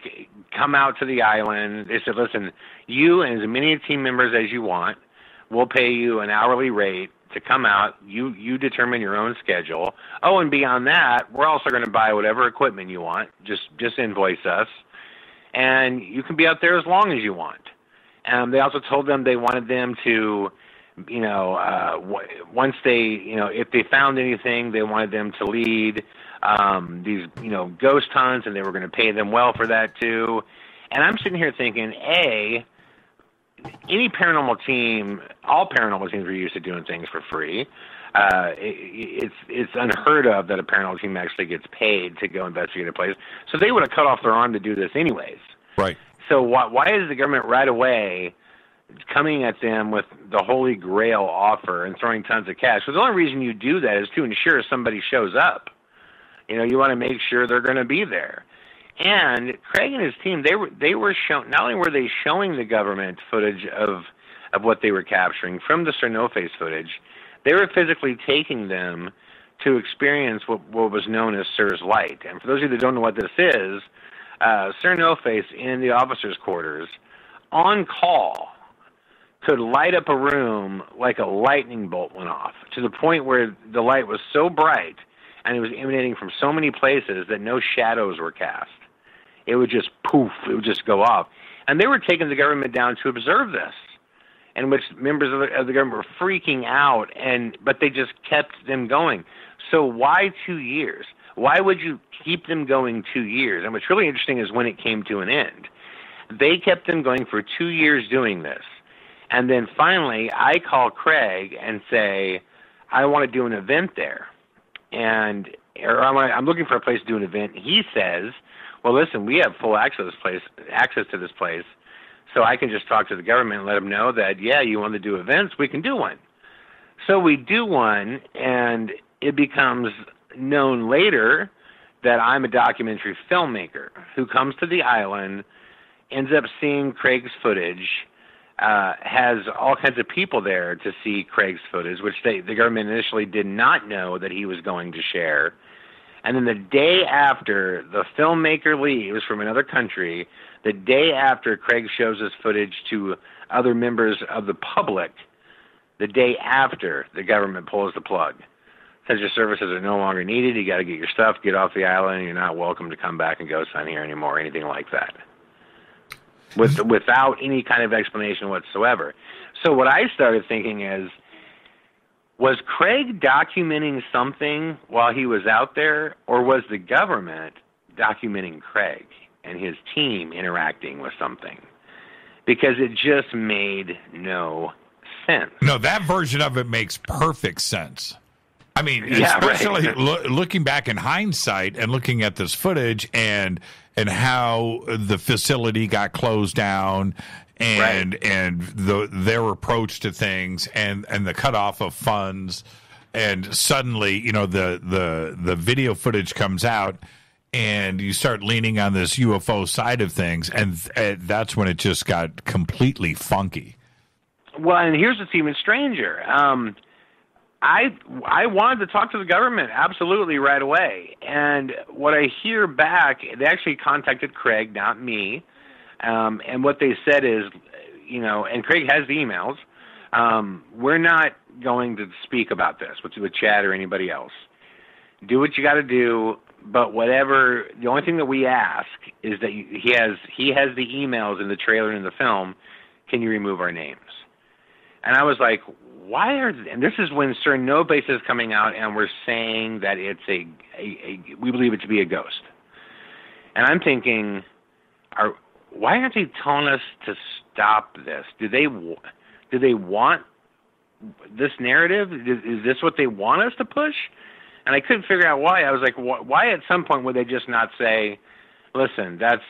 come out to the island. They said, listen, you and as many team members as you want, we'll pay you an hourly rate to come out. You determine your own schedule. Oh, and beyond that, we're also going to buy whatever equipment you want. Just invoice us. And you can be out there as long as you want. They also told them they wanted them to, once they, if they found anything, they wanted them to lead these, ghost hunts, and they were going to pay them well for that too. And I'm sitting here thinking, any paranormal team, all paranormal teams are used to doing things for free. It's unheard of that a paranormal team actually gets paid to go investigate a place. So they would have cut off their arm to do this anyways. Right. So why is the government right away coming at them with the Holy Grail offer and throwing tons of cash? So the only reason you do that is to ensure somebody shows up. You want to make sure they're going to be there. And Craig and his team, they were shown, not only were they showing the government footage of what they were capturing from the SIR NOFACE footage, they were physically taking them to experience what was known as SIR's light. And for those of you that don't know what this is, SIR NOFACE in the officers' quarters, on call, could light up a room like a lightning bolt went off, to the point where the light was so bright and it was emanating from so many places that no shadows were cast. It would just poof, it would just go off. And they were taking the government down to observe this, in which members of the government were freaking out, but they just kept them going. So why 2 years? Why would you keep them going 2 years? And what's really interesting is when it came to an end. They kept them going for 2 years doing this. And then finally, I call Craig and say, I want to do an event there. Or I'm looking for a place to do an event. He says, well, listen, we have full access to this place, so I can just talk to the government and let them know that, you want to do events, we can do one. So we do one, and it becomes known later that I'm a documentary filmmaker who comes to the island, ends up seeing Craig's footage, has all kinds of people there to see Craig's footage, which the government initially did not know that he was going to share. And then the day after the filmmaker leaves from another country, the day after Craig shows his footage to other members of the public, the day after the government pulls the plug. Says your services are no longer needed, you got to get your stuff, get off the island, you're not welcome to come back and ghost hunt here anymore, anything like that. Without any kind of explanation whatsoever. So what I started thinking is, was Craig documenting something while he was out there, or was the government documenting Craig and his team interacting with something? Because it just made no sense. No, that version of it makes perfect sense. I mean, especially looking back in hindsight and looking at this footage and how the facility got closed down and their approach to things and the cutoff of funds, and suddenly the video footage comes out and you start leaning on this UFO side of things, and that's when it just got completely funky. Well, and here's what's even stranger. I wanted to talk to the government absolutely right away. And what I hear back, they actually contacted Craig, not me. And what they said is, and Craig has the emails, we're not going to speak about this with Chad or anybody else. Do what you got to do, but whatever. The only thing that we ask is that he has the emails in the trailer and in the film. Can you remove our names? And I was like, why are? And this is when SIR NOFACE is coming out, and we're saying that it's we believe it to be a ghost. And I'm thinking, why aren't they telling us to stop this? Do they want this narrative? Is this what they want us to push? And I couldn't figure out why. I was like, why at some point would they just not say, listen, that's,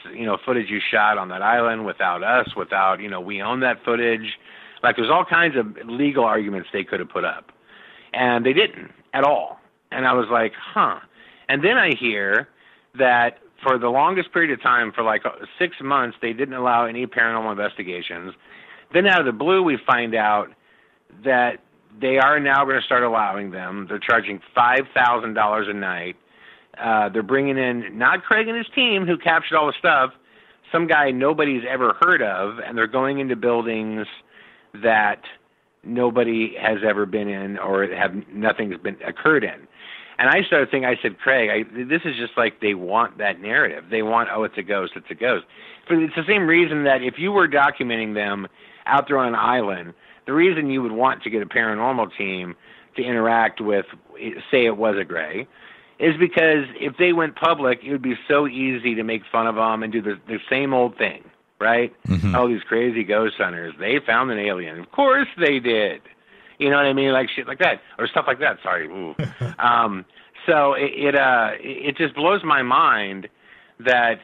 footage you shot on that island without us, without, we own that footage. Like, there's all kinds of legal arguments they could have put up. And they didn't at all. And I was like, huh. And then I hear that for the longest period of time, for like 6 months, they didn't allow any paranormal investigations. Then out of the blue, we find out that they are now going to start allowing them. They're charging $5,000 a night. They're bringing in not Craig and his team who captured all the stuff, some guy nobody's ever heard of, and they're going into buildings that nobody has ever been in or nothing's been occurred in. And I started thinking, I said, Craig, this is just like they want that narrative. They want, it's a ghost, it's a ghost. But it's the same reason that if you were documenting them out there on an island, the reason you would want to get a paranormal team to interact with, say it was a gray, is because if they went public, it would be so easy to make fun of them and do the same old thing, right? Mm-hmm. Oh, these crazy ghost hunters, they found an alien. Of course they did. You know what I mean? Like shit like that, or stuff like that. Sorry. So it just blows my mind that,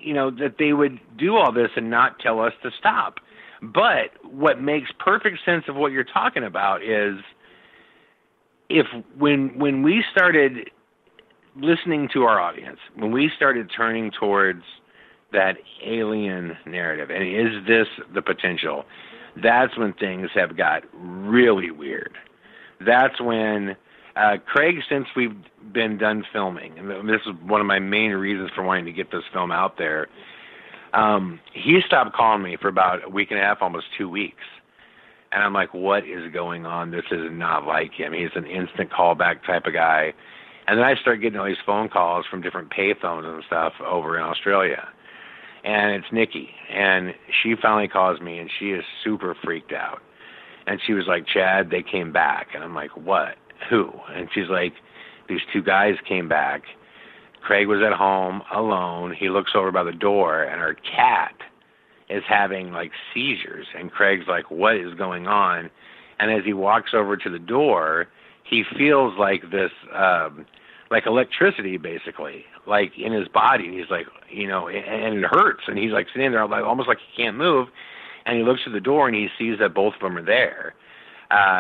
that they would do all this and not tell us to stop. But what makes perfect sense of what you're talking about is when we started listening to our audience, when we started turning towards that alien narrative, and is this the potential, that's when things have got really weird. That's when Craig, since we've been done filming, and this is one of my main reasons for wanting to get this film out there, he stopped calling me for about a week and a half, almost 2 weeks. And I'm like, what is going on? This is not like him. He's an instant callback type of guy. And then I started getting all these phone calls from different payphones and stuff over in Australia. And it's Nikki. And she finally calls me, and she is super freaked out. And she was like, Chad, they came back. And I'm like, what? Who? And she's like, these two guys came back. Craig was at home alone. He looks over by the door, and our cat is having, like, seizures. And Craig's like, what is going on? And as he walks over to the door, he feels like this, like electricity, basically, like in his body. And he's like, and it hurts. And he's, like, sitting there, like, almost like he can't move. And he looks at the door, and he sees that both of them are there,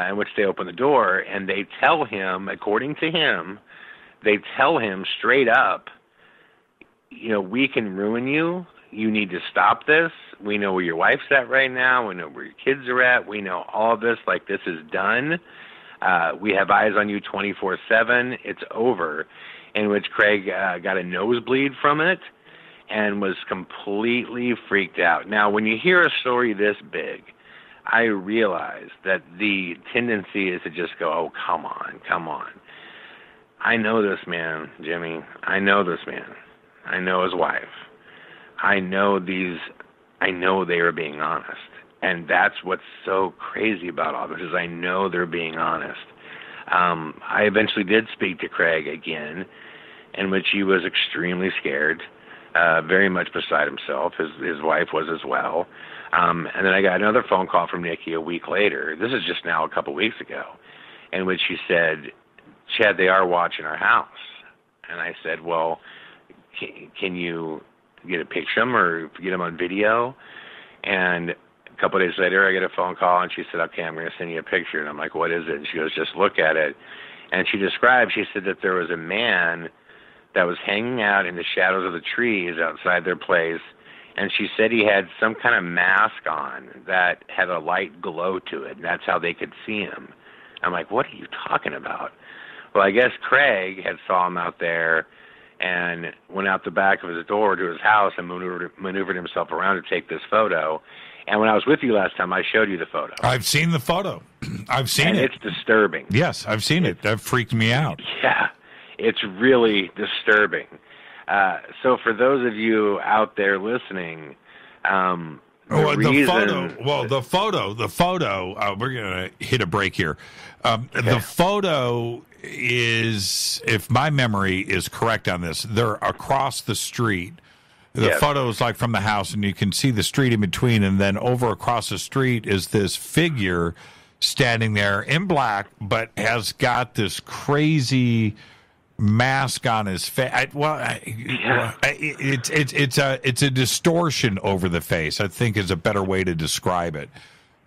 in which they open the door, and they tell him, according to him, they tell him straight up, we can ruin you. You need to stop this. We know where your wife's at right now. We know where your kids are at. We know all of this. Like, this is done. We have eyes on you 24/7. It's over. In which Craig got a nosebleed from it and was completely freaked out. Now, when you hear a story this big, I realize that the tendency is to just go, oh, come on. I know this man, Jimmy. I know this man. I know his wife. I know they are being honest. And that's what's so crazy about all this, is I know they're being honest. I eventually did speak to Craig again, in which he was extremely scared, very much beside himself. His wife was as well. And then I got another phone call from Nikki a week later. This is just now a couple weeks ago, in which she said, Chad, they are watching our house. And I said, well, can you get a picture of them or get them on video? And a couple of days later, I get a phone call, and she said, okay, I'm going to send you a picture. And I'm like, what is it? And she goes, just look at it. And she said that there was a man that was hanging out in the shadows of the trees outside their place. And she said he had some kind of mask on that had a light glow to it. And that's how they could see him. I'm like, what are you talking about? Well, I guess Craig had saw him out there and went out the back of his door to his house and maneuvered himself around to take this photo. And when I was with you last time, I showed you the photo. I've seen the photo. I've seen it. It's disturbing. Yes, I've seen it. That freaked me out. Yeah, it's really disturbing. So for those of you out there listening, the photo. We're gonna hit a break here. The photo is, if my memory is correct on this, they're across the street. The photo is like from the house, and you can see the street in between, and then over across the street is this figure standing there in black, but has got this crazy mask on his face. It's a distortion over the face, I think, is a better way to describe it.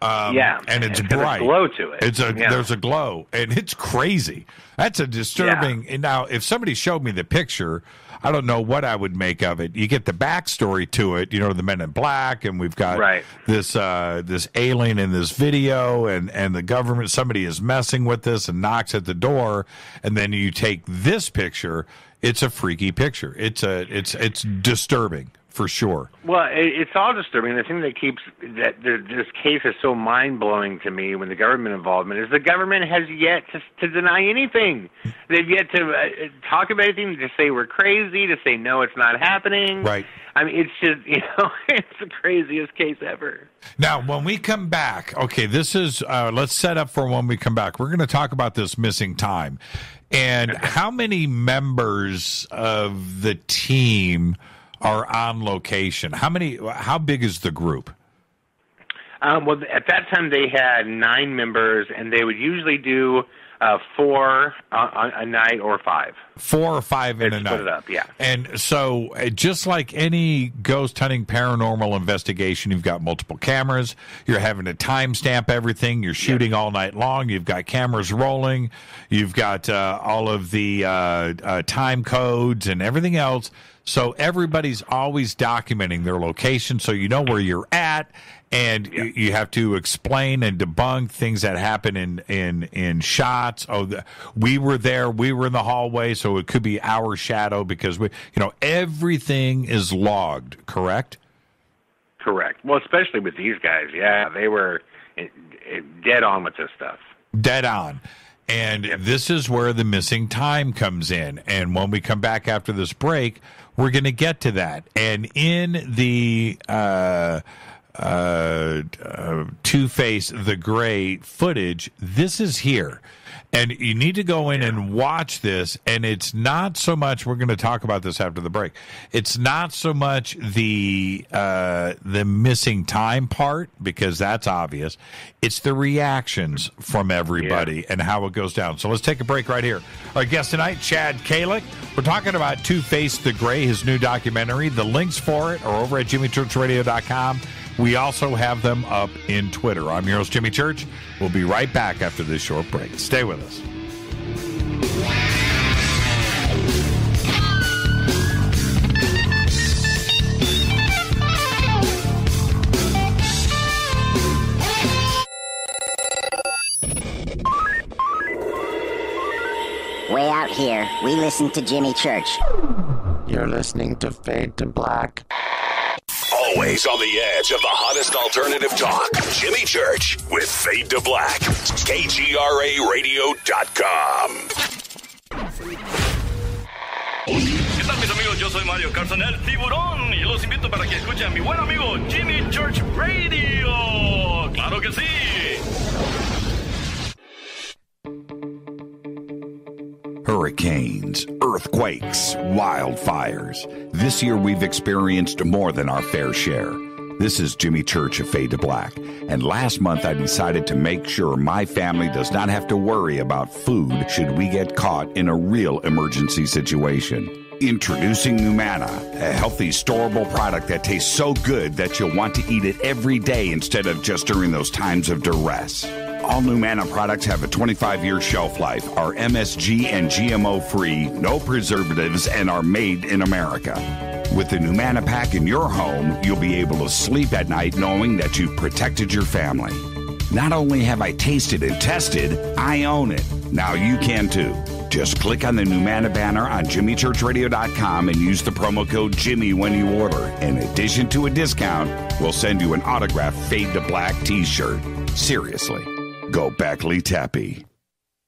And it's bright. A glow to it. There's a glow, and it's crazy. That's a disturbing. And now, if somebody showed me the picture, I don't know what I would make of it. You get the backstory to it, the Men in Black, and we've got this alien in this video, and the government, somebody is messing with this and knocks at the door, and then you take this picture. It's a freaky picture. It's disturbing. For sure. Well, it's all disturbing. The thing that keeps this case is so mind-blowing to me when the government involvement is the government has yet to deny anything. They've yet to talk about anything, to say we're crazy, to say no, it's not happening. Right. I mean, it's just, it's the craziest case ever. Now, when we come back, okay, this is, let's set up for when we come back. We're going to talk about this missing time. And how many members of the team are on location? How big is the group? Well, at that time they had 9 members, and they would usually do 4 a night or 5. 4 or 5 in a night. Split it up, yeah. And so, just like any ghost hunting paranormal investigation, you've got multiple cameras. You're having to timestamp everything. You're shooting all night long. You've got cameras rolling. You've got all of the time codes and everything else. So everybody's always documenting their location, so you know where you're at, and you have to explain and debunk things that happen in shots. We were there, we were in the hallway, so it could be our shadow, because everything is logged. Correct? Correct. Well, especially with these guys, they were dead on with this stuff. Dead on. And this is where the missing time comes in. And when we come back after this break, we're going to get to that. And in the Two-Face the Gray footage, this is here. And you need to go in and watch this. And it's not so much, we're going to talk about this after the break, it's not so much the missing time part, because that's obvious. It's the reactions from everybody and how it goes down. So let's take a break right here. Our guest tonight, Chad Kalec. We're talking about Two-Face the Gray, his new documentary. The links for it are over at jimmychurchradio.com. We also have them up in Twitter. I'm your host, Jimmy Church. We'll be right back after this short break. Stay with us. Way out here, we listen to Jimmy Church. You're listening to Fade to Black. Always on the edge of the hottest alternative talk. Jimmy Church with Fade to Black. KGRARadio.com. ¿Qué tal, mis amigos? Yo soy Mario Carson, el tiburón, y los invito para que escuchen a mi buen amigo Jimmy Church Radio. ¡Claro que sí! Hurricanes, earthquakes, wildfires. This year we've experienced more than our fair share. This is Jimmy Church of Fade to Black, and last month I decided to make sure my family does not have to worry about food should we get caught in a real emergency situation. Introducing Numana, a healthy, storable product that tastes so good that you'll want to eat it every day instead of just during those times of duress. All Numana products have a 25-year shelf life, are MSG and GMO-free, no preservatives, and are made in America. With the Numana pack in your home, you'll be able to sleep at night knowing that you've protected your family. Not only have I tasted and tested, I own it. Now you can too. Just click on the Numana banner on jimmychurchradio.com and use the promo code Jimmy when you order. In addition to a discount, we'll send you an autographed Fade to Black t-shirt. Seriously, go Beckley Teppy.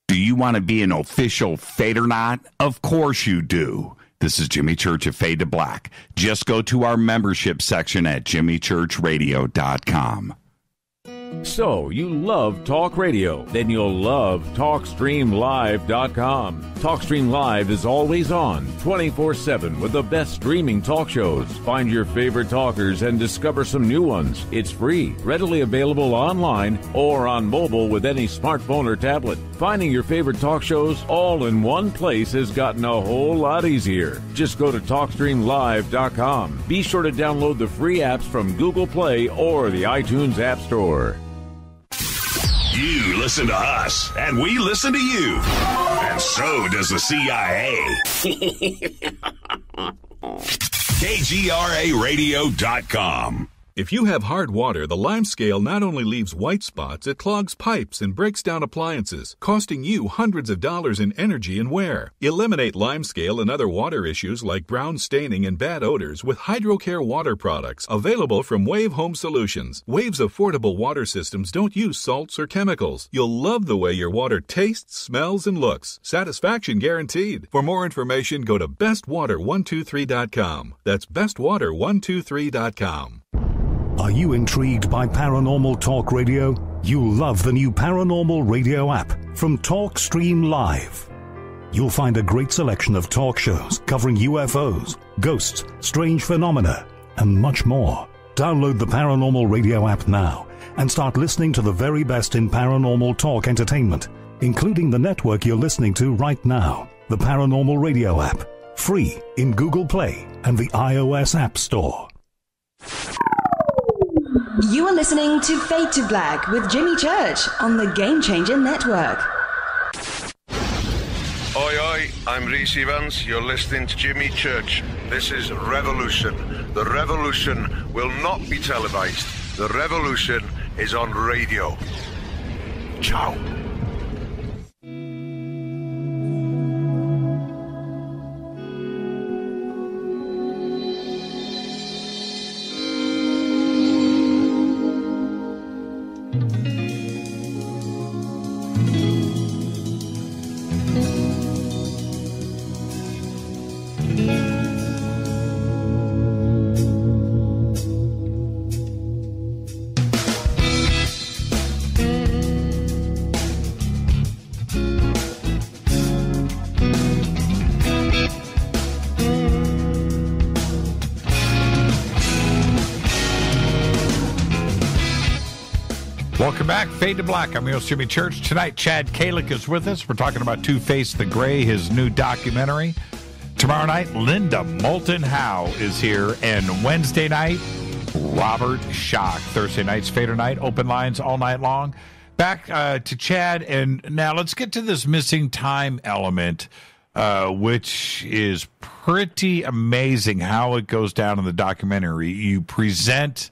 Do you want to be an official Fadernaut? Of course you do. This is Jimmy Church of Fade to Black. Just go to our membership section at jimmychurchradio.com. So, you love talk radio? Then you'll love TalkStreamLive.com. TalkStream Live is always on, 24/7, with the best streaming talk shows. Find your favorite talkers and discover some new ones. It's free, readily available online or on mobile with any smartphone or tablet. Finding your favorite talk shows all in one place has gotten a whole lot easier. Just go to TalkStreamLive.com. Be sure to download the free apps from Google Play or the iTunes App Store. You listen to us, and we listen to you. And so does the CIA. KGRAradio.com. If you have hard water, the lime scale not only leaves white spots, it clogs pipes and breaks down appliances, costing you hundreds of dollars in energy and wear. Eliminate lime scale and other water issues like brown staining and bad odors with HydroCare water products, available from Wave Home Solutions. Wave's affordable water systems don't use salts or chemicals. You'll love the way your water tastes, smells, and looks. Satisfaction guaranteed. For more information, go to bestwater123.com. That's bestwater123.com. Are you intrigued by paranormal talk radio? You'll love the new paranormal radio app from TalkStream Live. You'll find a great selection of talk shows covering UFOs, ghosts, strange phenomena, and much more. Download the paranormal radio app now and start listening to the very best in paranormal talk entertainment, including the network you're listening to right now, the paranormal radio app, free in Google Play and the iOS App Store. You are listening to Fade to Black with Jimmy Church on the Game Changer Network. Oi, oi, I'm Reese Evans. You're listening to Jimmy Church. This is Revolution. The revolution will not be televised. The revolution is on radio. Ciao. Welcome back. Fade to Black. I'm your host, Jimmy Church. Tonight, Chad Kalec is with us. We're talking about Two-Face the Gray, his new documentary. Tomorrow night, Linda Moulton Howe is here. And Wednesday night, Robert Schock. Thursday night's Fader night. Open lines all night long. Back to Chad. And now let's get to this missing time element, which is pretty amazing how it goes down in the documentary. You present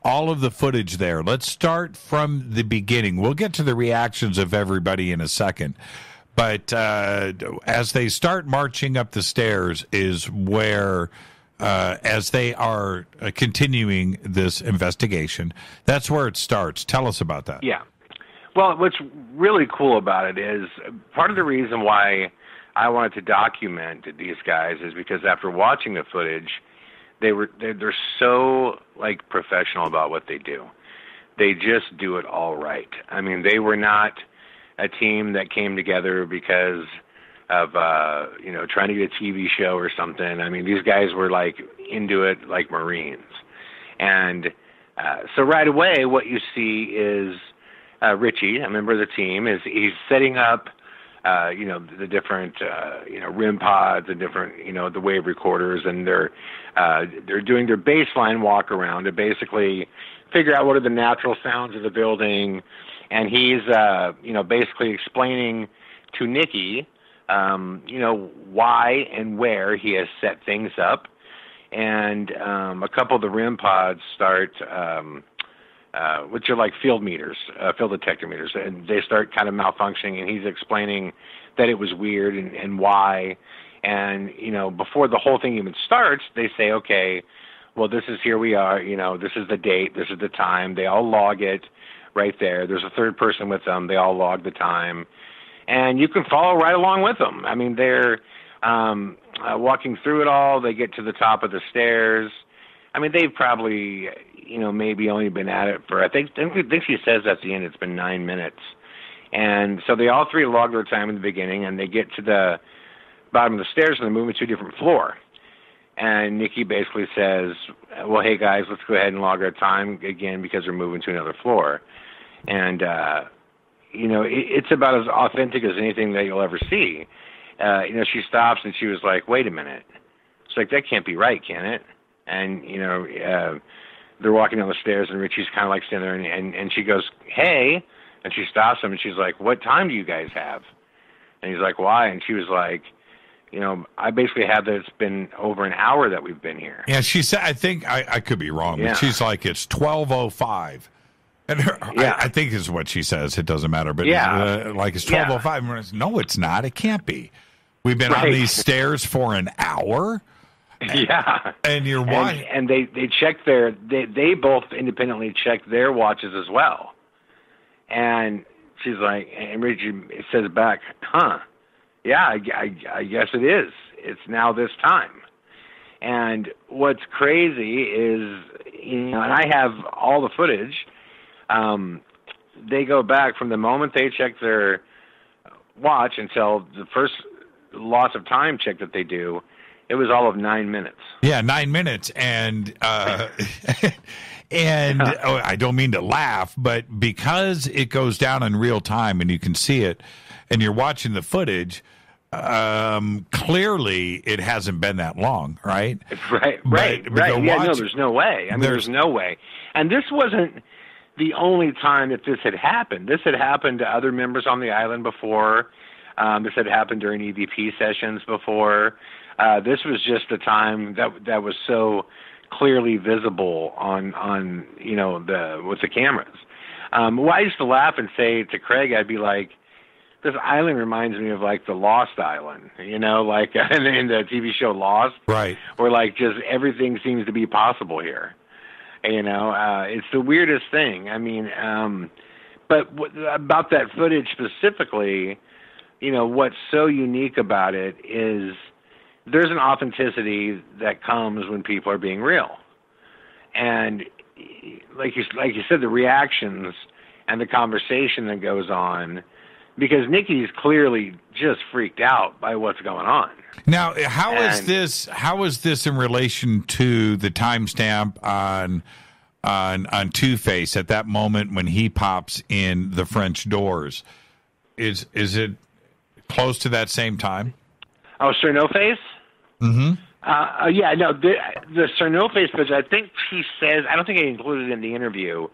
all of the footage there. Let's start from the beginning. We'll get to the reactions of everybody in a second. But as they start marching up the stairs is where, as they are continuing this investigation, that's where it starts. Tell us about that. Yeah. Well, what's really cool about it is part of the reason why I wanted to document these guys is because after watching the footage, they're so like professional about what they do. They just do it all right. I mean, they were not a team that came together because of trying to get a TV show or something. I mean, these guys were like into it like Marines. And so right away what you see is Richie, a member of the team, he's setting up the different, RIM pods and different, the wave recorders, and they're doing their baseline walk around to basically figure out what are the natural sounds of the building. And he's, basically explaining to Nikki, why and where he has set things up. And a couple of the RIM pods start, which are like field meters, field detector meters, and they start kind of malfunctioning, and he's explaining that it was weird and why. And, you know, before the whole thing even starts, they say, okay, well, this is, here we are, you know, this is the date, this is the time. They all log it right there. There's a third person with them. They all log the time. And you can follow right along with them. I mean, they're walking through it all. They get to the top of the stairs. I mean, they've probably, you know, maybe only been at it for, I think she says at the end it's been 9 minutes. And so they all three log their time in the beginning, and they get to the bottom of the stairs, and they're moving to a different floor. And Nikki basically says, well, hey, guys, let's go ahead and log our time again because we're moving to another floor. And, you know, it's about as authentic as anything that you'll ever see. You know, she stops, and she was like, wait a minute. It's like, that can't be right, can it? And, you know, they're walking down the stairs, and Richie's kind of like standing there, and she goes, hey. And she stops him, and she's like, what time do you guys have? And he's like, why? And she was like, you know, I basically have that it's been over an hour that we've been here. Yeah, she said, I think, I could be wrong, but she's like, it's 12:05. And I think is what she says. It doesn't matter. But like, it's 12:05. No, it's not. It can't be. We've been on these stairs for an hour. Yeah. And you're watching. And they checked they both independently checked their watches as well. And she's like, and Richie says back, huh, yeah, I guess it is. It's now this time. And what's crazy is, you know, and I have all the footage, they go back from the moment they check their watch until the first loss of time check that they do, it was all of 9 minutes. Yeah, 9 minutes. And and I don't mean to laugh, but because it goes down in real time and you can see it and you're watching the footage, clearly it hasn't been that long, right? Right. Yeah, no, there's no way. I mean, there's no way. And this wasn't the only time that this had happened. This had happened to other members on the island before. This had happened during EVP sessions before. This was just a time that was so clearly visible on you know, with the cameras. Well, I used to laugh and say to Craig, I'd be like, this island reminds me of like the Lost Island, you know, like in the TV show Lost, right? Where like just everything seems to be possible here. You know, it's the weirdest thing. I mean, but about that footage specifically, you know, what's so unique about it is there's an authenticity that comes when people are being real. And like you said, the reactions and the conversation that goes on, because Nikki's clearly just freaked out by what's going on. Now, how is this in relation to the timestamp on Two-Face at that moment when he pops in the French doors? Is it close to that same time? Oh, SIR NOFACE? Mm-hmm. Yeah, no, the SIR NOFACE footage, I think she says, I don't think I included it in the interview,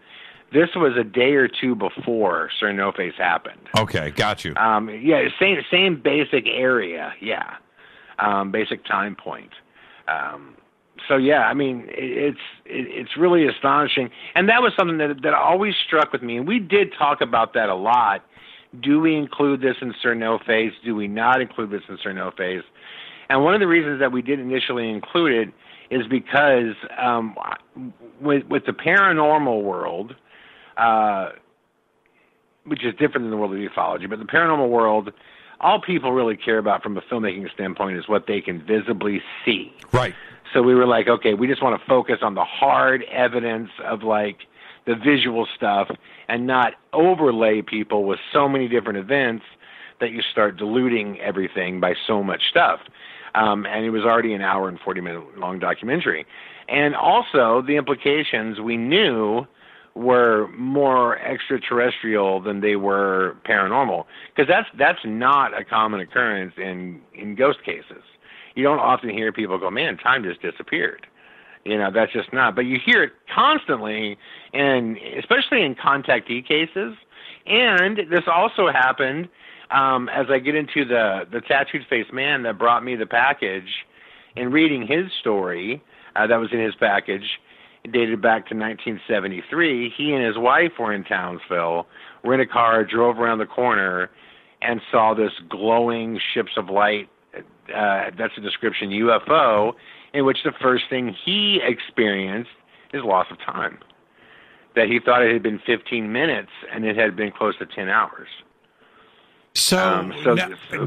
this was a day or two before SIR NOFACE happened. Okay, got you. Yeah, same basic area, yeah. Basic time point. So, yeah, I mean, it's really astonishing. And that was something that always struck with me, and we did talk about that a lot. Do we include this in SIR NOFACE? Do we not include this in SIR NOFACE? And one of the reasons that we didn't initially include it is because with the paranormal world, which is different than the world of ufology, but the paranormal world, all people really care about from a filmmaking standpoint is what they can visibly see. Right. So we were like, okay, we just want to focus on the hard evidence of like the visual stuff and not overlay people with so many different events that you start diluting everything by so much stuff. And it was already an hour and 40-minute long documentary. And also the implications we knew were more extraterrestrial than they were paranormal, because that's not a common occurrence in ghost cases. You don't often hear people go, man, time just disappeared. You know, that's just not. But you hear it constantly, and especially in contactee cases. And this also happened as I get into the tattooed face man that brought me the package, and reading his story that was in his package, dated back to 1973. He and his wife were in Townsville, were in a car, drove around the corner, and saw this glowing ships of light, that's a description, UFO, in which the first thing he experienced is loss of time. That he thought it had been 15 minutes, and it had been close to 10 hours. So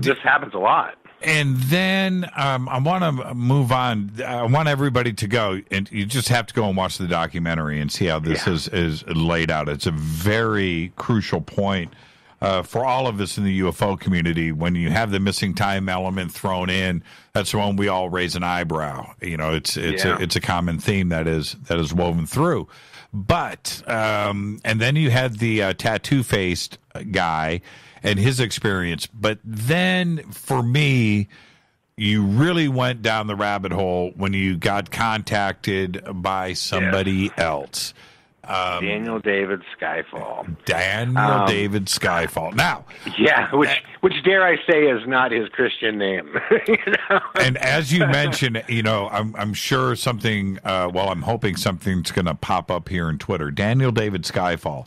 this happens a lot. And then I want to move on. I want everybody to go, and you just have to go and watch the documentary and see how this is laid out. It's a very crucial point for all of us in the UFO community. When you have the missing time element thrown in, that's when we all raise an eyebrow. You know, it's a common theme that is woven through. But and then you had the tattoo-faced guy and his experience. But then, for me, you really went down the rabbit hole when you got contacted by somebody else. Daniel David Skyfall. David Skyfall. Now, which dare I say is not his Christian name. You know? And as you mentioned, you know, I'm sure something. I'm hoping something's going to pop up here in Twitter. Daniel David Skyfall.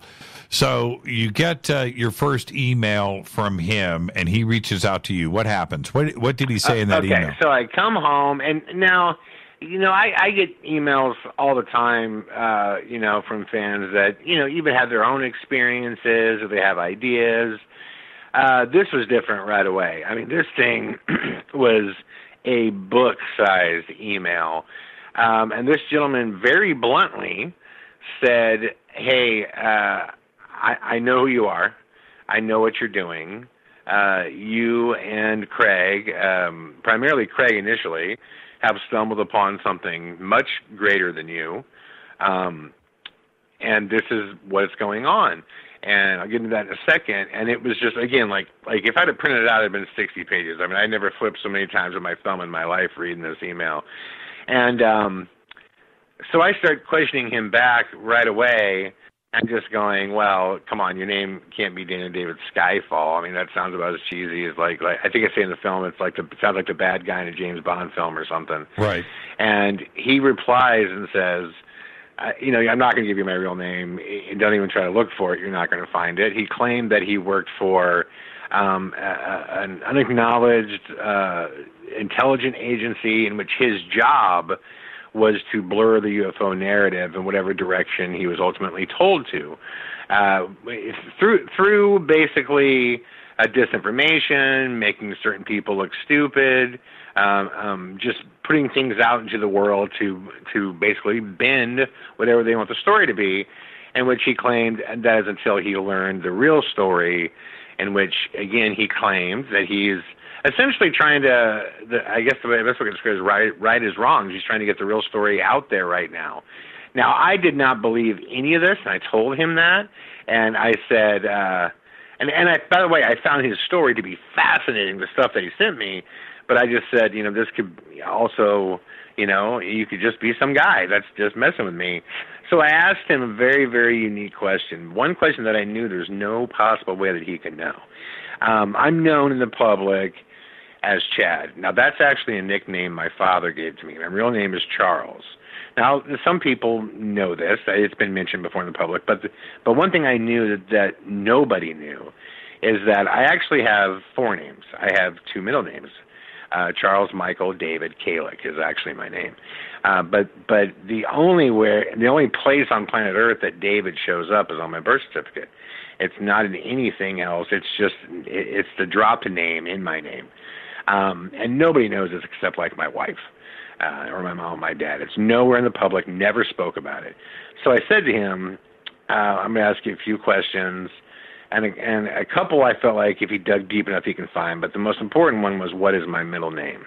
So you get your first email from him, and he reaches out to you. What happens? What did he say in that email? Okay, so I come home, and now, you know, I get emails all the time, you know, from fans that, you know, even have their own experiences or they have ideas. This was different right away. I mean, this thing was a book-sized email. And this gentleman very bluntly said, hey, I know who you are. I know what you're doing. You and Craig, primarily Craig initially, have stumbled upon something much greater than you. And this is what's going on. And I'll get into that in a second. And it was just, again, like if I'd have printed it out, it would have been 60 pages. I mean, I never flipped so many times with my thumb in my life reading this email. And so I started questioning him back right away and just going, well, come on, your name can't be Daniel David Skyfall. I mean, that sounds about as cheesy as like I think I say in the film, it sounds like the bad guy in a James Bond film or something. Right. And he replies and says, you know, I'm not going to give you my real name. Don't even try to look for it. You're not going to find it. He claimed that he worked for an unacknowledged intelligence agency in which his job was to blur the UFO narrative in whatever direction he was ultimately told to, through basically disinformation, making certain people look stupid, just putting things out into the world to basically bend whatever they want the story to be, in which he claimed that is until he learned the real story, in which, again, he claimed that he's essentially trying to, I guess the best way to describe it is right is wrong. He's trying to get the real story out there right now. Now, I did not believe any of this, and I told him that, and I said, by the way, I found his story to be fascinating, the stuff that he sent me, but I just said, you know, this could also, you know, you could just be some guy that's just messing with me. So I asked him a very, very unique question, one question that I knew there's no possible way that he could know. I'm known in the public as Chad. Now, that's actually a nickname my father gave to me. My real name is Charles. Now, some people know this. It's been mentioned before in the public. But one thing I knew that nobody knew is that I actually have four names. I have two middle names. Charles Michael David Calek is actually my name. But the only place on planet Earth that David shows up is on my birth certificate. It's not in anything else. It's the dropped name in my name. And nobody knows this except like my wife, or my mom and my dad. It's nowhere in the public, never spoke about it. So I said to him, I'm going to ask you a few questions. And a couple I felt like if he dug deep enough he can find. But the most important one was, what is my middle name?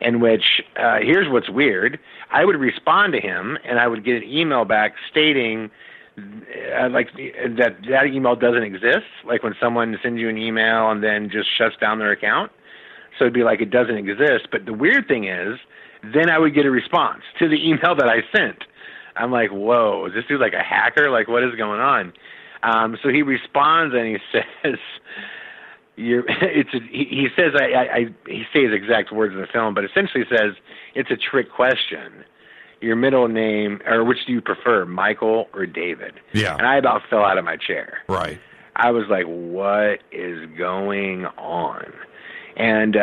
In which, here's what's weird. I would respond to him, and I would get an email back stating that email doesn't exist, like when someone sends you an email and then just shuts down their account. So it'd be like it doesn't exist. But the weird thing is, then I would get a response to the email that I sent. I'm like, whoa, is this dude like a hacker? Like, what is going on? So he responds and he says, he says his exact words in the film, but essentially says, it's a trick question. Your middle name, or which do you prefer, Michael or David? Yeah. And I about fell out of my chair. Right. I was like, what is going on? And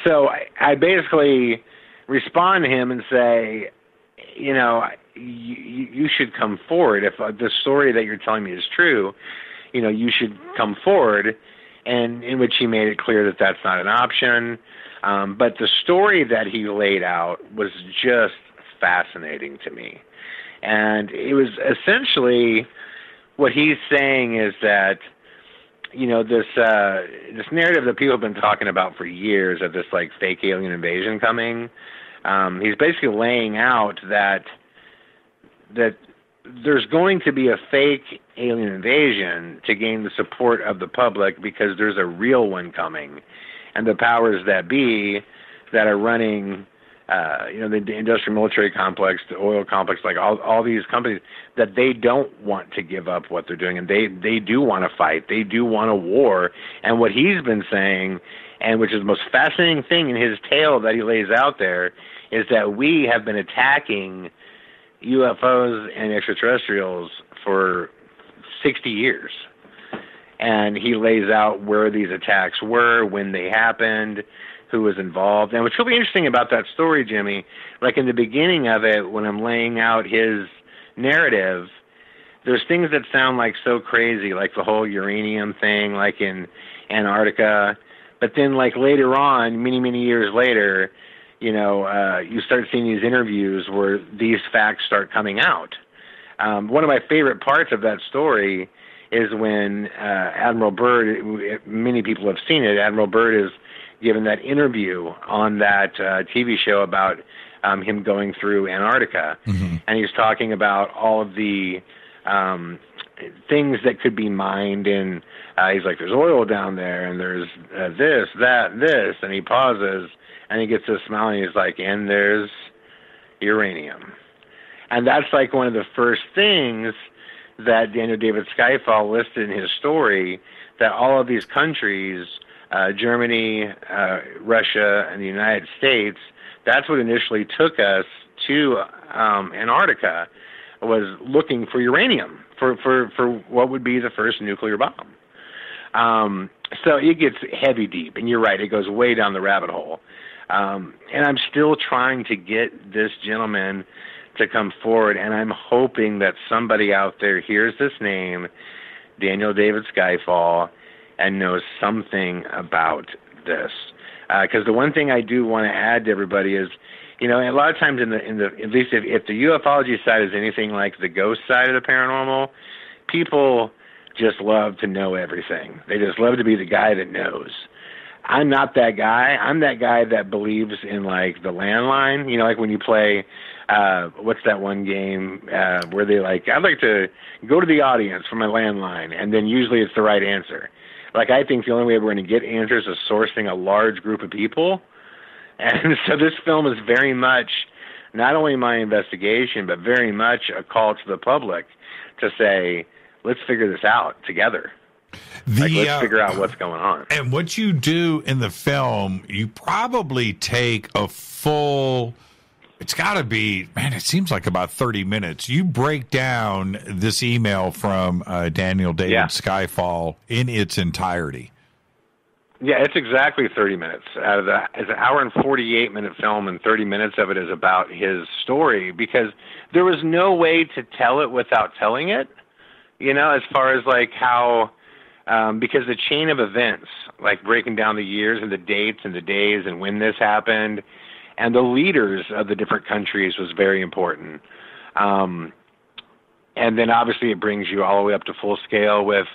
so I basically respond to him and say, you know, you should come forward. If the story that you're telling me is true, you know, you should come forward. And in which he made it clear that that's not an option. But the story that he laid out was just fascinating to me. And it was essentially what he's saying is that, you know, this narrative that people have been talking about for years of this like fake alien invasion coming, he's basically laying out that there's going to be a fake alien invasion to gain the support of the public because there's a real one coming. And the powers that be that are running, you know, the industrial military complex, the oil complex, like all these companies, that they don't want to give up what they're doing. And they do want to fight. They do want a war. And what he's been saying, and which is the most fascinating thing in his tale that he lays out there, is that we have been attacking UFOs and extraterrestrials for 60 years. And he lays out where these attacks were, when they happened, who was involved. And what's really interesting about that story, Jimmy, like in the beginning of it, when I'm laying out his narrative, there's things that sound like so crazy, like the whole uranium thing, like in Antarctica. But then like later on, many, many years later, you know, you start seeing these interviews where these facts start coming out. One of my favorite parts of that story is when Admiral Byrd, many people have seen it, Admiral Byrd is given that interview on that TV show about him going through Antarctica. Mm-hmm. And he's talking about all of the things that could be mined, and he's like, there's oil down there, and there's this, that, this, and he pauses, and he gets this smile, and he's like, and there's uranium. And that's like one of the first things that Daniel David Skyfall listed in his story, that all of these countries, Germany, Russia, and the United States, that's what initially took us to Antarctica, was looking for uranium, for what would be the first nuclear bomb. So it gets heavy deep, and you're right, it goes way down the rabbit hole. And I'm still trying to get this gentleman to come forward, and I'm hoping that somebody out there hears this name, Daniel David Skyfall, and knows something about this. Because the one thing I do want to add to everybody is, you know, a lot of times in the at least if the ufology side is anything like the ghost side of the paranormal, people just love to know everything. They just love to be the guy that knows. I'm not that guy. I'm that guy that believes in, like, the landline. You know, like when you play, what's that one game where they like, I'd like to go to the audience for my landline, and then usually it's the right answer. Like, I think the only way we're going to get answers is sourcing a large group of people. And so this film is very much not only my investigation, but very much a call to the public to say, let's figure this out together. Let's figure out what's going on. And what you do in the film, you probably take a full, it's got to be, man, it seems like about 30 minutes. You break down this email from Daniel David Skyfall in its entirety. Yeah, it's exactly 30 minutes. It's an hour and 48-minute film, and 30 minutes of it is about his story, because there was no way to tell it without telling it, you know, as far as like how... because the chain of events, like breaking down the years and the dates and the days and when this happened, and the leaders of the different countries was very important. And then obviously it brings you all the way up to full scale with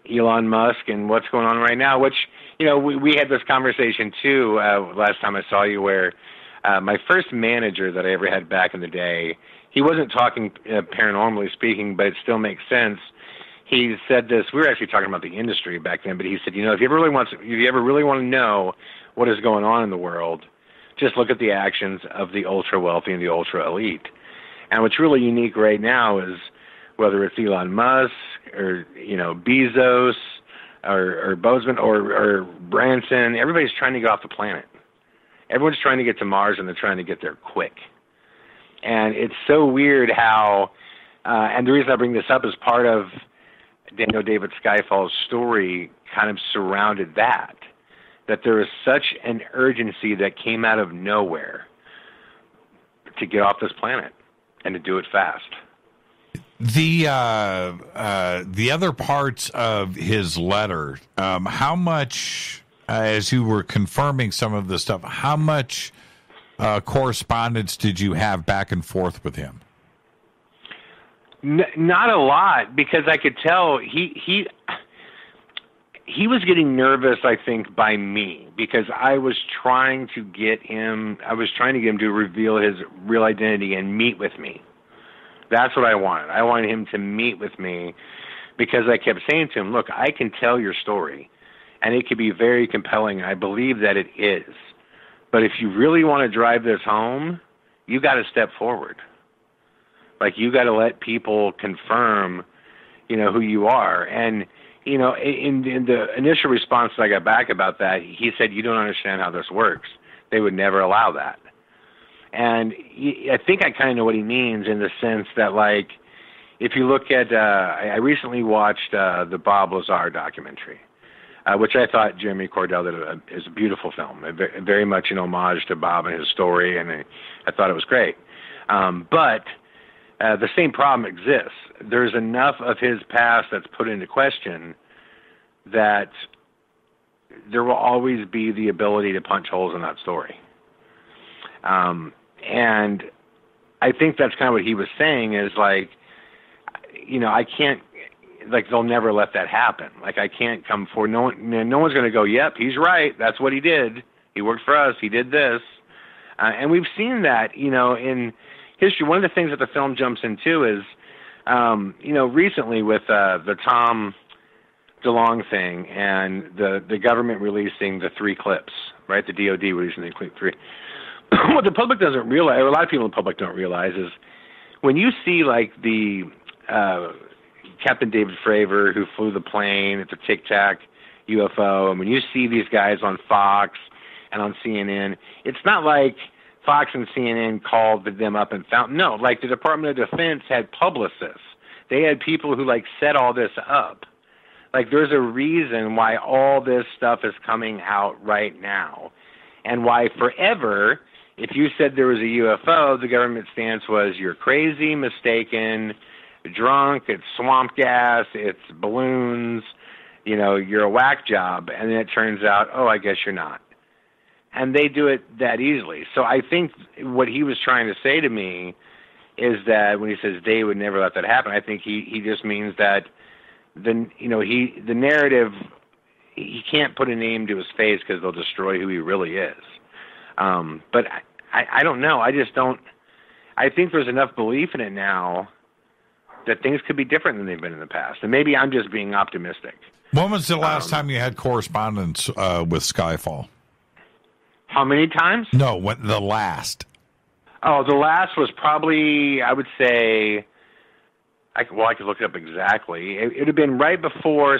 Elon Musk and what's going on right now, which, you know, we had this conversation too last time I saw you, where my first manager that I ever had back in the day, he wasn't talking paranormally speaking, but it still makes sense. He said this, we were actually talking about the industry back then, but he said, you know, if you ever really want to know what is going on in the world, just look at the actions of the ultra wealthy and the ultra elite. And what's really unique right now is whether it's Elon Musk or, you know, Bezos or Bozeman or Branson, everybody's trying to get off the planet. Everyone's trying to get to Mars, and they're trying to get there quick. And it's so weird how, and the reason I bring this up is part of David Skyfall's story kind of surrounded that there was such an urgency that came out of nowhere to get off this planet and to do it fast. The other parts of his letter, how much, as you were confirming some of the stuff, how much correspondence did you have back and forth with him? Not a lot, because I could tell he was getting nervous, I think, by me, because I was trying to get him to reveal his real identity and meet with me. That's what I wanted. I wanted him to meet with me, because I kept saying to him, look, I can tell your story, and it could be very compelling. I believe that it is. But if you really want to drive this home, you got to step forward. Like, you got to let people confirm, who you are. And, in the initial response that I got back about that, he said, you don't understand how this works. They would never allow that. And I think I kind of know what he means, in the sense that, like, if you look at, I recently watched the Bob Lazar documentary, which I thought Jeremy Cordell did is a beautiful film, very much an homage to Bob and his story, and I thought it was great. But the same problem exists. There's enough of his past that's put into question that there will always be the ability to punch holes in that story. And I think that's kind of what he was saying, is like, I can't, like, they'll never let that happen. Like, I can't come forward. No one's going to go, yep, he's right. That's what he did. He worked for us. He did this. And we've seen that, in history. One of the things that the film jumps into is, recently with the Tom DeLonge thing and the government releasing the 3 clips, right? The DOD releasing the 3. What the public doesn't realize, or a lot of people in the public don't realize, is when you see, like, the Captain David Fravor, who flew the plane at the Tic Tac UFO, and when you see these guys on Fox and on CNN, it's not like Fox and CNN called them up and found. No, like, the Department of Defense had publicists. They had people who, like, set all this up. Like, there's a reason why all this stuff is coming out right now, and why forever, if you said there was a UFO, the government stance was, you're crazy, mistaken, drunk, it's swamp gas, it's balloons, you're a whack job. And then it turns out, oh, I guess you're not. And they do it that easily. So I think what he was trying to say to me is that when he says they would never let that happen, I think he just means that the narrative, he can't put a name to his face because they'll destroy who he really is. But I don't know. I just don't. I think there's enough belief in it now that things could be different than they've been in the past. And maybe I'm just being optimistic. When was the last time you had correspondence with Skyfall? How many times? No, the last. Oh, the last was probably, I would say, I could look it up exactly. It would have been right before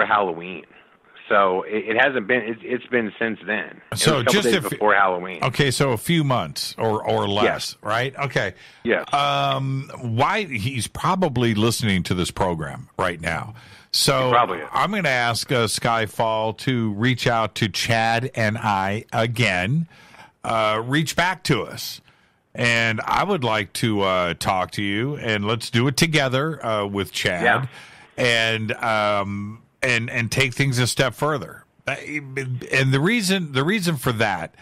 Halloween. So it hasn't been. It's been since then. So a couple just days before Halloween. Okay, so a few months or less, yes. Right? Okay. Yes. Why he's probably listening to this program right now. So I'm going to ask Skyfall to reach out to Chad and I again. Reach back to us. And I would like to talk to you, and let's do it together with Chad, and take things a step further. And the reason for that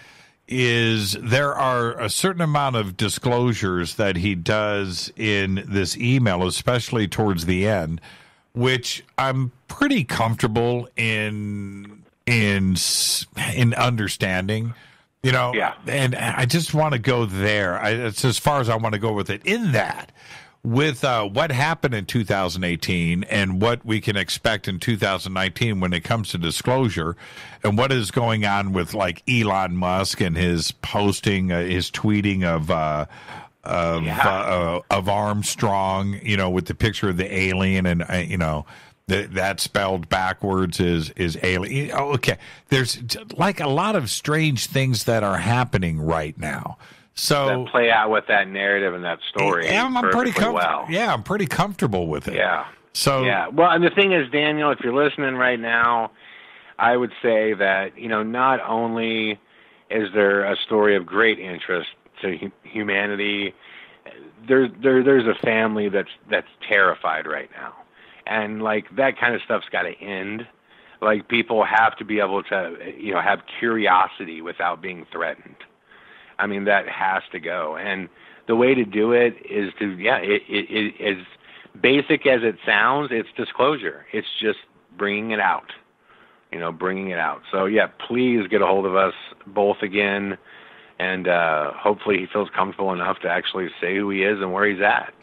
is there are a certain amount of disclosures that he does in this email, especially towards the end, which I'm pretty comfortable in understanding. And I just want to go there. It's as far as I want to go with it. In that, with what happened in 2018 and what we can expect in 2019 when it comes to disclosure, and what is going on with, like, Elon Musk and his posting, his tweeting of Armstrong, with the picture of the alien, and that spelled backwards is alien. Okay, there's like a lot of strange things that are happening right now. So that play out with that narrative and that story. I'm pretty well. Yeah, I'm pretty comfortable with it. Yeah. So well, and the thing is, Daniel, if you're listening right now, I would say that not only is there a story of great interest to humanity, there's a family that's terrified right now, and like that kind of stuff's got to end. Like people have to be able to have curiosity without being threatened. I mean, that has to go, and the way to do it is to it as basic as it sounds. It's disclosure. It's just bringing it out. Bringing it out. So, please get a hold of us both again, and hopefully he feels comfortable enough to actually say who he is and where he's at.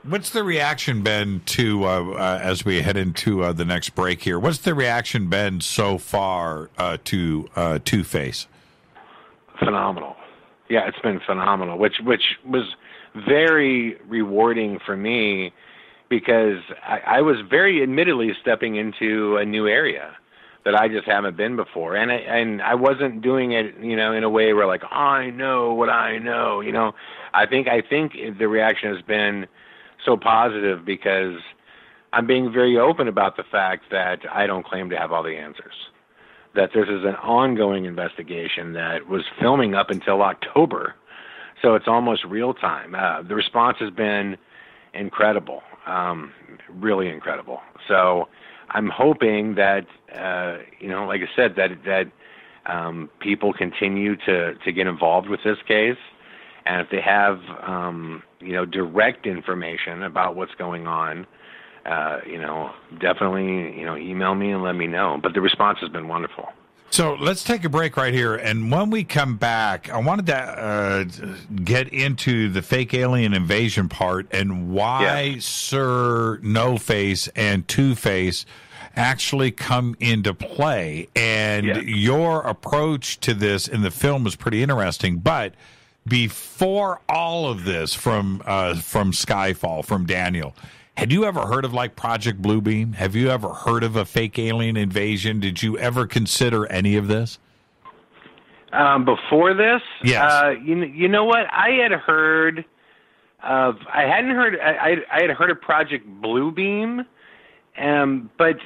What's the reaction been to, as we head into the next break here, what's the reaction been so far to Two-Face? Phenomenal. Yeah, it's been phenomenal, which was very rewarding for me because I was very admittedly stepping into a new area that I just haven't been before. And I wasn't doing it, in a way where like, I know what I know, I think the reaction has been so positive because I'm being very open about the fact that I don't claim to have all the answers, that this is an ongoing investigation that was filming up until October. So it's almost real time. The response has been incredible, really incredible. So I'm hoping that, like I said, that people continue to get involved with this case. And if they have, direct information about what's going on, definitely, email me and let me know. But the response has been wonderful. So let's take a break right here. And when we come back, I wanted to get into the fake alien invasion part and why SIR NOFACE and Two-Face actually come into play. And your approach to this in the film was pretty interesting. But before all of this from Skyfall, from Daniel, had you ever heard of like Project Bluebeam? Have you ever heard of a fake alien invasion? Did you ever consider any of this? Before this? Yes. You know what? I had heard of Project Bluebeam, but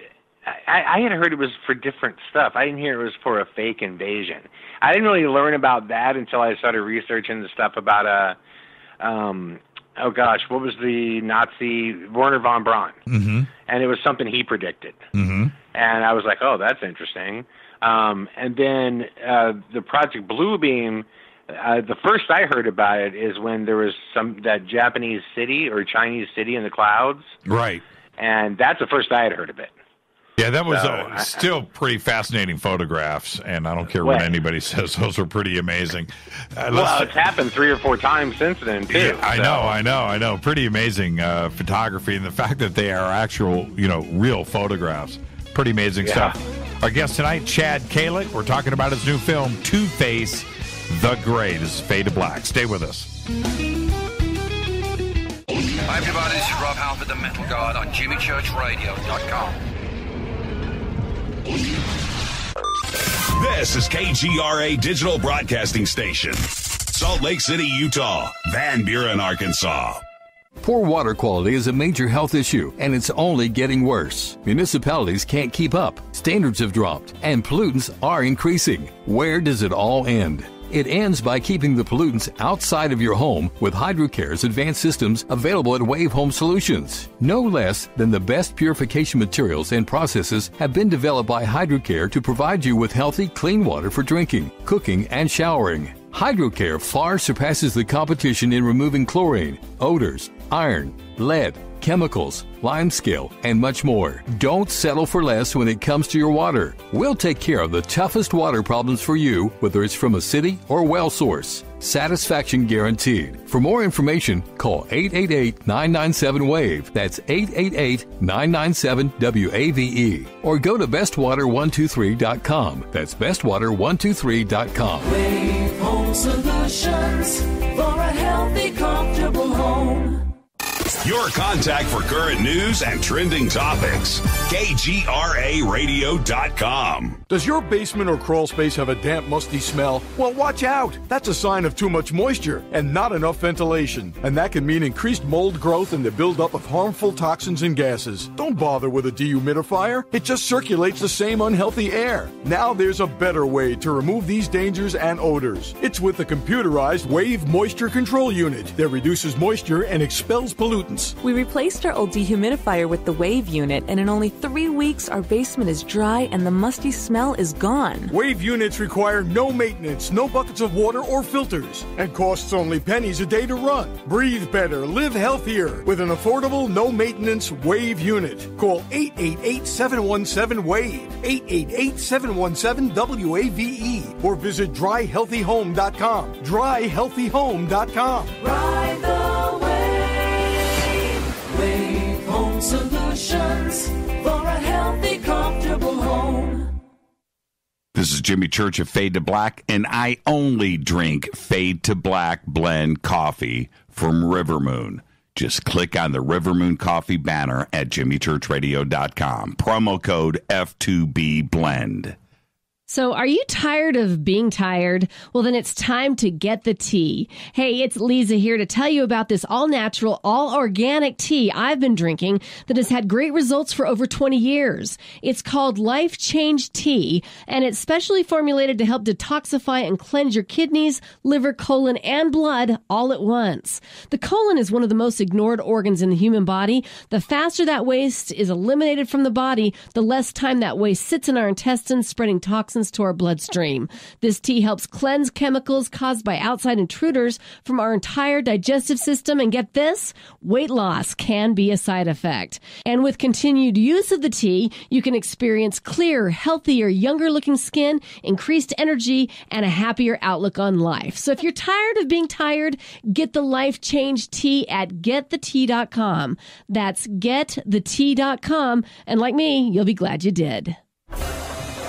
I had heard it was for different stuff. I didn't hear it was for a fake invasion. I didn't really learn about that until I started researching the stuff about what was the Nazi Werner von Braun? Mm-hmm. And it was something he predicted. Mm-hmm. And I was like, oh, that's interesting. And then the Project Bluebeam, the first I heard about it is when there was that Japanese city or Chinese city in the clouds. Right. And that's the first I had heard of it. Yeah, that was still pretty fascinating photographs, and I don't care what anybody says; those are pretty amazing. Well, it's happened 3 or 4 times since then, too. Yeah, I know. Pretty amazing photography, and the fact that they are actual, real photographs. Pretty amazing stuff. Our guest tonight, Chad Kalec. We're talking about his new film, Two-Face, The Gray. This is Fade to Black. Stay with us. Hi, everybody. This is Rob Halford, the Metal God, on JimmyChurchRadio.com. This is KGRA Digital Broadcasting Station, Salt Lake City, Utah, Van Buren, Arkansas. Poor water quality is a major health issue, and it's only getting worse. Municipalities can't keep up, standards have dropped, and pollutants are increasing. Where does it all end? It ends by keeping the pollutants outside of your home with HydroCare's advanced systems available at Wave Home Solutions. No less than the best purification materials and processes have been developed by HydroCare to provide you with healthy, clean water for drinking, cooking, and showering. HydroCare far surpasses the competition in removing chlorine, odors, iron, lead, chemicals, limescale, and much more. Don't settle for less when it comes to your water. We'll take care of the toughest water problems for you, whether it's from a city or well source. Satisfaction guaranteed. For more information, call 888-997-WAVE. That's 888-997-WAVE. Or go to bestwater123.com. That's bestwater123.com. Wave Home Solutions for a healthy, comfortable home. Your contact for current news and trending topics. KGRAradio.com. Does your basement or crawl space have a damp, musty smell? Well, watch out. That's a sign of too much moisture and not enough ventilation. And that can mean increased mold growth and the buildup of harmful toxins and gases. Don't bother with a dehumidifier. It just circulates the same unhealthy air. Now there's a better way to remove these dangers and odors. It's with the computerized Wave Moisture Control Unit that reduces moisture and expels pollutants. We replaced our old dehumidifier with the Wave unit, and in only 3 weeks, our basement is dry and the musty smell is gone. Wave units require no maintenance, no buckets of water or filters, and costs only pennies a day to run. Breathe better, live healthier with an affordable, no-maintenance Wave unit. Call 888-717-WAVE, 888-717-WAVE, or visit dryhealthyhome.com. dryhealthyhome.com. Ride the wave. Wave Home Solutions for a healthy, comfortable home. This is Jimmy Church of Fade to Black, and I only drink Fade to Black blend coffee from River Moon. Just click on the River Moon coffee banner at jimmychurchradio.com. Promo code F2B Blend. So are you tired of being tired? Well, then it's time to get the tea. Hey, it's Lisa here to tell you about this all-natural, all-organic tea I've been drinking that has had great results for over 20 years. It's called Life Change Tea, and it's specially formulated to help detoxify and cleanse your kidneys, liver, colon, and blood all at once. The colon is one of the most ignored organs in the human body. The faster that waste is eliminated from the body, the less time that waste sits in our intestines, spreading toxins to our bloodstream. This tea helps cleanse chemicals caused by outside intruders from our entire digestive system. And get this, weight loss can be a side effect. And with continued use of the tea, you can experience clearer, healthier, younger looking skin, increased energy, and a happier outlook on life. So if you're tired of being tired, get the Life Change Tea at getthetea.com. That's getthetea.com. And like me, you'll be glad you did.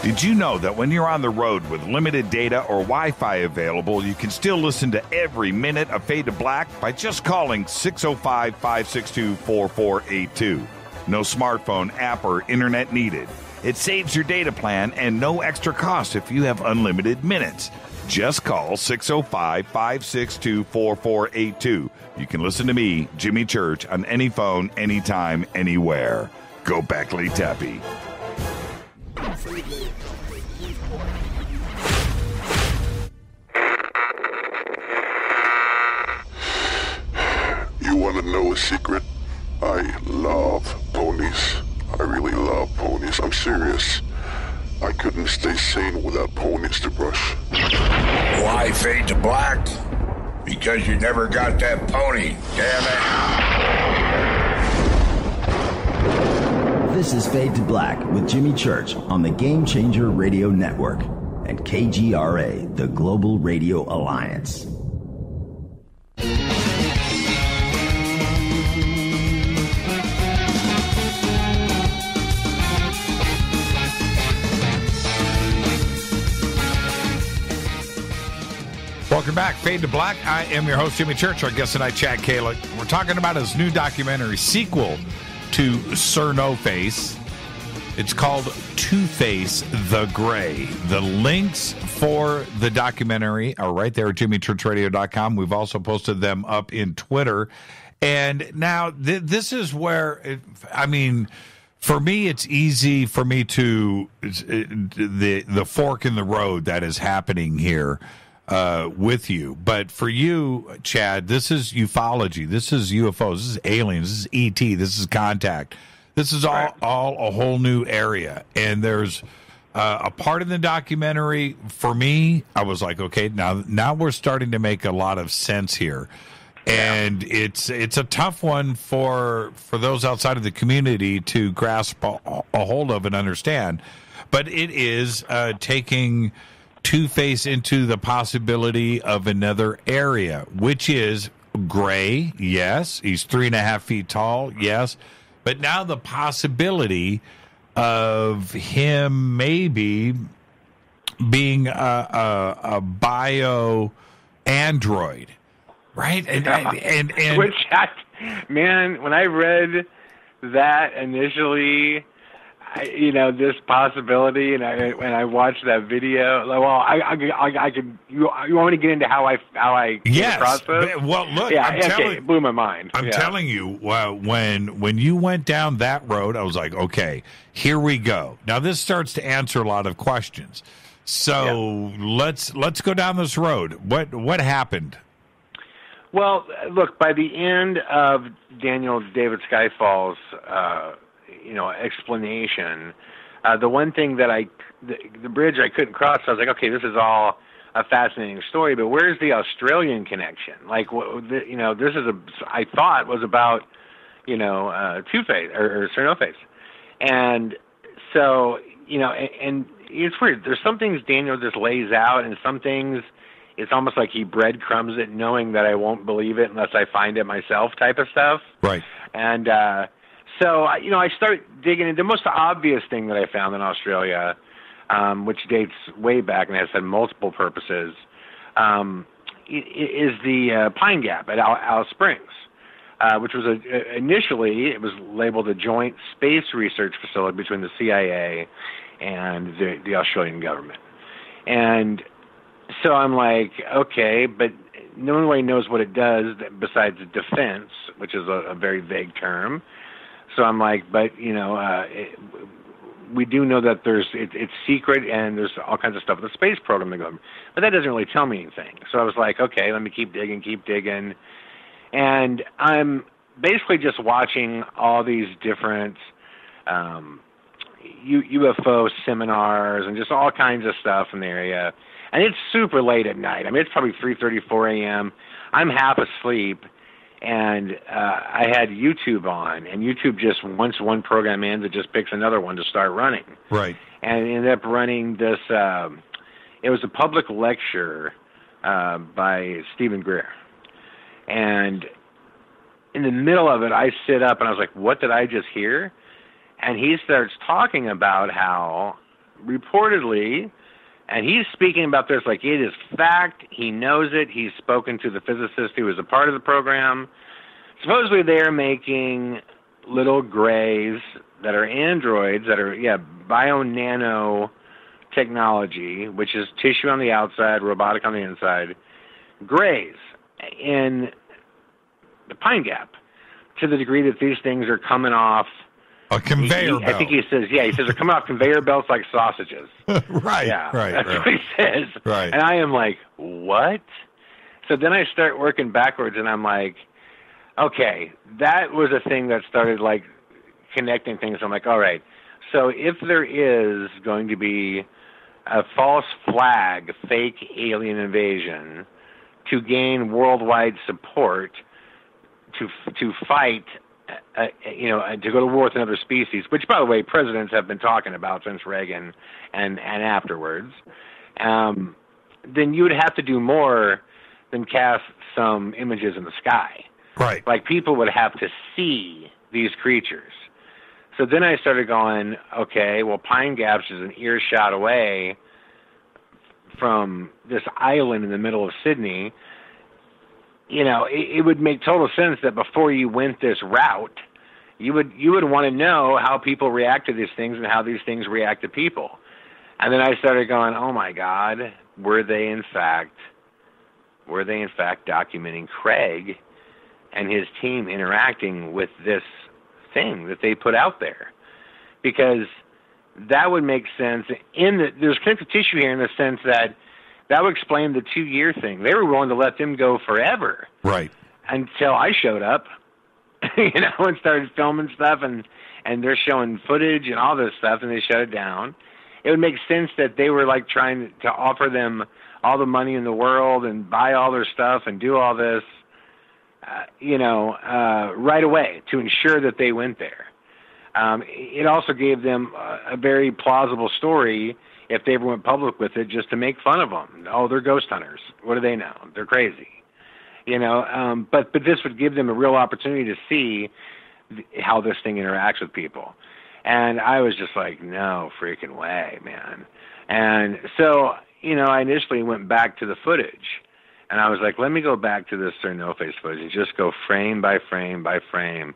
Did you know that when you're on the road with limited data or Wi-Fi available, you can still listen to every minute of Fade to Black by just calling 605-562-4482. No smartphone, app, or internet needed. It saves your data plan and no extra cost if you have unlimited minutes. Just call 605-562-4482. You can listen to me, Jimmy Church, on any phone, anytime, anywhere. Go Beckley Tappy. You want to know a secret? I love ponies. I really love ponies. I'm serious. I couldn't stay sane without ponies to brush. Why Fade to Black? Because you never got that pony, damn it. This is Fade to Black with Jimmy Church on the Game Changer Radio Network and KGRA, the Global Radio Alliance. Welcome back, Fade to Black. I am your host, Jimmy Church. Our guest tonight, Chad Kalec. We're talking about his new documentary sequel to SIR NOFACE. It's called Two-Face the Gray. The links for the documentary are right there at jimmychurchradio.com. We've also posted them up in Twitter. And now this is where, for me, it's easy for me to, the fork in the road that is happening here with you. But for you, Chad, this is ufology. This is UFOs. This is aliens. This is ET. This is contact. This is all a whole new area. And there's a part in the documentary, for me, I was like, okay, now we're starting to make a lot of sense here. And it's a tough one for those outside of the community to grasp a hold of and understand. But it is taking Two-Face into the possibility of another area, which is gray. Yes. He's 3.5 feet tall. Yes. But now the possibility of him maybe being a bio android, Right? And which, man, when I read that initially, this possibility, and when I watched that video, well, I could. You want me to get into how I came across this? Well, look, it blew my mind. I'm telling you, when you went down that road, I was like, okay, here we go. Now this starts to answer a lot of questions. So let's go down this road. What happened? Well, look, by the end of David Skyfall's explanation, the one thing that the bridge I couldn't cross, I was like, okay, this is all a fascinating story, but where's the Australian connection? Like, this is I thought was about, Two-Face or SIR NOFACE. And so, and it's weird. There's some things Daniel just lays out, and some things it's almost like he breadcrumbs it, knowing that I won't believe it unless I find it myself, type of stuff. Right. And so I start digging into the most obvious thing that I found in Australia, which dates way back and has had multiple purposes, is the Pine Gap at Alice Springs, which was initially it was labeled a joint space research facility between the CIA and the Australian government. And so I'm like, okay, but no one really knows what it does besides defense, which is a very vague term. So I'm like, but we do know that it's secret and there's all kinds of stuff with the space program to go, but that doesn't really tell me anything. So I was like, okay, let me keep digging, and I'm basically just watching all these different UFO seminars and just all kinds of stuff in the area. And it's super late at night. I mean, it's probably 3:30, 4 a.m. I'm half asleep, and I had YouTube on, and YouTube just, once one program ends, it just picks another one to start running. Right. And it ended up running this, it was a public lecture by Stephen Greer. And in the middle of it, I sit up, and I was like, what did I just hear? And he starts talking about how, reportedly, and he's speaking about this like it is fact. He knows it. He's spoken to the physicist who was a part of the program. Supposedly they're making little grays that are androids that are, bio-nano technology, which is tissue on the outside, robotic on the inside, grays in the Pine Gap, to the degree that these things are coming off a conveyor belt. I think he says they're coming off conveyor belts like sausages. Right. Yeah, right. That's right. what he says. Right. And I am like, what? So then I start working backwards, and I'm like, okay, that was a thing that started like connecting things. I'm like, all right. So if there is going to be a false flag, fake alien invasion, to gain worldwide support, to fight. To go to war with another species, which, by the way, presidents have been talking about since Reagan and afterwards, then you would have to do more than cast some images in the sky. Right. Like, people would have to see these creatures. So then I started going, okay, well, Pine Gap is an earshot away from this island in the middle of Sydney. It would make total sense that before you went this route, you would want to know how people react to these things and how these things react to people. And then I started going, oh my God, were they in fact documenting Craig and his team interacting with this thing that they put out there? Because that would make sense. There's connective tissue here in the sense that would explain the 2-year thing. They were willing to let them go forever. Right. Until I showed up, and started filming stuff, and they're showing footage and all this stuff, and they shut it down. It would make sense that they were like trying to offer them all the money in the world and buy all their stuff and do all this, right away to ensure that they went there. It also gave them a very plausible story if they ever went public with it, just to make fun of them. Oh, they're ghost hunters. What do they know? They're crazy. But this would give them a real opportunity to see how this thing interacts with people. And I was just like, no freaking way, man. And so, I initially went back to the footage. And I was like, let me go back to this SIR NOFACE footage and just go frame by frame by frame.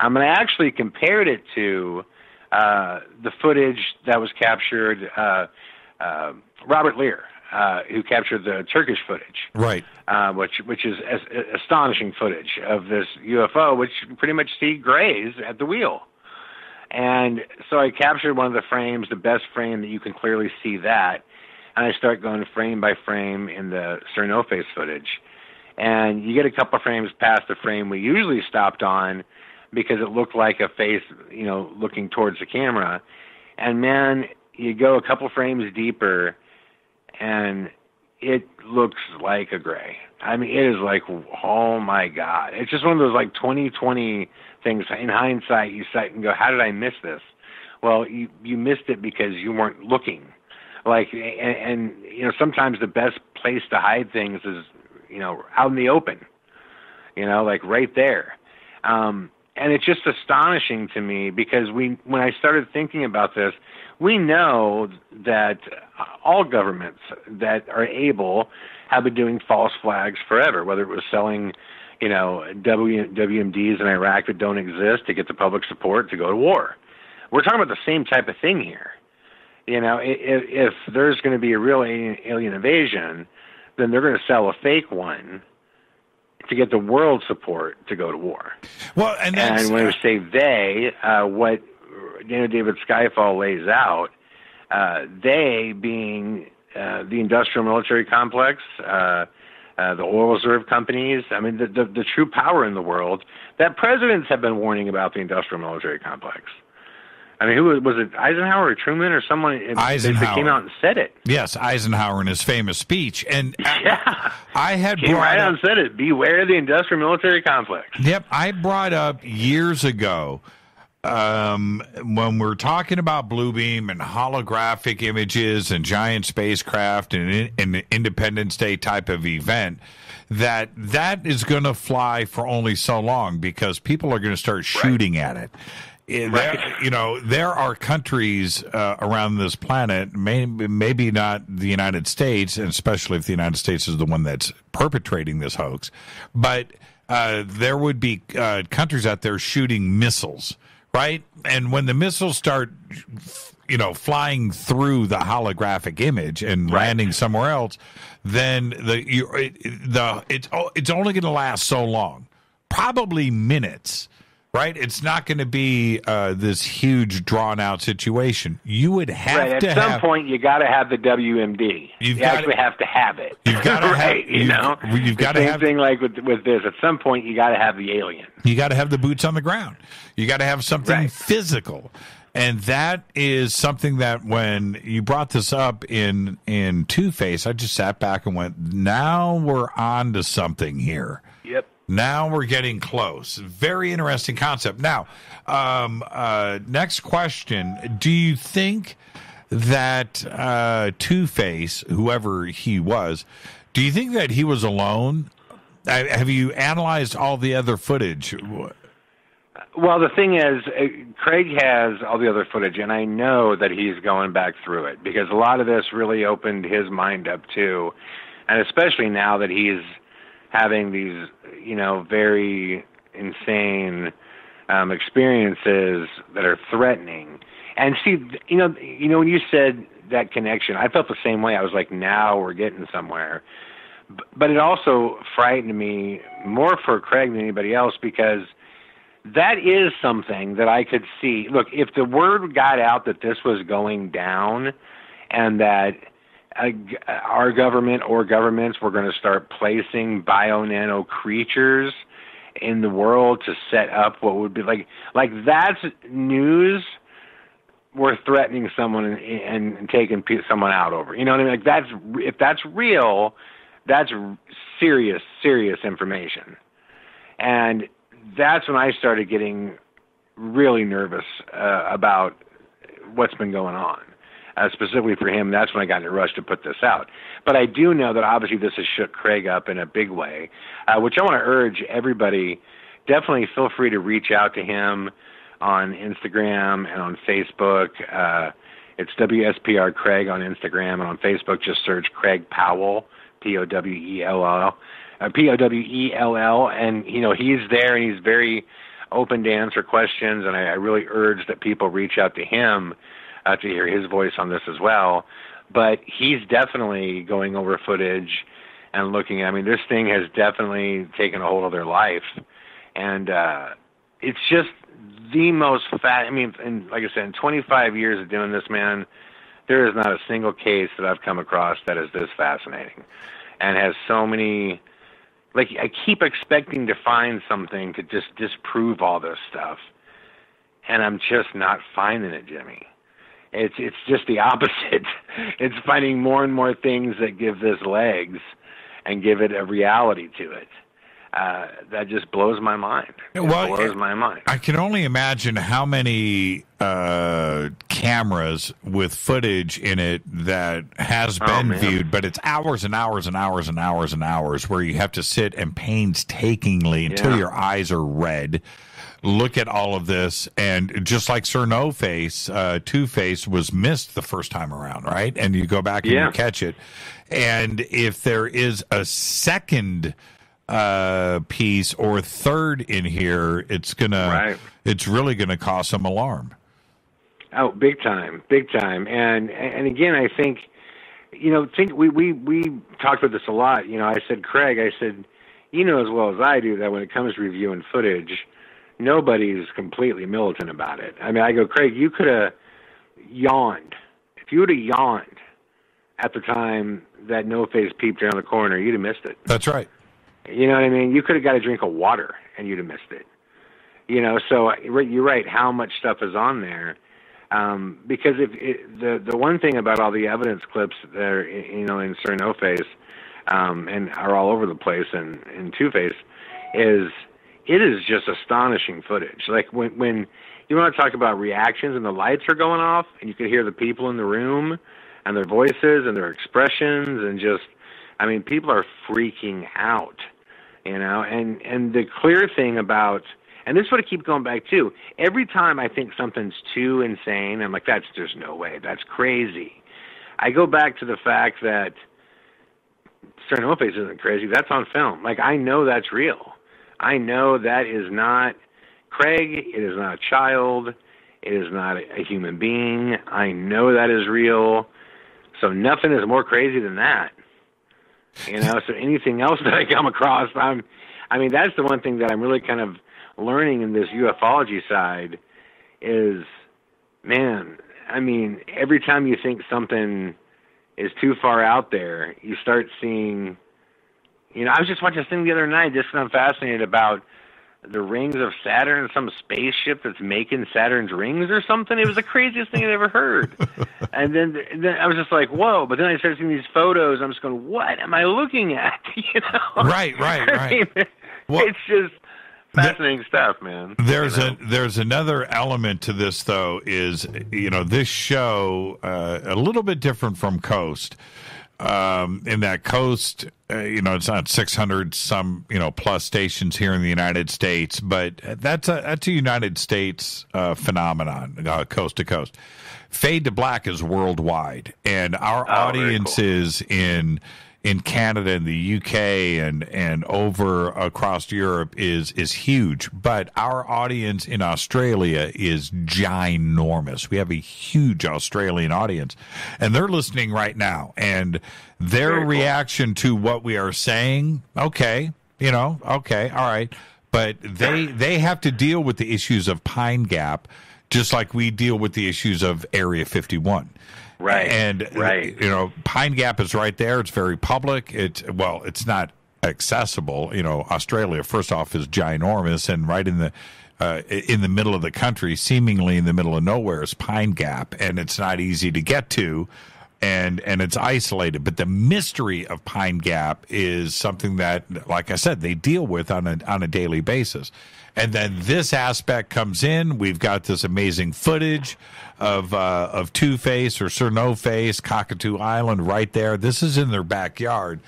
And I actually compared it to the footage that was captured, Robert Lear, who captured the Turkish footage, right? Which is astonishing footage of this UFO, which you pretty much see grays at the wheel. And so I captured one of the frames, the best frame that you can clearly see that, and I start going frame by frame in the SIR NOFACE footage. And you get a couple of frames past the frame we usually stopped on because it looked like a face, looking towards the camera. And man, you go a couple frames deeper, and it looks like a gray. I mean, it is like, oh my God. It's just one of those like 20/20 things. In hindsight, you sight and go, how did I miss this? Well, you missed it because you weren't looking. And sometimes the best place to hide things is, out in the open, like right there. And it's just astonishing to me because when I started thinking about this, we know that all governments that are able have been doing false flags forever, whether it was selling, WMDs in Iraq that don't exist to get the public support to go to war. We're talking about the same type of thing here. If there's going to be a real alien invasion, then they're going to sell a fake one to get the world support to go to war. Well, and when we say they, what David Skyfall lays out, they being the industrial military complex, the oil reserve companies, I mean, the true power in the world, that presidents have been warning about the industrial military complex. I mean, who was it, Eisenhower or Truman or someone that came out and said it? Yes, Eisenhower in his famous speech. And I had came right out and said it, beware the industrial military complex. Yep, I brought up years ago when we're talking about blue beam and holographic images and giant spacecraft and an Independence Day type of event, that is going to fly for only so long because people are going to start shooting at it. There are countries around this planet, maybe not the United States, and especially if the United States is the one that's perpetrating this hoax, but there would be countries out there shooting missiles, right? And when the missiles start, flying through the holographic image and landing somewhere else, then it's only going to last so long, probably minutes. Right, it's not going to be this huge, drawn-out situation. You would have to at some point, you got to have the WMD. You actually have to have it. You've got to right, have. You've got to have. Same thing like with this. At some point, you got to have the alien. You got to have the boots on the ground. You got to have something physical, and that is something that when you brought this up in Two-Face, I just sat back and went, "Now we're on to something here." Yep. Now we're getting close. Very interesting concept. Now, next question. Do you think that Two-Face, whoever he was, do you think that he was alone? Have you analyzed all the other footage? Well, the thing is, Craig has all the other footage, and I know that he's going back through it because a lot of this really opened his mind up too, and especially now that he's having these, very insane experiences that are threatening. And see, when you said that connection, I felt the same way. I was like, now we're getting somewhere. But it also frightened me more for Craig than anybody else because that is something that I could see. Look, if the word got out that this was going down and that our government or governments were going to start placing bio-nano creatures in the world to set up what would be like that's news worth threatening someone and taking someone out over. You know what I mean? Like if that's real, that's serious information. And that's when I started getting really nervous about what's been going on. Specifically for him, that's when I got in a rush to put this out. But I do know that obviously this has shook Craig up in a big way, which I want to urge everybody, definitely feel free to reach out to him on Instagram and on Facebook. It's WSPR Craig on Instagram, and on Facebook just search Craig Powell, Powell, Powell, and he's there and he's very open to answer questions, and I really urge that people reach out to him to hear his voice on this as well. But he's definitely going over footage and looking. I mean, this thing has definitely taken a hold of their life, and it's just the most and like I said, in 25 years of doing this, man, there is not a single case that I've come across that is this fascinating and has so many. Like, I keep expecting to find something to just disprove all this stuff, and I'm just not finding it, Jimmy. It's just the opposite. It's finding more and more things that give this legs and give it a reality to it. That just blows my mind. Blows my mind. I can only imagine how many cameras with footage in it that has been viewed, but it's hours and hours and hours and hours and hours where you have to sit and painstakingly until your eyes are red look at all of this. And just like SIR NOFACE, Two-Face was missed the first time around, right? And you go back and you catch it. And if there is a second piece or third in here, it's really gonna cause some alarm. Oh, big time. And again, I think we talked about this a lot. I said, Craig, as well as I do that when it comes to reviewing footage, nobody's completely militant about it. I mean, I go, Craig, you could have yawned. If you would have yawned at the time that NoFace peeped around the corner, you'd have missed it. That's right. You know what I mean? You could have got a drink of water and you'd have missed it. So you're right. How much stuff is on there? Because the one thing about all the evidence clips there, in SIR NOFACE, and are all over the place in Two-Face, is it is just astonishing footage. Like when you want to talk about reactions and the lights are going off and you can hear the people in the room and their voices and their expressions and just, people are freaking out, and the clear thing about, and this is what I keep going back to, every time I think something's too insane, I'm like, there's no way, that's crazy. I go back to the fact that SIR NOFACE isn't crazy, that's on film. Like, I know that's real. I know that is not Craig, it is not a child, it is not a human being. I know that is real. So nothing is more crazy than that. So anything else that I come across, that's the one thing that I'm really kind of learning in this ufology side is, man, every time you think something is too far out there, you start seeing, I was just watching this thing the other night, just because I'm fascinated about the rings of Saturn, some spaceship that's making Saturn's rings or something. It was the craziest thing I'd ever heard. And then I was just like, whoa. But then I started seeing these photos. I'm just going, what am I looking at? Right. It's just fascinating stuff, man. There's another element to this, though, is, this show, a little bit different from Coast. In that Coast, it's not 600 some, plus stations here in the United States, but that's a United States phenomenon, coast to coast. Fade to Black is worldwide, and our audiences in Canada and the UK and over across Europe is huge, but our audience in Australia is ginormous. We have a huge Australian audience, and they're listening right now, and their reaction to what we are saying, okay, all right, but they have to deal with the issues of Pine Gap just like we deal with the issues of Area 51. Right. And, Pine Gap is right there. It's very public. It's not accessible. Australia, first off, is ginormous, and right in the middle of the country, seemingly in the middle of nowhere, is Pine Gap, and it's not easy to get to, and it's isolated. But the mystery of Pine Gap is something that, like I said, they deal with on a daily basis. And then this aspect comes in. We've got this amazing footage of Two-Face or SIR NOFACE, Cockatoo Island right there. This is in their backyard.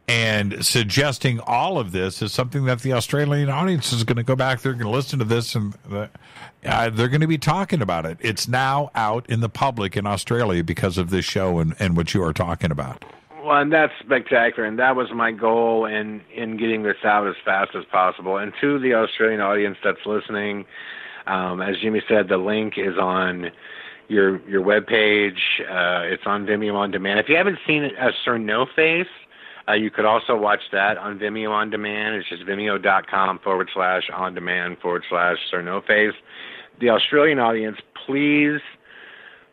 And suggesting all of this is something that the Australian audience is going to go back. They're going to listen to this, and they're going to be talking about it. It's now out in the public in Australia because of this show and what you are talking about. Well, and that's spectacular, and that was my goal in getting this out as fast as possible. And to the Australian audience that's listening, as Jimmy said, the link is on your webpage. It's on Vimeo On Demand. If you haven't seen it as SIR NOFACE, you could also watch that on Vimeo On Demand. It's just vimeo.com/on-demand/SIR NOFACE. The Australian audience, please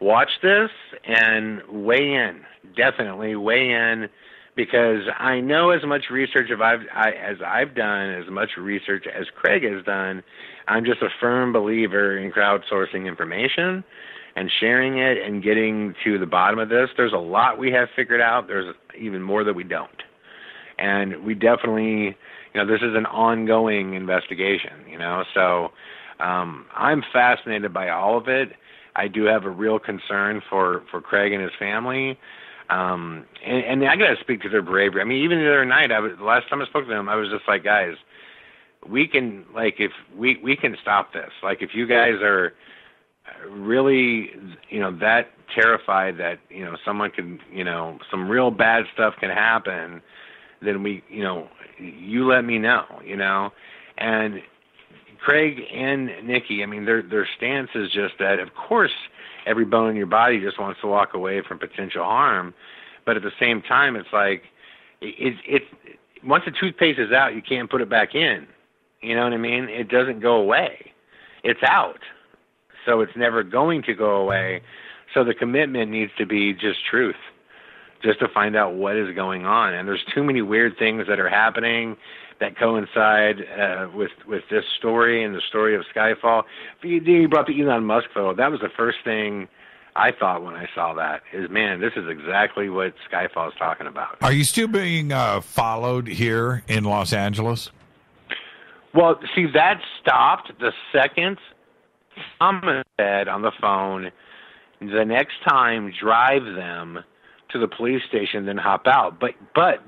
watch this and weigh in. Definitely weigh in, because I know as much research as I've done, as much research as Craig has done. I'm just a firm believer in crowdsourcing information and sharing it and getting to the bottom of this. There's a lot we have figured out. There's even more that we don't. And we definitely, this is an ongoing investigation, So I'm fascinated by all of it. I do have a real concern for Craig and his family. And I got to speak to their bravery. I mean, even the other night, the last time I spoke to them, I was just like, guys, we can, if we can stop this. Like, if you guys are really, that terrified that, someone can, some real bad stuff can happen, then you let me know, and Craig and Nikki, I mean, their stance is just that, of course, every bone in your body just wants to walk away from potential harm, but at the same time, it's like, it's once the toothpaste is out, you can't put it back in. You know what I mean? It doesn't go away. It's out. So it's never going to go away. So the commitment needs to be just truth, just to find out what is going on. And there's too many weird things that are happening that coincide with this story and the story of Skyfall. You brought the Elon Musk photo. That was the first thing I thought when I saw that, is, man, this is exactly what Skyfall is talking about. Are you still being followed here in Los Angeles? Well, see, that stopped the second someone said on the phone, the next time drive them to the police station, then hop out. But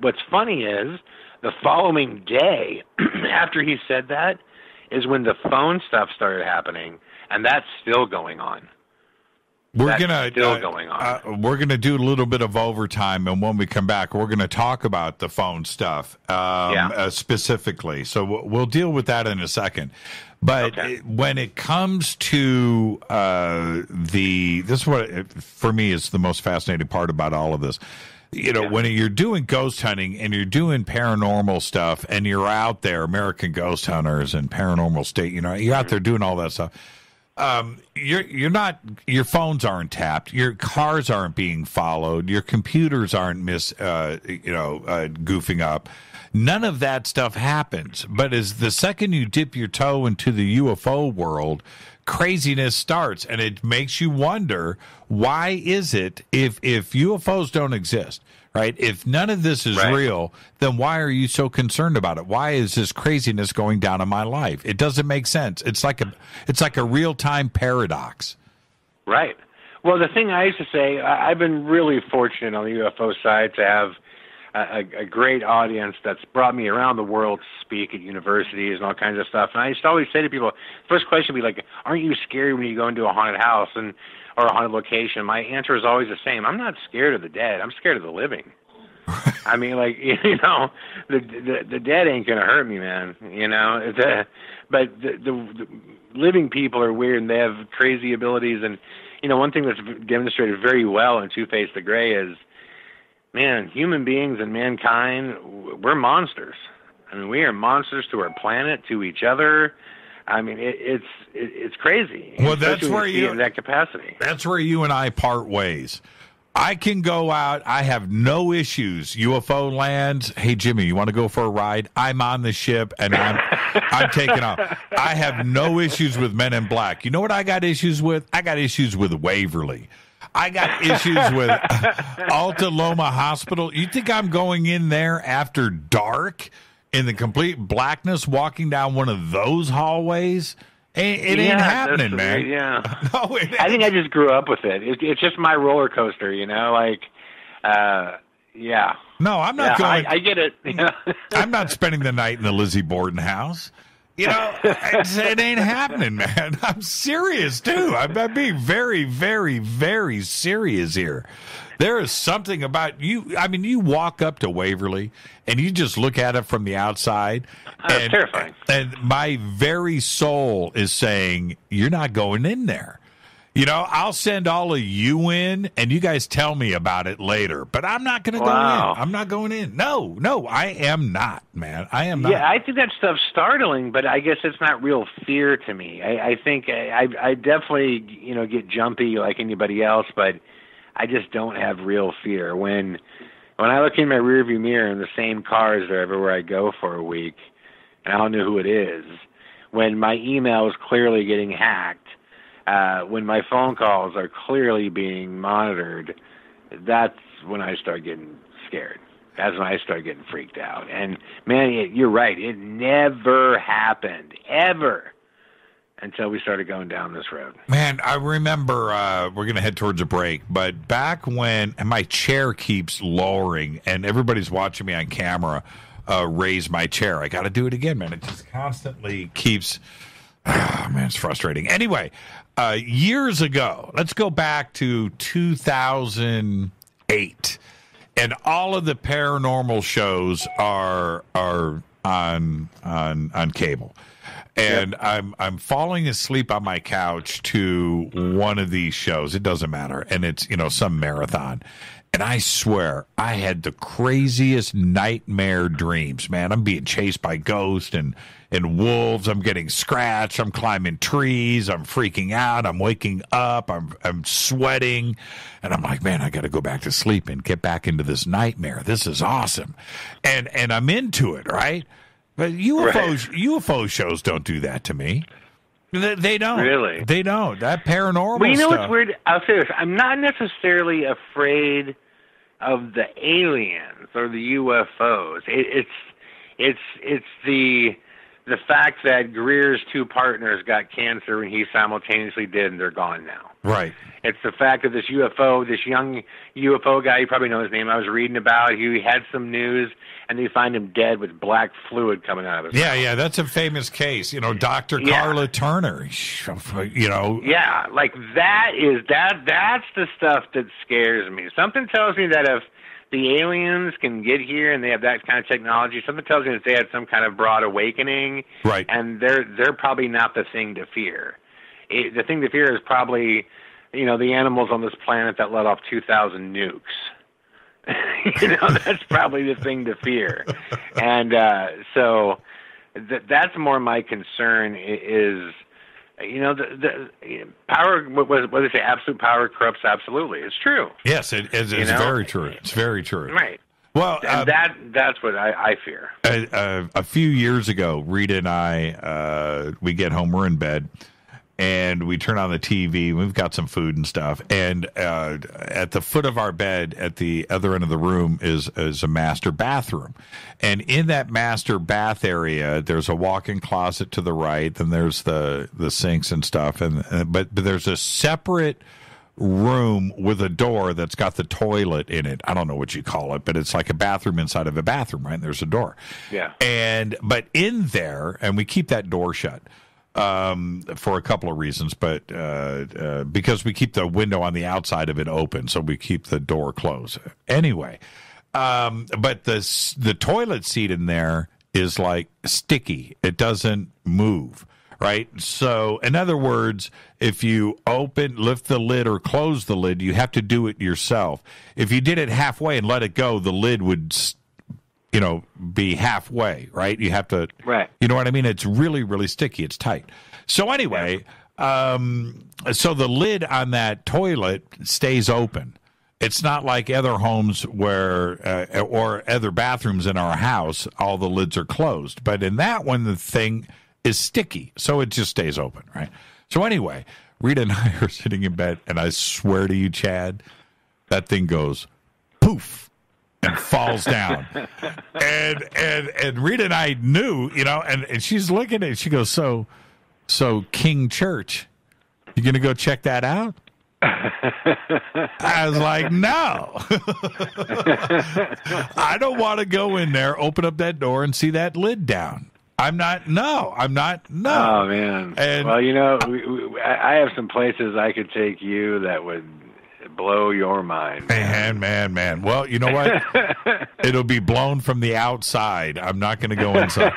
what's funny is, the following day after he said that is when the phone stuff started happening, and that's still going on. We're gonna do a little bit of overtime, and when we come back, we're gonna talk about the phone stuff specifically. So we'll deal with that in a second. But when it comes to this is what for me is the most fascinating part about all of this. When you're doing ghost hunting and you're doing paranormal stuff, and you're out there, American Ghost Hunters and Paranormal State, you're out there doing all that stuff. You're not, your phones aren't tapped, your cars aren't being followed, your computers aren't goofing up. None of that stuff happens. But as the second you dip your toe into the UFO world, craziness starts, and it makes you wonder, why is it, if UFOs don't exist, right? If none of this is real, then why are you so concerned about it? Why is this craziness going down in my life? It doesn't make sense. It's like a real-time paradox. Right. Well, the thing I used to say, I've been really fortunate on the UFO side to have a great audience that's brought me around the world to speak at universities and all kinds of stuff. And I used to always say to people, first question would be like, aren't you scared when you go into a haunted house or a haunted location? My answer is always the same. I'm not scared of the dead. I'm scared of the living. I mean, the dead ain't going to hurt me, man. But the living people are weird, and they have crazy abilities. And, one thing that's demonstrated very well in Two-Face the Gray is, man, human beings and mankind, we're monsters. I mean, we are monsters to our planet, to each other. I mean, it's crazy. Well, that's where you in that capacity. That's where you and I part ways. I can go out. I have no issues. UFO lands. Hey, Jimmy, you want to go for a ride? I'm on the ship, and I'm taking off. I have no issues with Men in Black. You know what I got issues with? I got issues with Waverly. I got issues with Alta Loma Hospital. You think I'm going in there after dark in the complete blackness, walking down one of those hallways? It ain't happening, man. Yeah. No, I think I just grew up with it. It's just my roller coaster, yeah. No, I'm not going. I get it. I'm not spending the night in the Lizzie Borden house. It ain't happening, man. I'm serious, too. I'm being very, very, very serious here. There is something about you. I mean, you walk up to Waverly and you just look at it from the outside. It's terrifying. And my very soul is saying, you're not going in there. I'll send all of you in, and you guys tell me about it later. But I'm not going to go in. I'm not going in. No, I am not, man. I am not. Yeah, I think that stuff's startling, but I guess it's not real fear to me. I think I definitely, get jumpy like anybody else, but I just don't have real fear. When I look in my rearview mirror and the same cars are everywhere I go for a week, and I don't know who it is, when my email is clearly getting hacked, when my phone calls are clearly being monitored, that's when I start getting scared. That's when I start getting freaked out. And, man, you're right. It never happened, ever, until we started going down this road. Man, I remember we're going to head towards a break, but back when and my chair keeps lowering and everybody's watching me on camera raise my chair. I got to do it again, man. It just constantly keeps... Oh, man, it's frustrating. Anyway, years ago, let's go back to 2008, and all of the paranormal shows are on cable. And yep. I'm falling asleep on my couch to one of these shows. It doesn't matter, and it's some marathon. And I swear, I had the craziest nightmare dreams, man. I'm being chased by ghosts and wolves. I'm getting scratched. I'm climbing trees. I'm freaking out. I'm waking up. I'm sweating. And I'm like, man, I got to go back to sleep and get back into this nightmare. This is awesome. And I'm into it, right? But UFO shows don't do that to me. They don't. Really? They don't. That paranormal Well, stuff. What's weird? I'll say this. I'm not necessarily afraid of the aliens or the UFOs. It's the fact that Greer's two partners got cancer and he simultaneously did, and they're gone now. Right. It's the fact that this young UFO guy, you probably know his name, I was reading about, he had some news, and they find him dead with black fluid coming out of his mouth. Yeah, that's a famous case. Dr. Carla Turner, Yeah, like that's the stuff that scares me. Something tells me that if the aliens can get here and they have that kind of technology, something tells me that they had some kind of broad awakening, right? And they're probably not the thing to fear. The thing to fear is probably, the animals on this planet that let off 2,000 nukes. That's probably the thing to fear. And so that's more my concern is, the power, what they say, absolute power corrupts absolutely. It's true. Yes, it's very true. It's very true. Right. Well, and that's what I fear. A few years ago, Rita and I, we get home, we're in bed, and we turn on the TV. We've got some food and stuff, and at the foot of our bed, at the other end of the room, is a master bathroom, and in that master bath area, there's a walk-in closet to the right. Then there's the sinks and stuff, but there's a separate room with a door that's got the toilet in it. I don't know what you call it, but it's like a bathroom inside of a bathroom, right? And there's a door. Yeah. But in there, and we keep that door shut for a couple of reasons, but because we keep the window on the outside of it open, so we keep the door closed. Anyway, but the toilet seat in there is like sticky. It doesn't move. Right? So, in other words, if you lift the lid or close the lid, you have to do it yourself. If you did it halfway and let it go, the lid would, be halfway, right? You have to, right. You know what I mean? It's really, really sticky. It's tight. So anyway, so the lid on that toilet stays open. It's not like other homes where, or other bathrooms in our house, all the lids are closed. But in that one, the thing is sticky, so it just stays open, right? So anyway, Rita and I are sitting in bed, and I swear to you, Chad, that thing goes poof and falls down. and Rita and I knew, and she's looking at it, she goes, so King Church, you gonna go check that out? I was like, no. I don't want to go in there, open up that door, and see that lid down. I'm not. No. Oh, man. And, well, I have some places I could take you that would blow your mind. Man. Well, you know what? It'll be blown from the outside. I'm not going to go inside.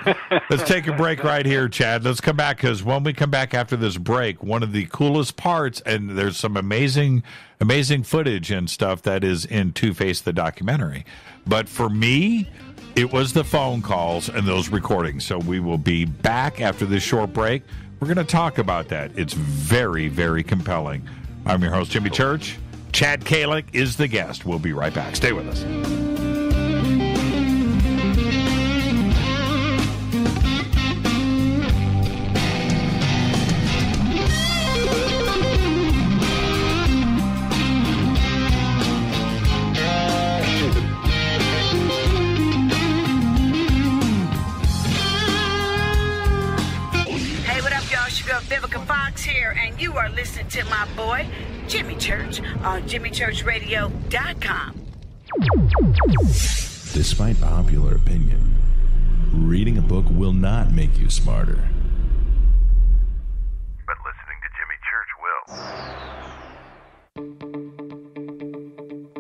Let's take a break right here, Chad. Let's come back, because when we come back after this break, one of the coolest parts, and there's some amazing footage and stuff that is in Two-Face the documentary. But for me, it was the phone calls and those recordings. So we will be back after this short break. We're going to talk about that. It's very, very compelling. I'm your host, Jimmy Church. Chad Kalec is the guest. We'll be right back. Stay with us. Here, and you are listening to my boy Jimmy Church on JimmyChurchRadio.com. Despite popular opinion, reading a book will not make you smarter, but listening to Jimmy Church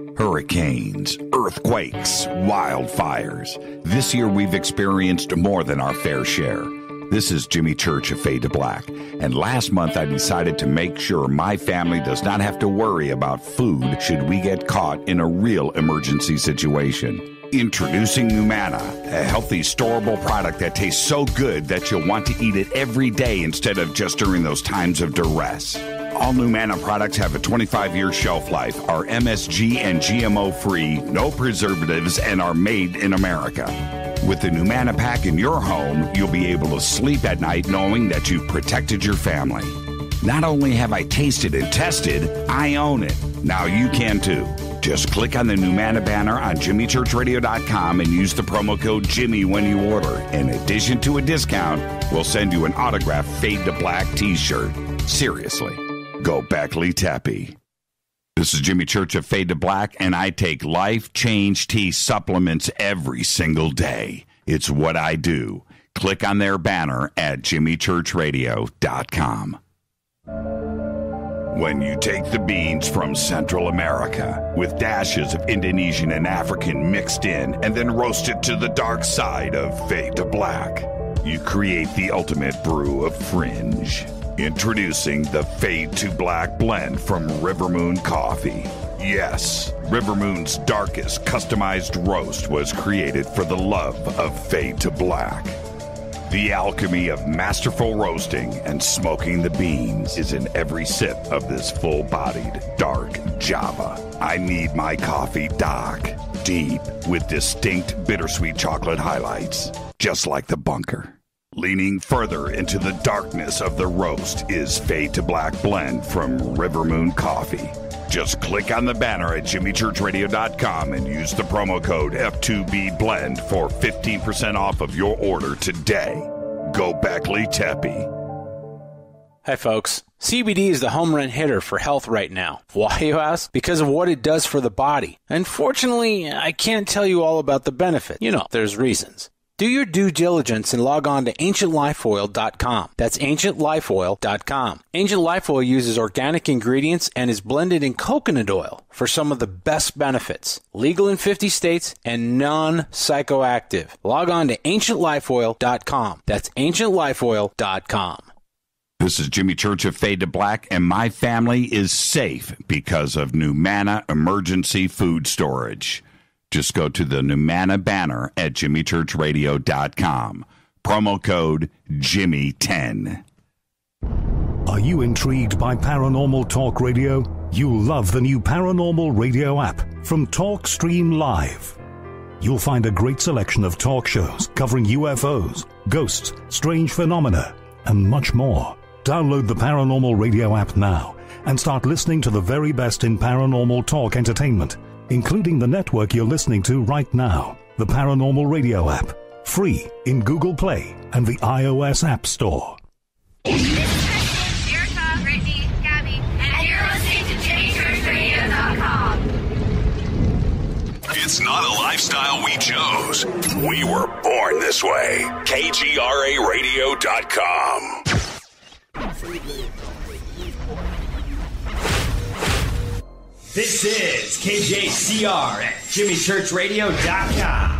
will. Hurricanes, earthquakes, wildfires. This year we've experienced more than our fair share. This is Jimmy Church of Fade to Black, and last month I decided to make sure my family does not have to worry about food should we get caught in a real emergency situation. Introducing Numana, a healthy, storable product that tastes so good that you'll want to eat it every day instead of just during those times of duress. All Numana products have a 25-year shelf life, are MSG and GMO-free, no preservatives, and are made in America. With the Numana pack in your home, you'll be able to sleep at night knowing that you've protected your family. Not only have I tasted and tested, I own it. Now you can too. Just click on the Numana banner on JimmyChurchRadio.com and use the promo code Jimmy when you order. In addition to a discount, we'll send you an autographed Fade to Black t-shirt. Seriously, go Beckley Tappy. This is Jimmy Church of Fade to Black, and I take Life Change Tea supplements every single day. It's what I do. Click on their banner at JimmyChurchRadio.com. When you take the beans from Central America with dashes of Indonesian and African mixed in and then roast it to the dark side of Fade to Black, you create the ultimate brew of fringe. Introducing the Fade to Black blend from Rivermoon Coffee. Yes, Rivermoon's darkest customized roast was created for the love of Fade to Black. The alchemy of masterful roasting and smoking the beans is in every sip of this full-bodied, dark Java. I need my coffee dark, deep, with distinct bittersweet chocolate highlights, just like the bunker. Leaning further into the darkness of the roast is Fade to Black blend from Rivermoon Coffee. Just click on the banner at JimmyChurchRadio.com and use the promo code F2BBLEND for 15% off of your order today. Go Beckley Teppy. Hi, folks. CBD is the home run hitter for health right now. Why, you ask? Because of what it does for the body. Unfortunately, I can't tell you all about the benefit. You know, there's reasons. Do your due diligence and log on to AncientLifeOil.com. That's AncientLifeOil.com. Ancient Life Oil uses organic ingredients and is blended in coconut oil for some of the best benefits. Legal in 50 states and non-psychoactive. Log on to AncientLifeOil.com. That's AncientLifeOil.com. This is Jimmy Church of Fade to Black, and my family is safe because of Numana Emergency Food Storage. Just go to the Numana banner at JimmyChurchRadio.com. Promo code Jimmy10. Are you intrigued by Paranormal Talk Radio? You'll love the new Paranormal Radio app from TalkStream Live. You'll find a great selection of talk shows covering UFOs, ghosts, strange phenomena, and much more. Download the Paranormal Radio app now and start listening to the very best in paranormal talk entertainment, including the network you're listening to right now, the Paranormal Radio app, free in Google Play and the iOS App Store. This is Kristen, Erica, Brittany, Gabby, and you're listening to JimmyChurchRadio.com. It's not a lifestyle we chose. We were born this way. KGRARadio.com. This is KJCR at JimmyChurchRadio.com.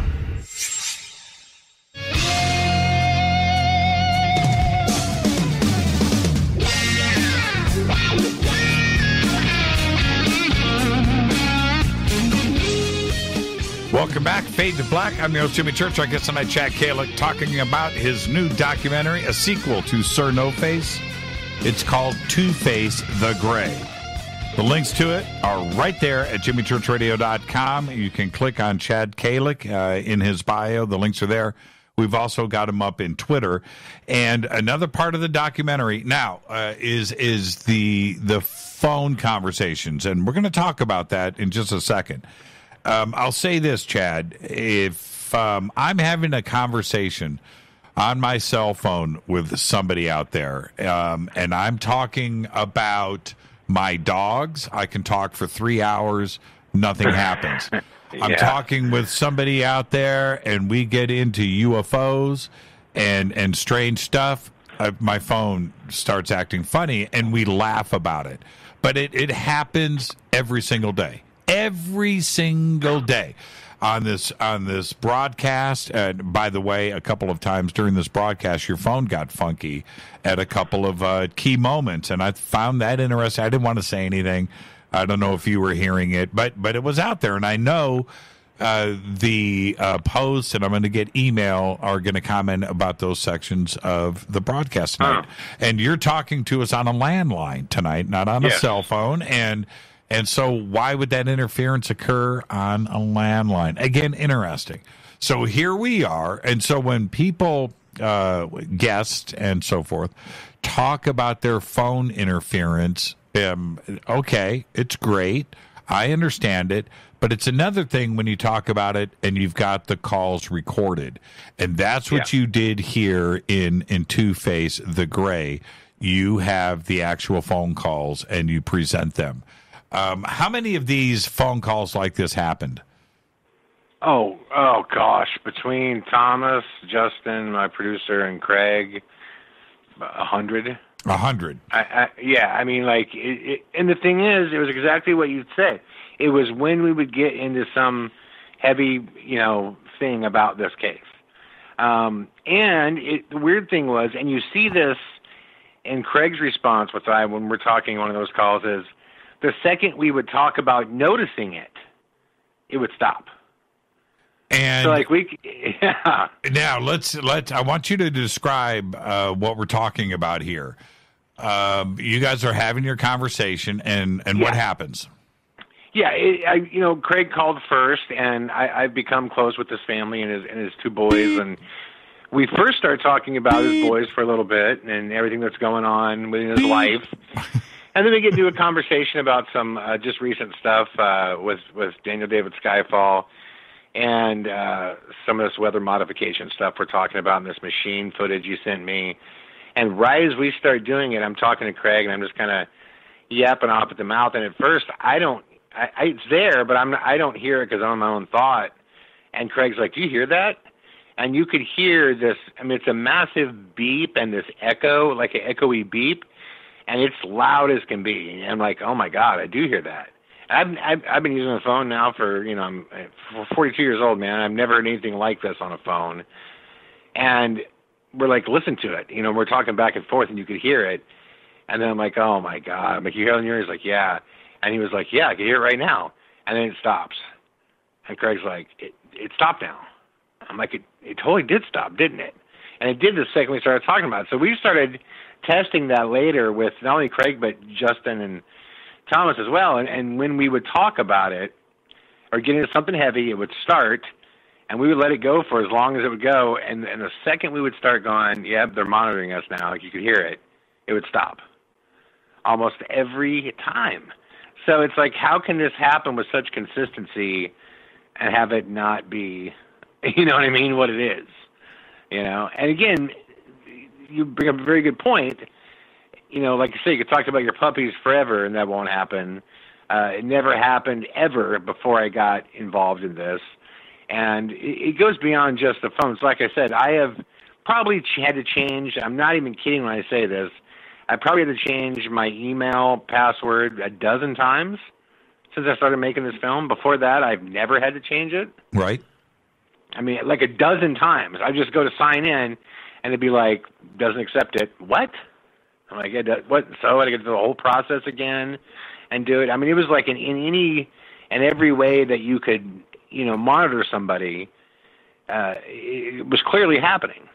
Welcome back, Fade to Black. I'm your host, Jimmy Church. Our guest tonight, Chad Kalec, talking about his new documentary, a sequel to SIR NOFACE. It's called Two-Face the Gray. The links to it are right there at jimmychurchradio.com. You can click on Chad Kalec in his bio. The links are there. We've also got him up in Twitter. And another part of the documentary now is the phone conversations. And we're going to talk about that in just a second. I'll say this, Chad. If I'm having a conversation on my cell phone with somebody out there, and I'm talking about my dogs, I can talk for 3 hours, nothing happens. I'm talking with somebody out there, and we get into UFOs and strange stuff. My phone starts acting funny, and we laugh about it. But it happens every single day. Every single day on this broadcast. And by the way, a couple of times during this broadcast, your phone got funky at a couple of key moments, and I found that interesting. I didn't want to say anything. I don't know if you were hearing it, but it was out there, and I know the posts, and I'm going to get email, are going to comment about those sections of the broadcast tonight. And you're talking to us on a landline tonight, not on a cell phone, and so why would that interference occur on a landline? Again, interesting. So here we are. And so when people, guests and so forth, talk about their phone interference, okay, it's great. I understand it. But it's another thing when you talk about it and you've got the calls recorded. And that's what you did here in Two-Face the Gray. You have the actual phone calls and you present them. How many of these phone calls like this happened? Oh gosh. Between Thomas, Justin, my producer, and Craig, 100. 100. Yeah, I mean, like, and the thing is, it was exactly what you'd say. It was when we would get into some heavy, thing about this case. And the weird thing was, and you see this in Craig's response when we're talking on one of those calls, is the second we would talk about noticing it, it would stop. And so, like, Now I want you to describe what we're talking about here. You guys are having your conversation, and what happens? Yeah, Craig called first, and I've become close with his family and his two boys, and we first started talking about his boys for a little bit and everything that's going on within his life. And then we get into a conversation about some just recent stuff with David Skyfall and some of this weather modification stuff we're talking about in this machine footage you sent me. And right as we start doing it, I'm talking to Craig, and I'm just kind of yapping off at the mouth. And at first, it's there, but I don't hear it because I'm in my own thought. And Craig's like, "Do you hear that?" And you could hear this. I mean, it's a massive beep and this echo, like an echoey beep. And it's loud as can be. And I'm like, oh, my God, I do hear that. I've been using the phone now for, I'm 42 years old, man. I've never heard anything like this on a phone. And we're like, listen to it. We're talking back and forth, and you could hear it. And then I'm like, oh, my God. I'm like, you hear it in your ear? He's like, yeah. And he was like, yeah, I can hear it right now. And then it stops. And Craig's like, it stopped now. I'm like, it totally did stop, didn't it? And it did the second we started talking about it. So we started testing that later with not only Craig, but Justin and Thomas as well. And when we would talk about it or get into something heavy, it would start, and we would let it go for as long as it would go. And the second we would start going, they're monitoring us now, like you could hear it, it would stop almost every time. So it's like, how can this happen with such consistency and have it not be, what it is? And again, you bring up a very good point. Like you say, you could talk about your puppies forever, and that won't happen. It never happened ever before I got involved in this. And it goes beyond just the phones. Like I said, I have probably had to change. I'm not even kidding when I say this. I probably had to change my email password a dozen times since I started making this film. Before that, I've never had to change it. Right. I mean, like a dozen times. I just go to sign in, and it'd be like, doesn't accept it. What? I'm like, what? So I got to go through the whole process again and do it. I mean, it was like in any and every way that you could, monitor somebody, it was clearly happening.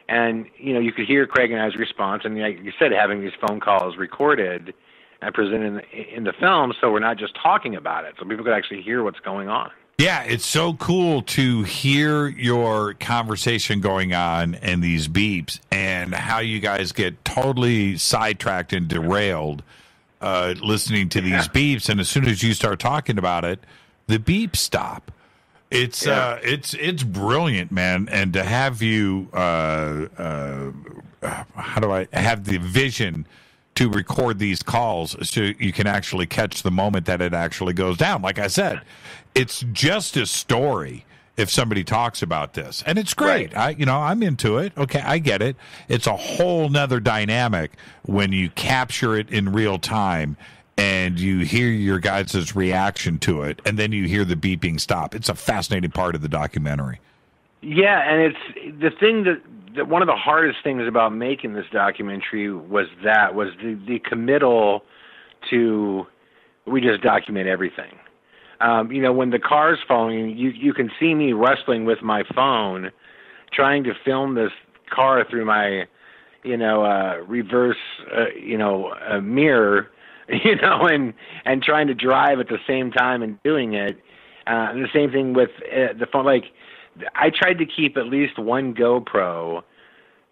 And, you could hear Craig and I's response. And like you said, having these phone calls recorded and presented in the film, so we're not just talking about it, so people could actually hear what's going on. Yeah, it's so cool to hear your conversation going on and these beeps and how you guys get totally sidetracked and derailed listening to these beeps. And as soon as you start talking about it, the beeps stop. It's brilliant, man. And to have you, how do I have the vision to record these calls so you can actually catch the moment that it actually goes down. Like I said, it's just a story if somebody talks about this, and it's great. Right. I'm into it. Okay, I get it. It's a whole nother dynamic when you capture it in real time and you hear your guys' reaction to it, and then you hear the beeping stop. It's a fascinating part of the documentary. Yeah, and it's the thing that one of the hardest things about making this documentary was the committal to, we just document everything. When the car's following you can see me wrestling with my phone, trying to film this car through my, reverse, mirror, and trying to drive at the same time and doing it. And the same thing with the phone. Like, I tried to keep at least one GoPro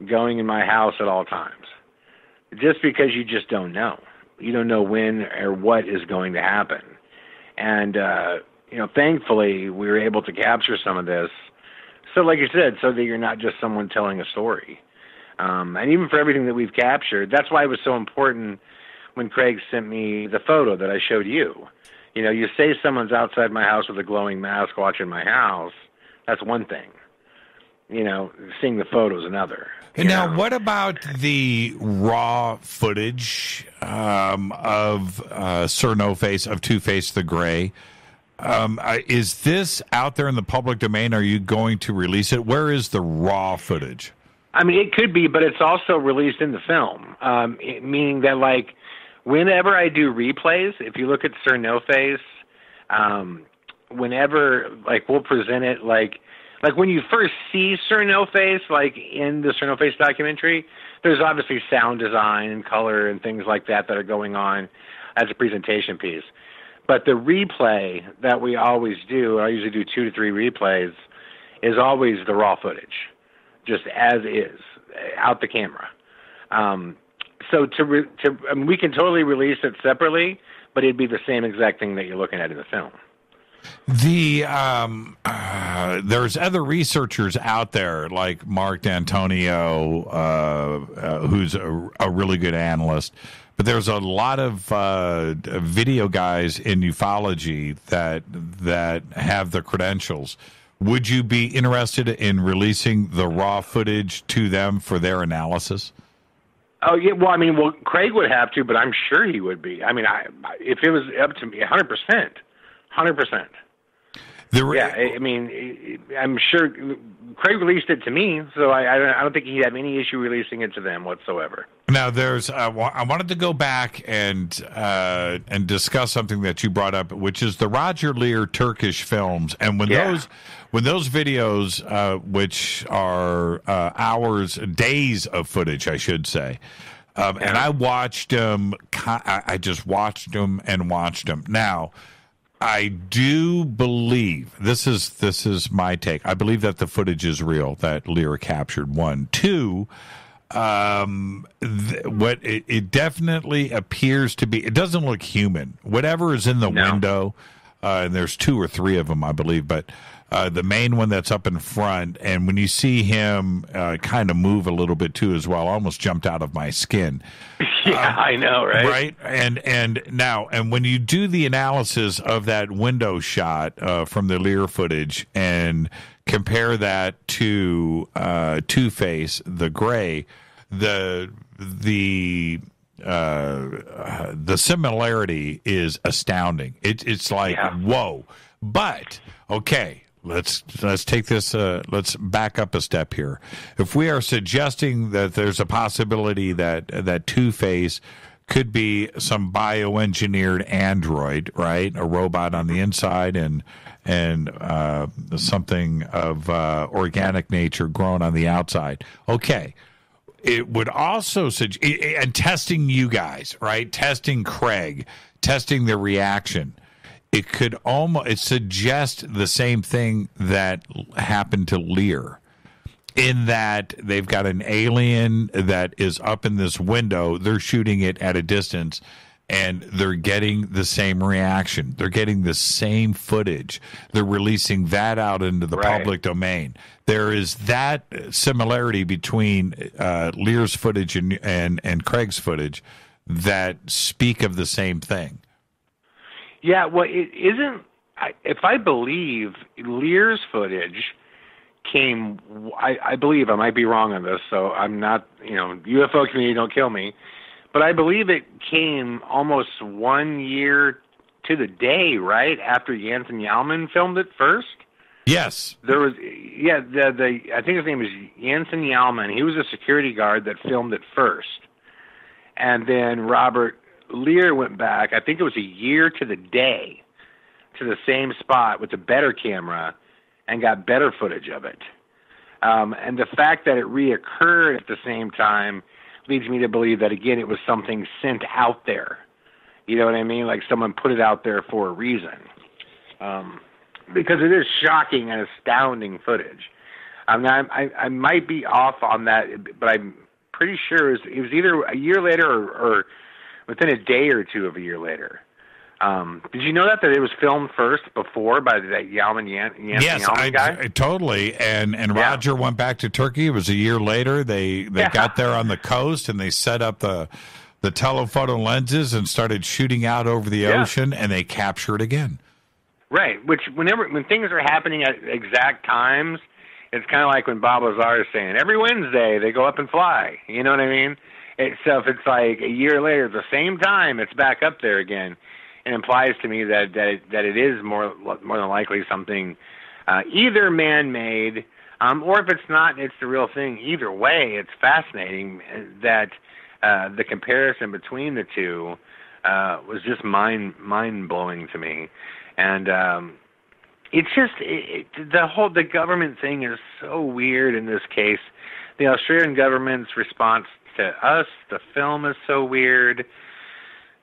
going in my house at all times, just because you just don't know. You don't know when or what is going to happen. And, thankfully we were able to capture some of this. So like you said, so that you're not just someone telling a story. And even for everything that we've captured, that's why it was so important when Craig sent me the photo that I showed you. You say someone's outside my house with a glowing mask watching my house, that's one thing. Seeing the photo is another. And now, what about the raw footage of SIR NOFACE, of Two-Face the Gray? Is this out there in the public domain? Are you going to release it? Where is the raw footage? I mean, it could be, but it's also released in the film, meaning that, like, whenever I do replays, if you look at SIR NOFACE, whenever, like, we'll present it, like when you first see SIR NOFACE, like in the SIR NOFACE documentary, there's obviously sound design and color and things like that are going on as a presentation piece. But the replay that we always do, I usually do 2 to 3 replays, is always the raw footage, just as is, out the camera. So we can totally release it separately, but it'd be the same exact thing that you're looking at in the film. There's other researchers out there like Mark D'Antonio, who's a really good analyst, but there's a lot of video guys in ufology that have the credentials. Would you be interested in releasing the raw footage to them for their analysis? Oh, yeah. Well, Craig would have to, but I'm sure he would be. I mean, if it was up to me, 100%. 100%. I'm sure Craig released it to me, so I don't think he'd have any issue releasing it to them whatsoever. Now, there's I wanted to go back and discuss something that you brought up, which is the Roger Lear Turkish films, and when those videos, which are days of footage, I should say. And I watched them. I just watched them and watched them. Now, I do believe this is my take. I believe that the footage is real that Lear captured. 1, 2. What it definitely appears to be. It doesn't look human. Whatever is in the window, and there's 2 or 3 of them, I believe, but. The main one that's up in front, and when you see him kind of move a little bit too as well, I almost jumped out of my skin. Yeah, I know, right? Right, and when you do the analysis of that window shot from the Lear footage and compare that to Two-Face the Gray, the the similarity is astounding. It's like, whoa. But, okay, let's take this, let's back up a step here. If we are suggesting that there's a possibility that Two-Face could be some bioengineered android, right? A robot on the inside and something of organic nature grown on the outside. Okay. It would also and testing you guys, right? Testing Craig, testing the reaction. It could almost suggest the same thing that happened to Lear, in that they've got an alien that is up in this window. They're shooting it at a distance, and they're getting the same reaction. They're getting the same footage. They're releasing that out into the public domain. There is that similarity between Lear's footage and Craig's footage that speak of the same thing. Yeah, well, it isn't. If I believe Lear's footage came, I believe, I might be wrong on this, so I'm not, UFO community, don't kill me, but I believe it came almost 1 year to the day, right, after Jansen Yalman filmed it first. Yes. There was, I think his name is Jansen Yalman. He was a security guard that filmed it first. And then Robert Lear went back, I think it was a year to the day, to the same spot with a better camera and got better footage of it. And the fact that it reoccurred at the same time leads me to believe that, again, it was something sent out there. You know what I mean? Like someone put it out there for a reason. Because it is shocking and astounding footage. I mean, I might be off on that, but I'm pretty sure it was either a year later or within a day or two of a year later. Did you know that it was filmed first before by that Yalman guy? Totally. And Roger went back to Turkey. It was a year later. They got there on the coast and they set up the telephoto lenses and started shooting out over the ocean, and they captured again. Right. Which when things are happening at exact times, it's kind of like when Bob Lazar is saying every Wednesday they go up and fly. You know what I mean? So if it's like a year later at the same time, it's back up there again. It implies to me that it is more than likely something either man-made, or if it's not, it's the real thing. Either way, it's fascinating that the comparison between the two was just mind-blowing to me. And it's just the government thing is so weird in this case. The Australian government's response to us, the film, is so weird.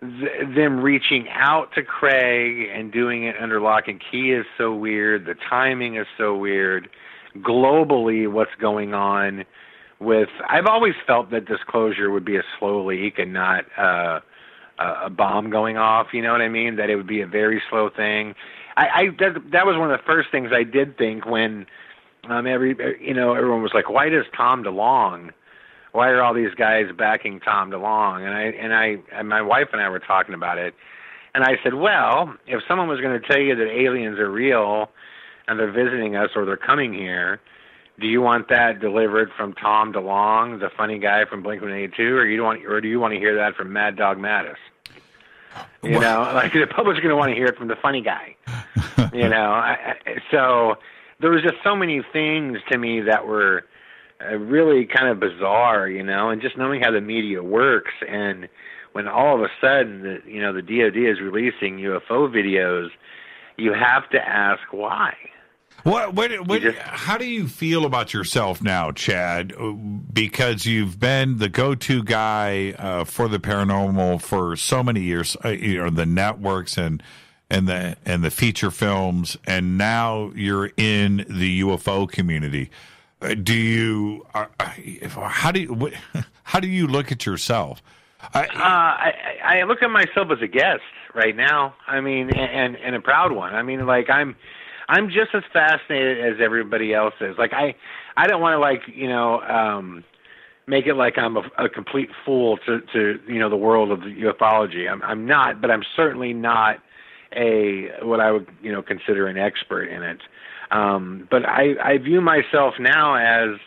Them reaching out to Craig and doing it under lock and key is so weird. The timing is so weird. Globally, what's going on with... I've always felt that disclosure would be a slow leak and not a bomb going off, you know what I mean? That it would be a very slow thing. That was one of the first things I did think when everyone was like, why does Tom DeLonge... Why are all these guys backing Tom DeLonge? And my wife and I were talking about it, and I said, well, if someone was going to tell you that aliens are real and they're visiting us or they're coming here, do you want that delivered from Tom DeLonge, the funny guy from Blink-182, or do you want to hear that from Mad Dog Mattis? You know, like the public's going to want to hear it from the funny guy. You know, so there was just so many things to me that were really kind of bizarre, you know, and just knowing how the media works, and when all of a sudden the DoD is releasing UFO videos, you have to ask why. How do you feel about yourself now, Chad? Because you've been the go-to guy for the paranormal for so many years, the networks and the feature films, and now you're in the UFO community. How do you look at yourself? I look at myself as a guest right now. I mean, and a proud one. I mean, like I'm just as fascinated as everybody else is. Like I don't want to make it like I'm a complete fool to the world of ufology. I'm not, but I'm certainly not what I would consider an expert in it. But I view myself now as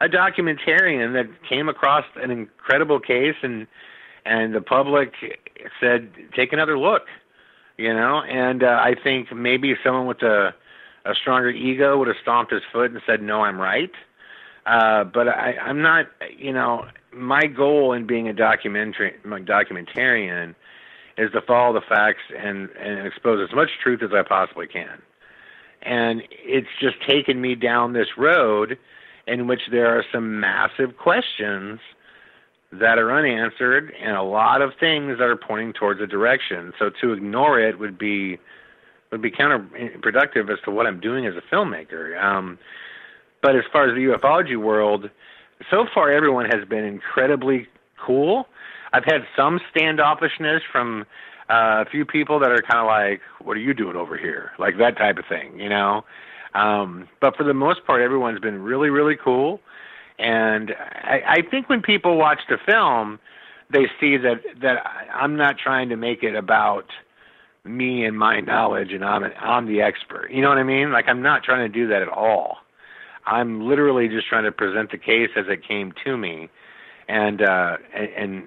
a documentarian that came across an incredible case and And the public said, take another look, and I think maybe someone with a stronger ego would have stomped his foot and said, no, I'm right. But I'm not, my goal in being a documentarian is to follow the facts and expose as much truth as I possibly can. And it's just taken me down this road in which there are some massive questions that are unanswered and a lot of things that are pointing towards a direction. So to ignore it would be counterproductive as to what I'm doing as a filmmaker. But as far as the ufology world, so far everyone has been incredibly cool. I've had some standoffishness from a few people that are kind of like, what are you doing over here? Like that type of thing, But for the most part, everyone's been really, really cool. And I think when people watch the film, they see that I'm not trying to make it about me and my knowledge and I'm the expert. You know what I mean? Like I'm not trying to do that at all. I'm literally just trying to present the case as it came to me, and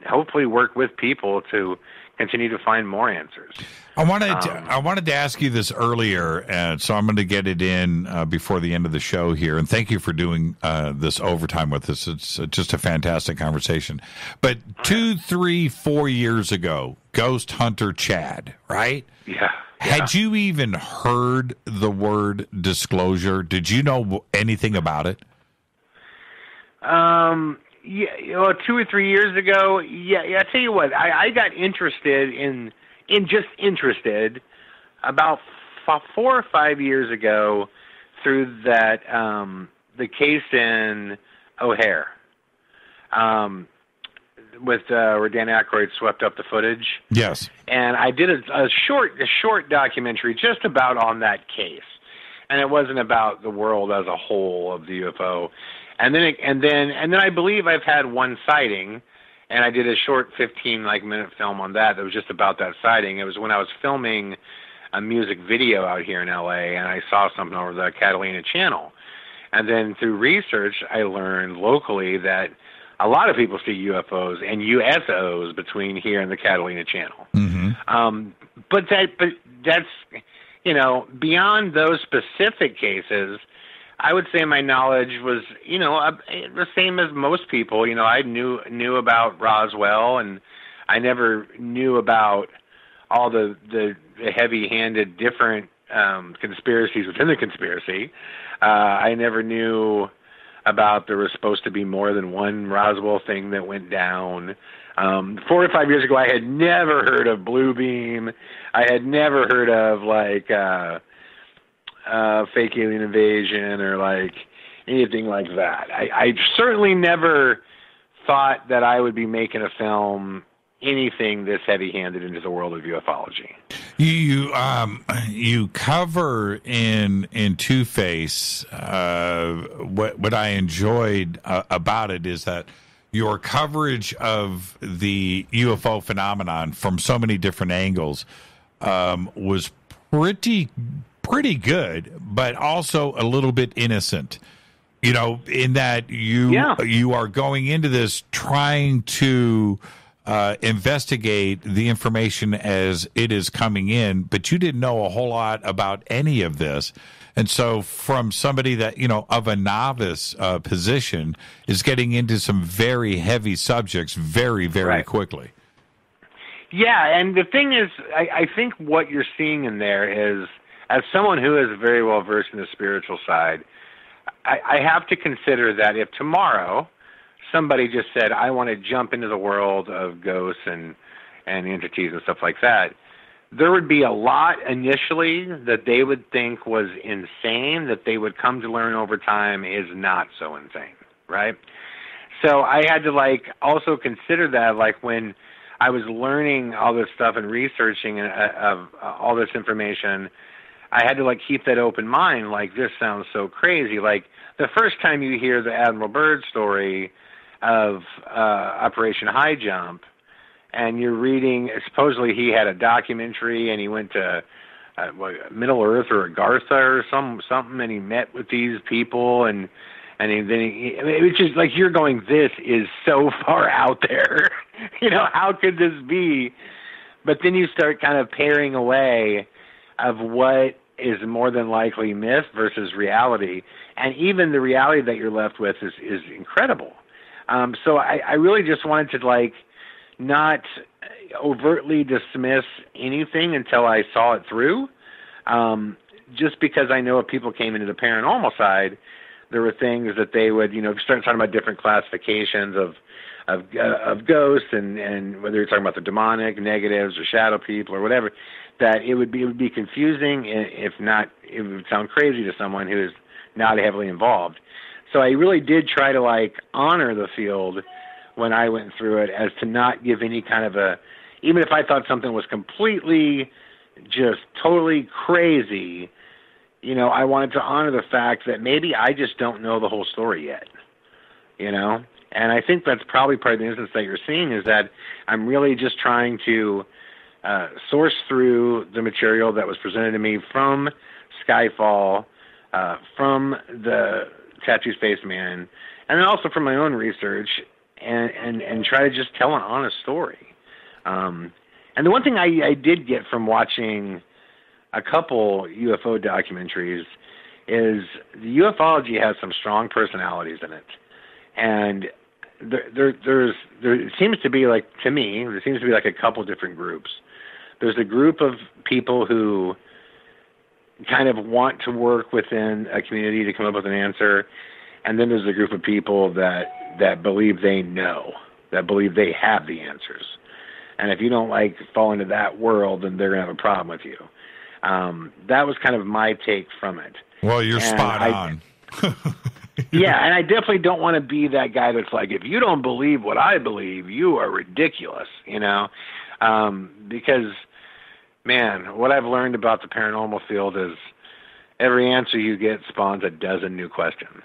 hopefully work with people to continue to find more answers. I wanted to ask you this earlier, and so I'm going to get it in before the end of the show here. And thank you for doing this overtime with us. It's just a fantastic conversation. But 2, 3, 4 years ago, Ghost Hunter Chad, right? Yeah. Had you even heard the word disclosure? Did you know anything about it? Yeah, 2 or 3 years ago. Yeah. I tell you what, I got interested in about 4 or 5 years ago through that the case in O'Hare. With where Dan Aykroyd swept up the footage. Yes. And I did a short documentary just about on that case, and it wasn't about the world as a whole of the UFO. And then I believe I've had one sighting, and I did a short 15-minute film on that was just about that sighting. It was when I was filming a music video out here in LA, and I saw something over the Catalina channel. And then through research, I learned locally that a lot of people see UFOs and USOs between here and the Catalina channel. Mm-hmm. But that's beyond those specific cases, I would say my knowledge was, the same as most people. I knew about Roswell, and I never knew about all the heavy-handed different conspiracies within the conspiracy. I never knew about there was supposed to be more than one Roswell thing that went down. 4 or 5 years ago, I had never heard of Blue Beam. I had never heard of fake alien invasion or anything like that. I certainly never thought that I would be making a film anything this heavy-handed into the world of ufology. You cover in Two-Face, what I enjoyed about it is that your coverage of the UFO phenomenon from so many different angles was pretty good, but also a little bit innocent. In that you are going into this trying to investigate the information as it is coming in, but you didn't know a whole lot about any of this. And so from somebody that, of a novice position is getting into some very heavy subjects very, very quickly. Yeah, and the thing is, I think what you're seeing in there is, as someone who is very well versed in the spiritual side, I have to consider that if tomorrow somebody just said, I want to jump into the world of ghosts and entities and stuff like that, there would be a lot initially that they would think was insane that they would come to learn over time is not so insane, right? So I had to also consider that when I was learning all this stuff and researching of all this information, I had to keep that open mind. This sounds so crazy. The first time you hear the Admiral Byrd story of Operation High Jump, and you're reading, supposedly he had a documentary and he went to Middle Earth or Agartha or something, and he met with these people and And then it's just like you're going, this is so far out there. How could this be? But then you start kind of paring away of what is more than likely myth versus reality. And even the reality that you're left with is incredible. So I really just wanted to not overtly dismiss anything until I saw it through. Just because I know if people came into the paranormal side, there were things that they would, start talking about different classifications of ghosts and whether you're talking about the demonic, negatives, or shadow people or whatever, that it would be confusing. If not, it would sound crazy to someone who is not heavily involved. So I really did try to honor the field when I went through it, as to not give any kind of even if I thought something was completely just totally crazy, I wanted to honor the fact that maybe I just don't know the whole story yet, And I think that's probably part of the instance that you're seeing, is that I'm really just trying to source through the material that was presented to me from Skyfall, from the Tattoo Spaceman, and then also from my own research, and try to just tell an honest story. And the one thing I did get from watching a couple UFO documentaries is the ufology has some strong personalities in it. And there seems to be to me, there seems to be a couple different groups. There's a group of people who kind of want to work within a community to come up with an answer. And then there's a group of people that believe they know, that believe they have the answers. And if you don't fall into that world, then they're going to have a problem with you. That was kind of my take from it. Well, you're spot on. Yeah, and I definitely don't want to be that guy that's if you don't believe what I believe, you are ridiculous, because, man, what I've learned about the paranormal field is every answer you get spawns a dozen new questions.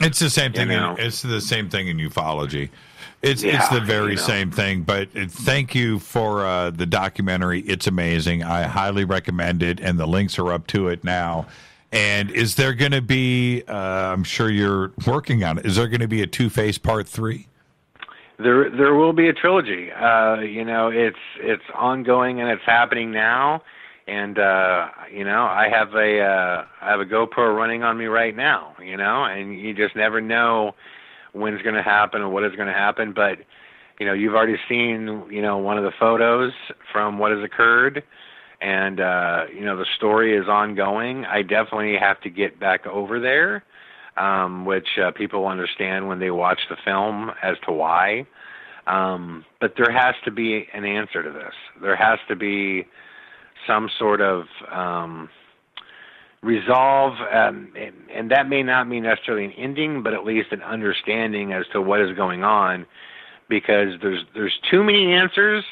It's the same thing. It's the same thing in ufology. It's the very same thing. But thank you for the documentary. It's amazing. I highly recommend it, and the links are up to it now. And is there going to be? I'm sure you're working on it. Is there going to be a Two-Face Part 3? There will be a trilogy. It's ongoing and it's happening now. And I have a GoPro running on me right now. And you just never know when it's going to happen or what is going to happen. But you've already seen one of the photos from what has occurred, and the story is ongoing. I definitely have to get back over there, which people understand when they watch the film as to why. But there has to be an answer to this. There has to be some sort of resolve, and that may not mean necessarily an ending, but at least an understanding as to what is going on, because there's too many answers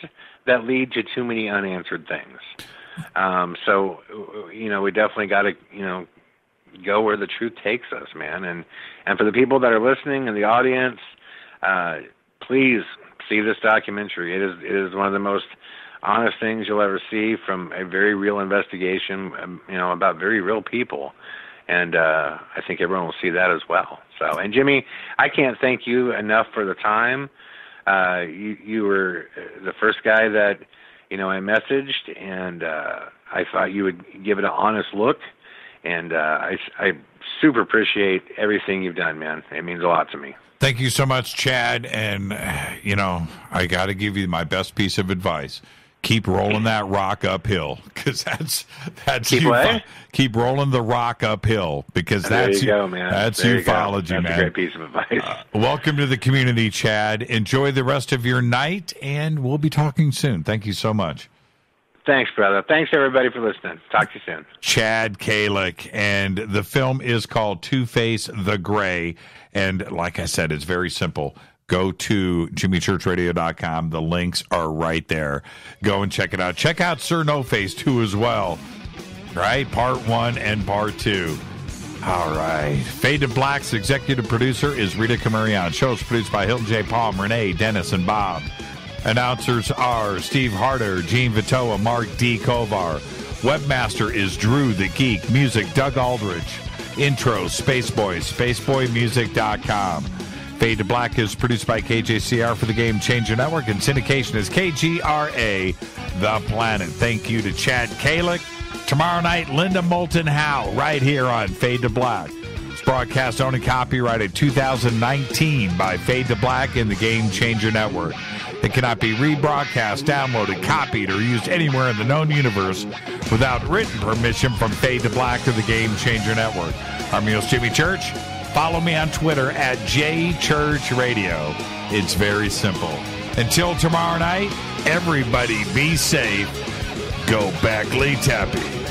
that lead to too many unanswered things. So we definitely got to go where the truth takes us, man. And for the people that are listening in the audience, please see this documentary. It is one of the most honest things you'll ever see from a very real investigation, about very real people. And I think everyone will see that as well. So, and Jimmy, I can't thank you enough for the time. You were the first guy that, I messaged, and I thought you would give it an honest look. And I super appreciate everything you've done, man. It means a lot to me. Thank you so much, Chad. And, I got to give you my best piece of advice. Keep rolling that rock uphill, because that's keep rolling the rock uphill, because that's ufology, man. That's a great piece of advice. Welcome to the community, Chad. Enjoy the rest of your night, and we'll be talking soon. Thank you so much. Thanks, brother. Thanks, everybody, for listening. Talk to you soon. Chad Kalec, and the film is called Two-Face the Gray, and like I said, it's very simple. Go to jimmychurchradio.com. The links are right there. Go and check it out. Check out SIR NOFACE 2 as well. Right? Part 1 and Part 2. All right. Fade to Black's executive producer is Rita Camarion. Show is produced by Hilton J. Palm, Renee, Dennis, and Bob. Announcers are Steve Harder, Gene Vitoa, Mark D. Kovar. Webmaster is Drew the Geek. Music, Doug Aldrich. intro, Spaceboy, spaceboymusic.com. Fade to Black is produced by KJCR for the Game Changer Network, and syndication is KGRA, The Planet. Thank you to Chad Kalec. Tomorrow night, Linda Moulton Howe, right here on Fade to Black. It's broadcast owned and copyrighted 2019 by Fade to Black and the Game Changer Network. It cannot be rebroadcast, downloaded, copied, or used anywhere in the known universe without written permission from Fade to Black or the Game Changer Network. I'm your host, Jimmy Church. Follow me on Twitter at JChurchRadio. It's very simple. Until tomorrow night, everybody be safe. Go back, Lee Tappy.